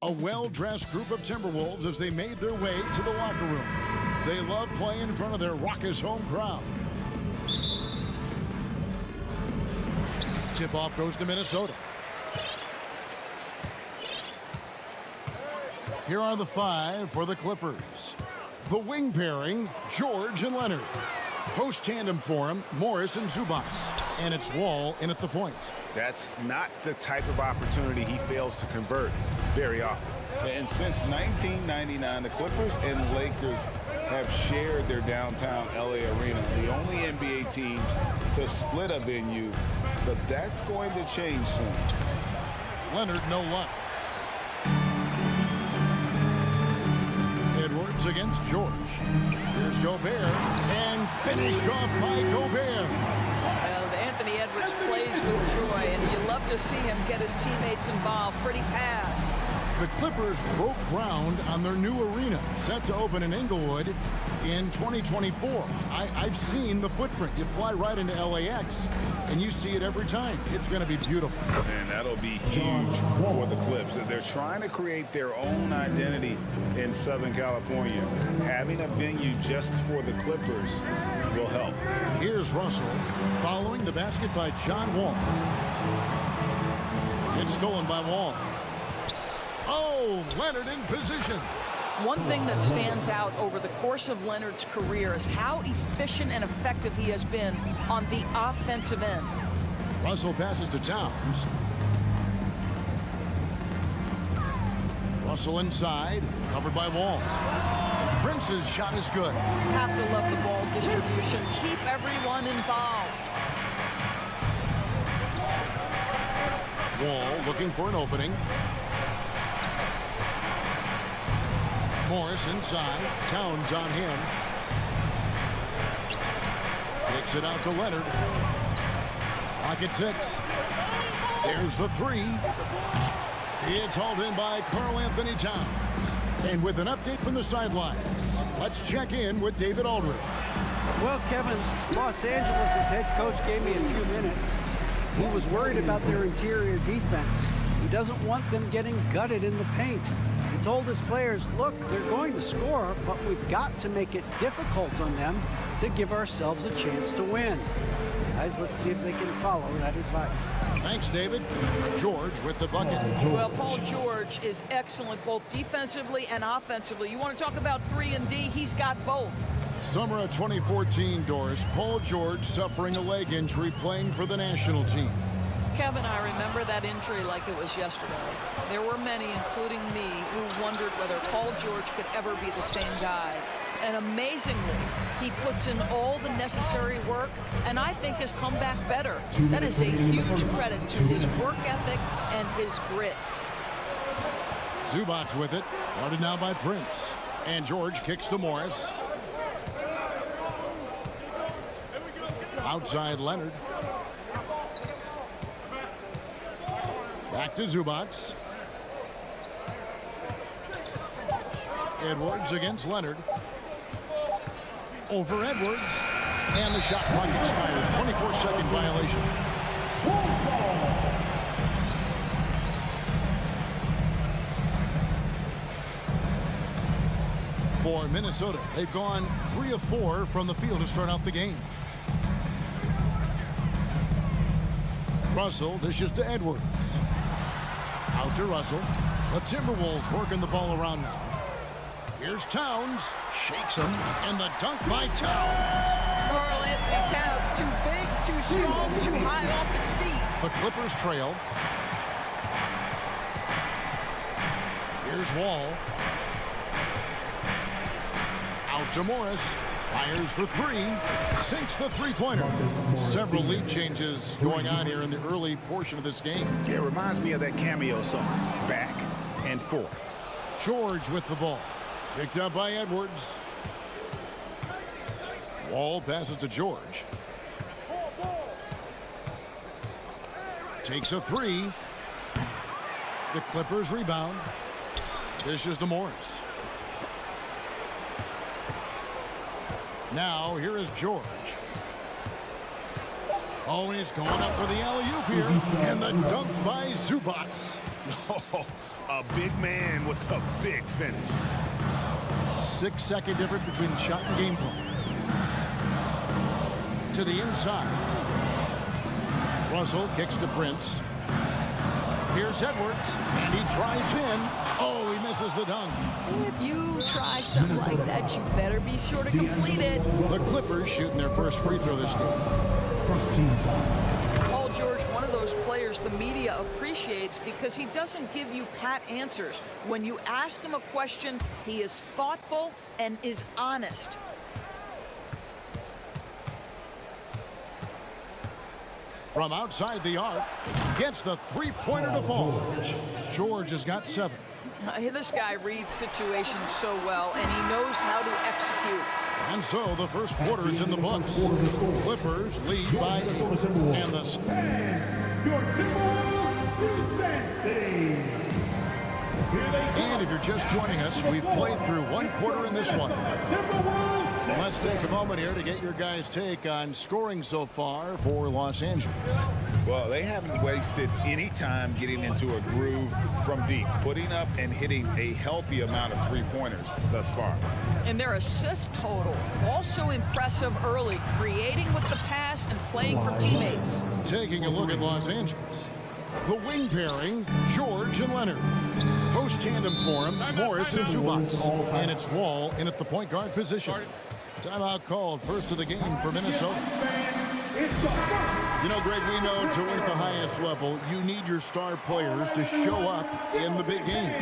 A well-dressed group of Timberwolves as they made their way to the locker room. They love playing in front of their raucous home crowd. Tip-off goes to Minnesota. Here are the 5 for the Clippers. The wing pairing, George and Leonard. Post-tandem for him, Morris and Zubac. And it's Wall in at the point. That's not the type of opportunity he fails to convert very often. And since 1999, the Clippers and Lakers have shared their downtown LA arena, the only NBA teams to split a venue, but that's going to change soon. Leonard, no luck. Edwards against George. Here's Gobert, and finished off by Gobert. Anthony Edwards plays with joy, and you love to see him get his teammates involved. Pretty pass. The Clippers broke ground on their new arena, set to open in Inglewood in 2024. I've seen the footprint. You fly right into LAX, and you see it every time. It's going to be beautiful. And that'll be huge for the Clips. They're trying to create their own identity in Southern California. Having a venue just for the Clippers will help. Here's Russell following the basket by John Wall. It's stolen by Wall. Oh, Leonard in position. One thing that stands out over the course of Leonard's career is how efficient and effective he has been on the offensive end. Russell passes to Towns. Russell inside, covered by Wall. Prince's shot is good. Have to love the ball distribution. Keep everyone involved. Wall looking for an opening. Morris inside. Towns on him. Kicks it out to Leonard. Clock at 6. There's the 3. It's hauled in by Karl Anthony Towns. And with an update from the sidelines, let's check in with David Aldridge. Well, Kevin, Los Angeles' head coach gave me a few minutes. He was worried about their interior defense. He doesn't want them getting gutted in the paint. He told his players, look, they're going to score, but we've got to make it difficult on them to give ourselves a chance to win. Guys, let's see if they can follow that advice. Thanks, David. George with the bucket. Well, Paul George is excellent both defensively and offensively. You want to talk about 3 and D? He's got both. Summer of 2014, Doris. Paul George suffering a leg injury playing for the national team. Kevin, I remember that injury like it was yesterday. There were many, including me, who wondered whether Paul George could ever be the same guy. And amazingly, he puts in all the necessary work, and I think has come back better. That is a huge credit to his work ethic and his grit. Zubac with it. Guarded now by Prince. And George kicks to Morris. Outside Leonard. Back to Zubac. Edwards against Leonard. Over Edwards. And the shot clock expires. 24-second violation. For Minnesota, they've gone 3 of 4 from the field to start out the game. Russell dishes to Edwards. Out to Russell. The Timberwolves working the ball around now. Here's Towns. Shakes him. And the dunk by Towns. Karl Anthony Towns, too big, too strong, too high off his feet. The Clippers trail. Here's Wall. Out to Morris. Fires for 3. Sinks the three-pointer. Several lead changes going on here in the early portion of this game. It reminds me of that cameo song, Back and Forth. George with the ball. Picked up by Edwards. Wall passes to George. Takes a 3. The Clippers rebound. Dishes to Morris. Now, here is George. Always going up for the alley-oop here. And the dunk by Zubac. Oh, A big man with a big finish. 6-second difference between shot and game play. To the inside. Russell kicks to Prince. Here's Edwards, and he drives in. Oh, he misses the dunk. If you try something like that, you better be sure to complete it. The Clippers shooting their first free throw this game. Paul George, one of those players the media appreciates because he doesn't give you pat answers. When you ask him a question, he is thoughtful and is honest. From outside the arc, gets the three-pointer to fall. George has got 7. This guy reads situations so well, and he knows how to execute. And so the first quarter is in the books. Clippers lead by 8. And the And if you're just joining us, we've played through one quarter in this one. Let's take a moment here to get your guys' take on scoring so far for Los Angeles. Well, they haven't wasted any time getting into a groove from deep, putting up and hitting a healthy amount of three-pointers thus far. And their assist total, also impressive early, creating with the pass and playing for teammates. Taking a look at Los Angeles. The wing pairing, George and Leonard. Post tandem for him, Morris and Zubac. And it's Wall in at the point guard position. Timeout called, first of the game for Minnesota. You know, Greg, we know to win at the highest level, you need your star players to show up in the big game.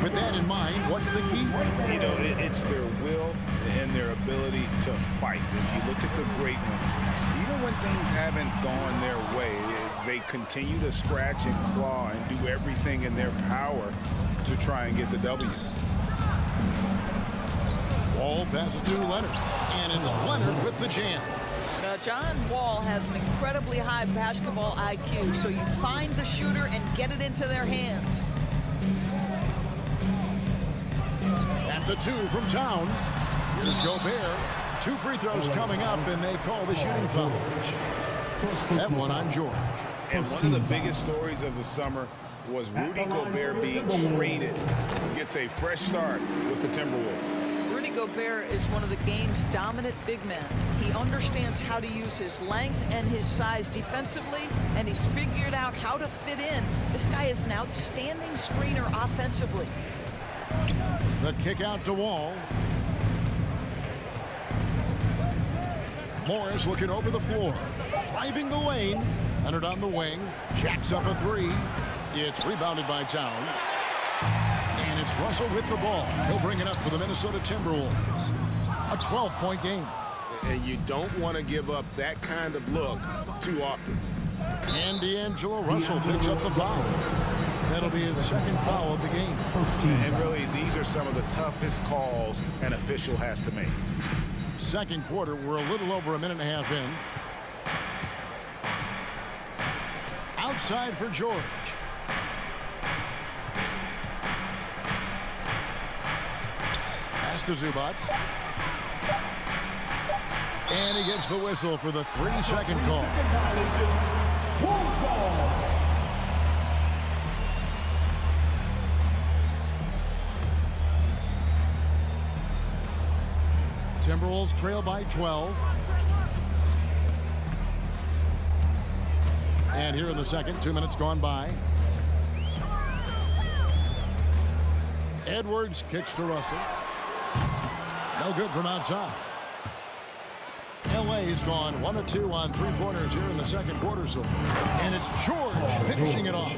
With that in mind, what's the key? You know, it's their will and their ability to fight. If you look at the great ones, even when things haven't gone their way, they continue to scratch and claw and do everything in their power to try and get the W. Wall passes to Leonard, and it's Leonard with the jam. John Wall has an incredibly high basketball IQ, so you find the shooter and get it into their hands. That's a 2 from Towns. Here's Gobert. 2 free throws coming up, and they call the shooting foul. That one on George. And one of the biggest stories of the summer was Rudy Gobert being traded. He gets a fresh start with the Timberwolves. Rudy Gobert is one of the game's dominant big men. He understands how to use his length and his size defensively, and he's figured out how to fit in. This guy is an outstanding screener offensively. The kick out to Wall. Morris looking over the floor. Driving the lane. Leonard on the wing. Jacks up a 3. It's rebounded by Towns. And it's Russell with the ball. He'll bring it up for the Minnesota Timberwolves. A 12-point game. And you don't want to give up that kind of look too often. And D'Angelo Russell picks up the foul. That'll be his second foul of the game. And really, these are some of the toughest calls an official has to make. Second quarter, we're a little over a minute and a half in. Outside for George. Pass to Zubac. And he gets the whistle for the 3-second call. Timberwolves trail by 12. And here in the second, 2 minutes gone by. Edwards kicks to Russell. No good from outside. LA's gone 1 of 2 on three-pointers here in the second quarter so far. And it's George finishing it off.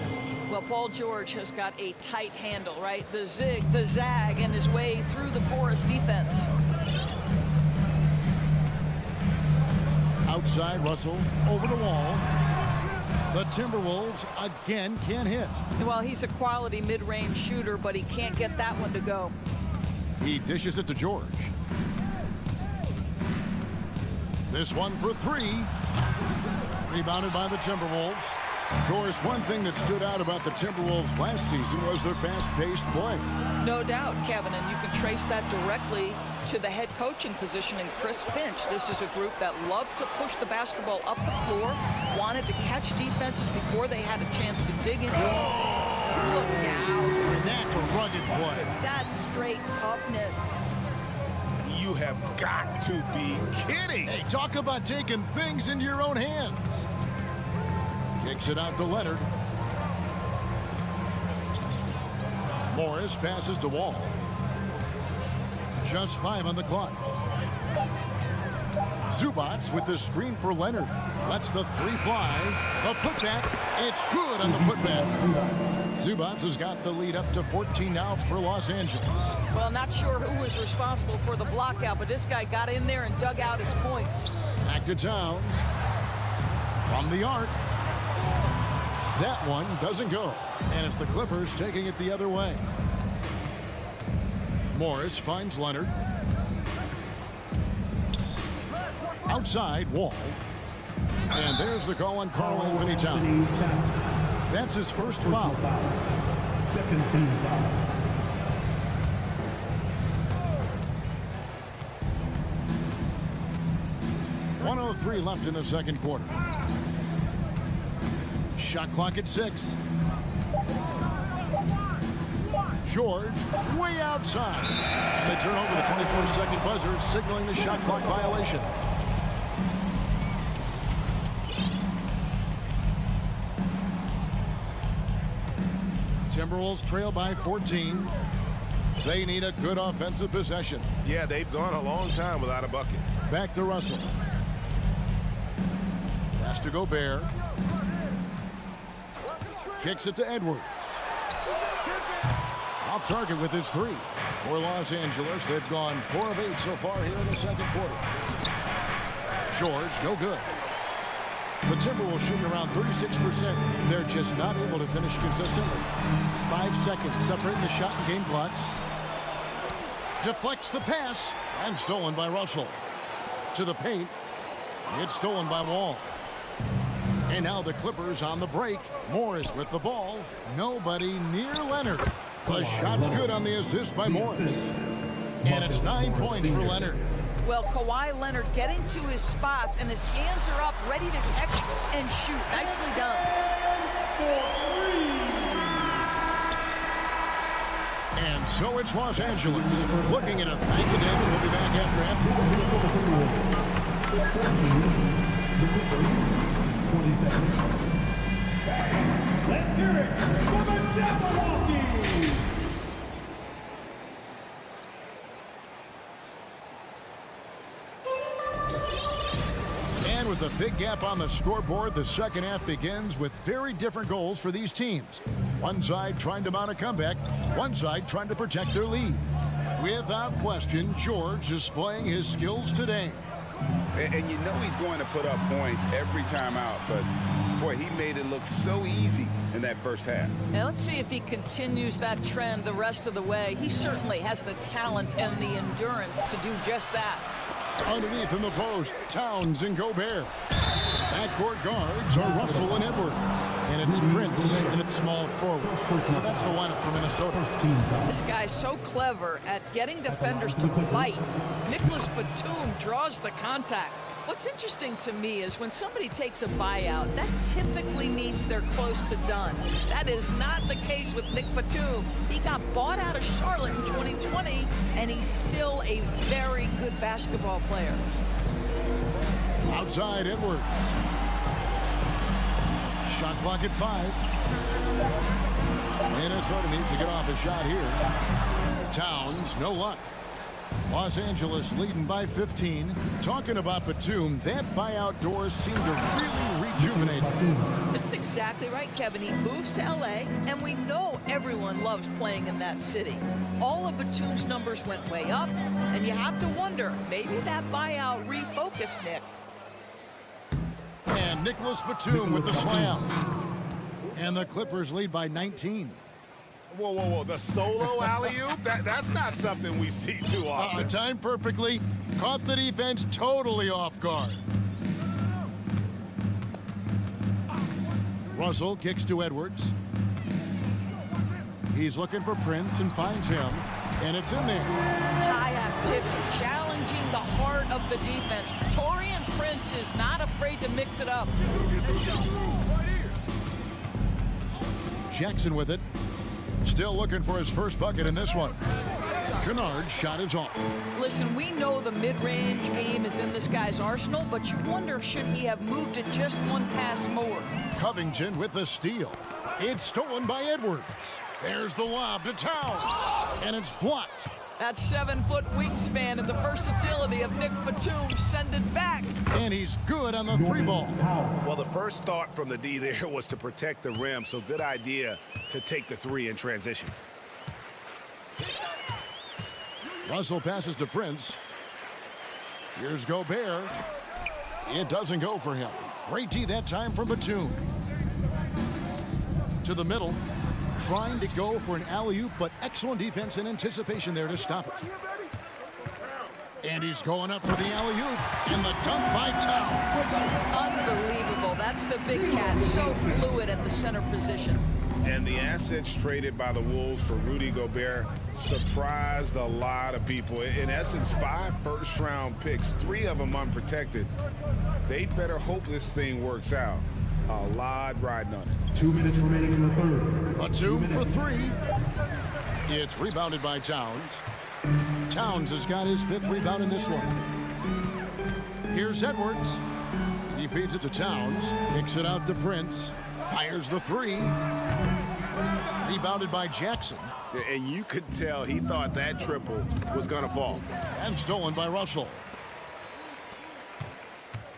Well, Paul George has got a tight handle, right? The zig, the zag, and his way through the porous defense. Outside, Russell over the wall. The Timberwolves again can't hit. Well, he's a quality mid-range shooter, but he can't get that one to go. He dishes it to George. This one for 3. Rebounded by the Timberwolves. Of course, one thing that stood out about the Timberwolves last season was their fast-paced play. No doubt, Kevin, and you can trace that directly to the head coaching position in Chris Finch. This is a group that loved to push the basketball up the floor, wanted to catch defenses before they had a chance to dig into it. Look out. And that's a rugged play. That's straight toughness. You have got to be kidding. Hey, talk about taking things into your own hands. Kicks it out to Leonard. Morris passes to Wall. Just 5 on the clock. Zubats with the screen for Leonard. Lets the 3 fly. A putback. It's good on the putback. Zubats has got the lead up to 14 now for Los Angeles. Well, not sure who was responsible for the block out, but this guy got in there and dug out his points. Back to Towns. From the arc. That one doesn't go. And it's the Clippers taking it the other way. Morris finds Leonard. Outside, Wall. And there's the call on Karl Anthony Towns. That's his first foul. Second team foul. .103 left in the second quarter. Shot clock at 6. George way outside. And they turn over the 24-second buzzer, signaling the shot clock violation. Timberwolves trail by 14. They need a good offensive possession. Yeah, they've gone a long time without a bucket. Back to Russell. Has to Gobert. Kicks it to Edwards. Off target with his 3. For Los Angeles, they've gone 4 of 8 so far here in the second quarter. George, no good. The Timberwolves shooting around 36%. They're just not able to finish consistently. 5 seconds separating the shot and game clocks. Deflects the pass and stolen by Russell. To the paint. It's stolen by Wall. And now the Clippers on the break. Morris with the ball. Nobody near Leonard. The shot's good on the assist by Morris. And it's 9 points for Leonard. Well, Kawhi Leonard getting to his spots, and his hands are up, ready to catch and shoot. Nicely done. And so it's Los Angeles looking at a thank you, David. We'll be back after half. 20 seconds. Let's hear it for the Jabberwocky! And with a big gap on the scoreboard, the second half begins with very different goals for these teams. One side trying to mount a comeback, one side trying to protect their lead. Without question, George displaying his skills today. And you know he's going to put up points every time out, but boy, he made it look so easy in that first half. Now let's see if he continues that trend the rest of the way. He certainly has the talent and the endurance to do just that. Underneath in the post, Towns and Gobert. Backcourt guards are Russell and Edwards. And it's Prince and it's small forward. So that's the lineup for Minnesota. This guy's so clever at getting defenders to bite. Nicholas Batum draws the contact. What's interesting to me is when somebody takes a buyout, that typically means they're close to done. That is not the case with Nick Batum. He got bought out of Charlotte in 2020, and he's still a very good basketball player. Outside Edwards. Shot clock at 5. Minnesota needs to get off a shot here. Towns, no luck. Los Angeles leading by 15. Talking about Batum, that buyout doors seem to really rejuvenate him. That's exactly right, Kevin. He moves to L.A., and we know everyone loves playing in that city. All of Batum's numbers went way up, and you have to wonder, maybe that buyout refocused Nick. And Nicholas Batum with the slam. And the Clippers lead by 19. Whoa, whoa, whoa. The solo alley-oop? That's not something we see too often. Timed perfectly. Caught the defense totally off guard. Russell kicks to Edwards. He's looking for Prince and finds him. And it's in there. High activity, challenging the heart of the defense. Taurean Prince is not afraid to mix it up. Jackson with it. Still looking for his first bucket in this one. Kennard's shot is off. Listen, we know the mid-range game is in this guy's arsenal, but you wonder, should he have moved it just one pass more? Covington with the steal. It's stolen by Edwards. There's the lob to Towns, and it's blocked. That 7-foot wingspan and the versatility of Nick Batum send it back. And he's good on the three ball. Well, the first thought from the D there was to protect the rim, so good idea to take the three in transition. Russell passes to Prince. Here's Gobert. It doesn't go for him. Great D that time from Batum. To the middle. Trying to go for an alley-oop, but excellent defense and anticipation there to stop it. And he's going up for the alley-oop, and the dunk by Towns. Unbelievable. That's the big cat. So fluid at the center position. And the assets traded by the Wolves for Rudy Gobert surprised a lot of people. In essence, 5 first-round picks, 3 of them unprotected. They better hope this thing works out. A lot riding on it. 2 minutes remaining in the third. Batum for 3. It's rebounded by Towns. Towns has got his 5th rebound in this one. Here's Edwards. He feeds it to Towns. Kicks it out to Prince. Fires the 3. Rebounded by Jackson. And you could tell he thought that triple was going to fall. And stolen by Russell.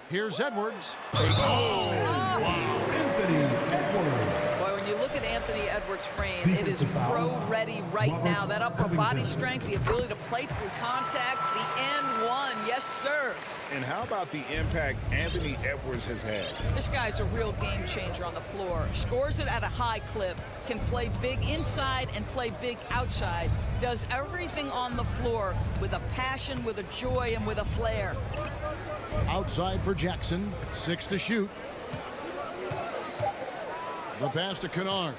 Here's Edwards. Boy, when you look at Anthony Edwards' frame, it is pro-ready right now. That upper body strength, the ability to play through contact, the and one, yes, sir. And how about the impact Anthony Edwards has had? This guy's a real game changer on the floor. Scores it at a high clip, can play big inside and play big outside. Does everything on the floor with a passion, with a joy, and with a flair. Outside for Jackson. 6 to shoot. The pass to Kennard.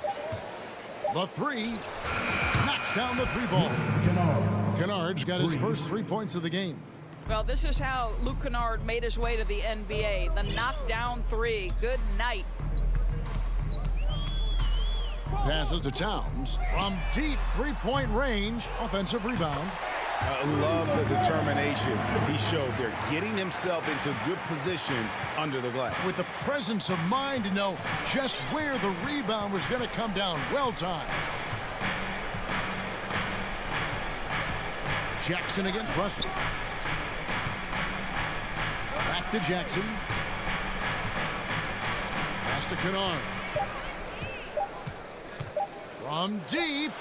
The 3. Knocks down the 3 ball. Kennard's got his first 3 points of the game. Well, this is how Luke Kennard made his way to the NBA. The knockdown 3. Good night. Passes to Towns. From deep 3-point range. Offensive rebound. I love the determination he showed there, getting himself into good position under the glass. With the presence of mind to know just where the rebound was going to come down. Well timed. Jackson against Russell. Back to Jackson. Pass to Kennard. From deep.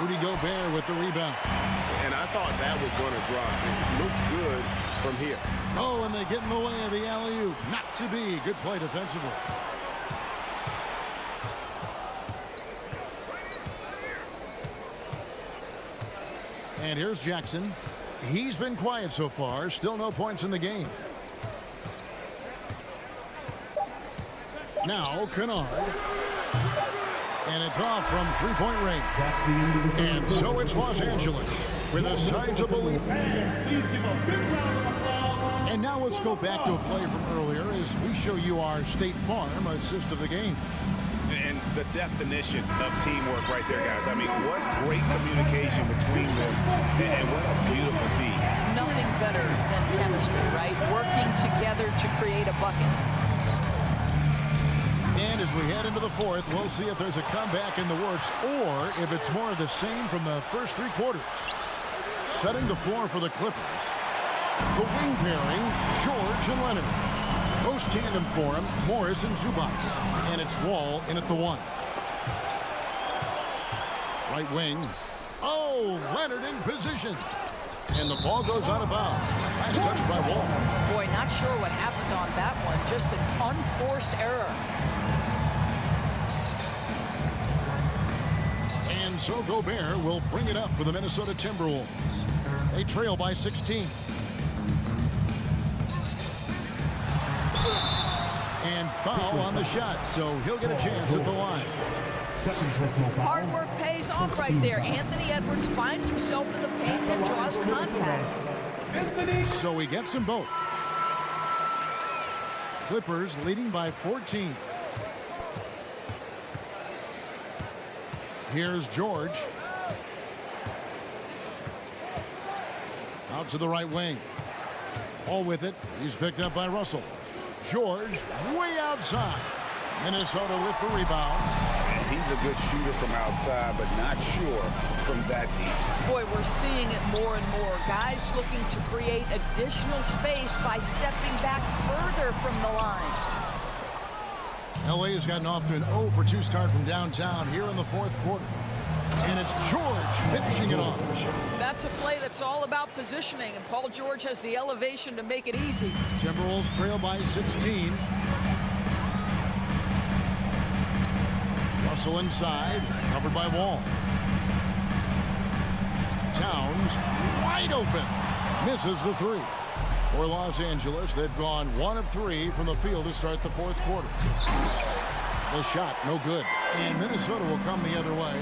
Rudy Gobert with the rebound. And I thought that was going to drop. It looked good from here. Oh, and they get in the way of the alley-oop. Not to be. Good play defensively. And here's Jackson. He's been quiet so far. Still no points in the game. Now, Kennard. And it's off from 3-point range. And so it's Los Angeles with a sizable lead. And now let's go back to a play from earlier as we show you our State Farm assist of the game. And the definition of teamwork right there, guys. I mean, what great communication between them, and what a beautiful feed. Nothing better than chemistry, right? Working together to create a bucket. And as we head into the 4th, we'll see if there's a comeback in the works or if it's more of the same from the first 3 quarters. Setting the floor for the Clippers. The wing pairing, George and Leonard. Post tandem for him, Morris and Zubac. And it's Wall in at the 1. Right wing. Oh, Leonard in position. And the ball goes out of bounds. Last touch by Wall. Boy, not sure what happened on that one. Just an unforced error. And so Gobert will bring it up for the Minnesota Timberwolves. They trail by 16. And foul on the shot, so he'll get a chance at the line. Hard work pays off right there. Anthony Edwards finds himself in the paint and draws contact. So he gets them both. Clippers leading by 14. Here's George. Out to the right wing. All with it. He's picked up by Russell. George way outside. Minnesota with the rebound. And he's a good shooter from outside, but not sure from that deep. Boy, we're seeing it more and more. Guys looking to create additional space by stepping back further from the line. LA has gotten off to an 0 for 2 start from downtown here in the fourth quarter. And it's George finishing it off. That's a play that's all about positioning, and Paul George has the elevation to make it easy. Timberwolves trail by 16. Russell inside, covered by Wall. Towns wide open. Misses the 3. For Los Angeles, they've gone 1 of 3 from the field to start the fourth quarter. The shot, no good. And Minnesota will come the other way.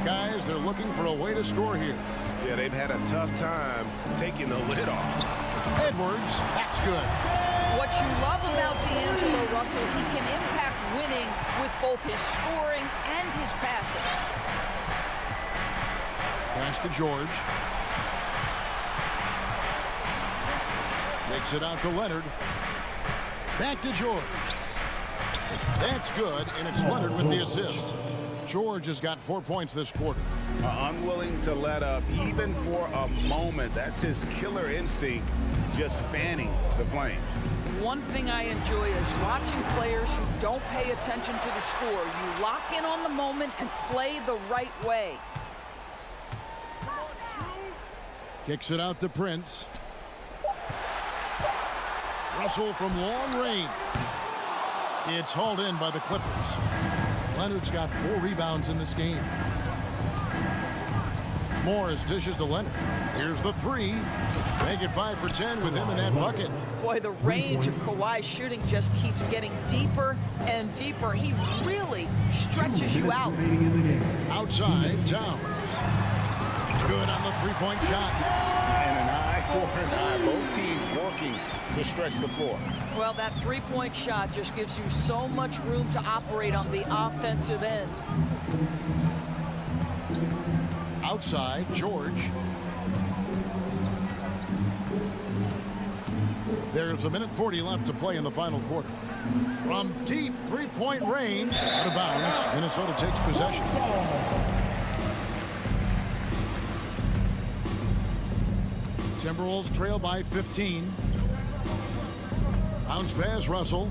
Guys, they're looking for a way to score here. Yeah, they've had a tough time taking the lid off. Edwards, that's good. What you love about D'Angelo Russell, he can impact winning with both his scoring and his passing. Pass to George. Takes it out to Leonard. Back to George. That's good, and it's Leonard with the assist. George has got 4 points this quarter. Unwilling to let up even for a moment. That's his killer instinct, just fanning the flame. One thing I enjoy is watching players who don't pay attention to the score. You lock in on the moment and play the right way. Kicks it out to Prince. Russell from long range. It's hauled in by the Clippers. Leonard's got 4 rebounds in this game. Morris dishes to Leonard. Here's the 3. Make it 5 for 10 with him in that bucket. Boy, the range of Kawhi's shooting just keeps getting deeper and deeper. He really stretches you out. Outside, Towns. Good on the 3-point shot. And an eye for an eye. Both teams working to stretch the floor. Well, that 3-point shot just gives you so much room to operate on the offensive end. Outside, George. There's 1:40 left to play in the final quarter. From deep 3-point range, out of bounds, Minnesota takes possession. Timberwolves trail by 15. Bounce pass, Russell.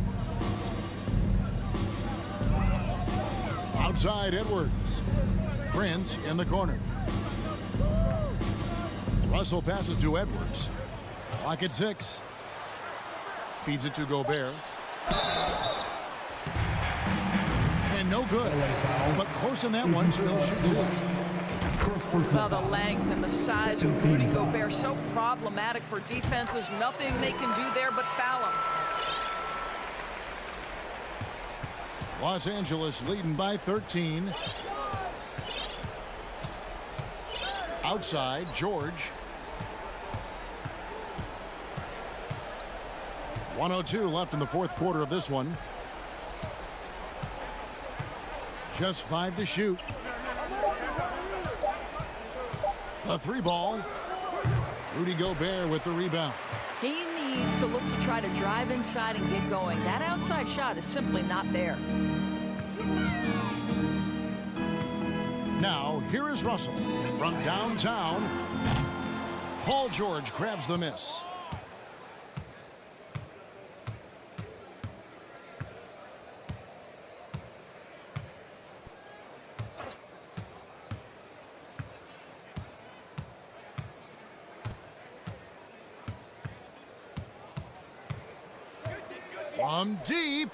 Outside, Edwards. Prince in the corner. Russell passes to Edwards. Clock at 6. Feeds it to Gobert. And no good. But close in that one, so he'll shoot 2. Well, the length and the size of Rudy Gobert so problematic for defenses. Nothing they can do there but foul him. Los Angeles leading by 13. Outside, George. 1:02 left in the fourth quarter of this one. Just 5 to shoot. A 3 ball. Rudy Gobert with the rebound. He needs to look to try to drive inside and get going. That outside shot is simply not there. Now, here is Russell from downtown. Paul George grabs the miss. From deep.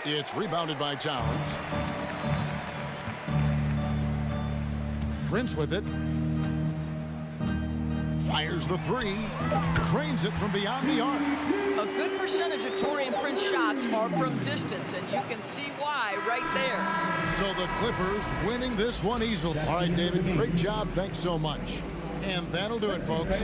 It's rebounded by Towns. Prince with it. Fires the 3. Drains it from beyond the arc. A good percentage of Taurean Prince shots are from distance, and you can see why right there. So the Clippers winning this one easily. All right, David, great job. Thanks so much. And that'll do it, folks.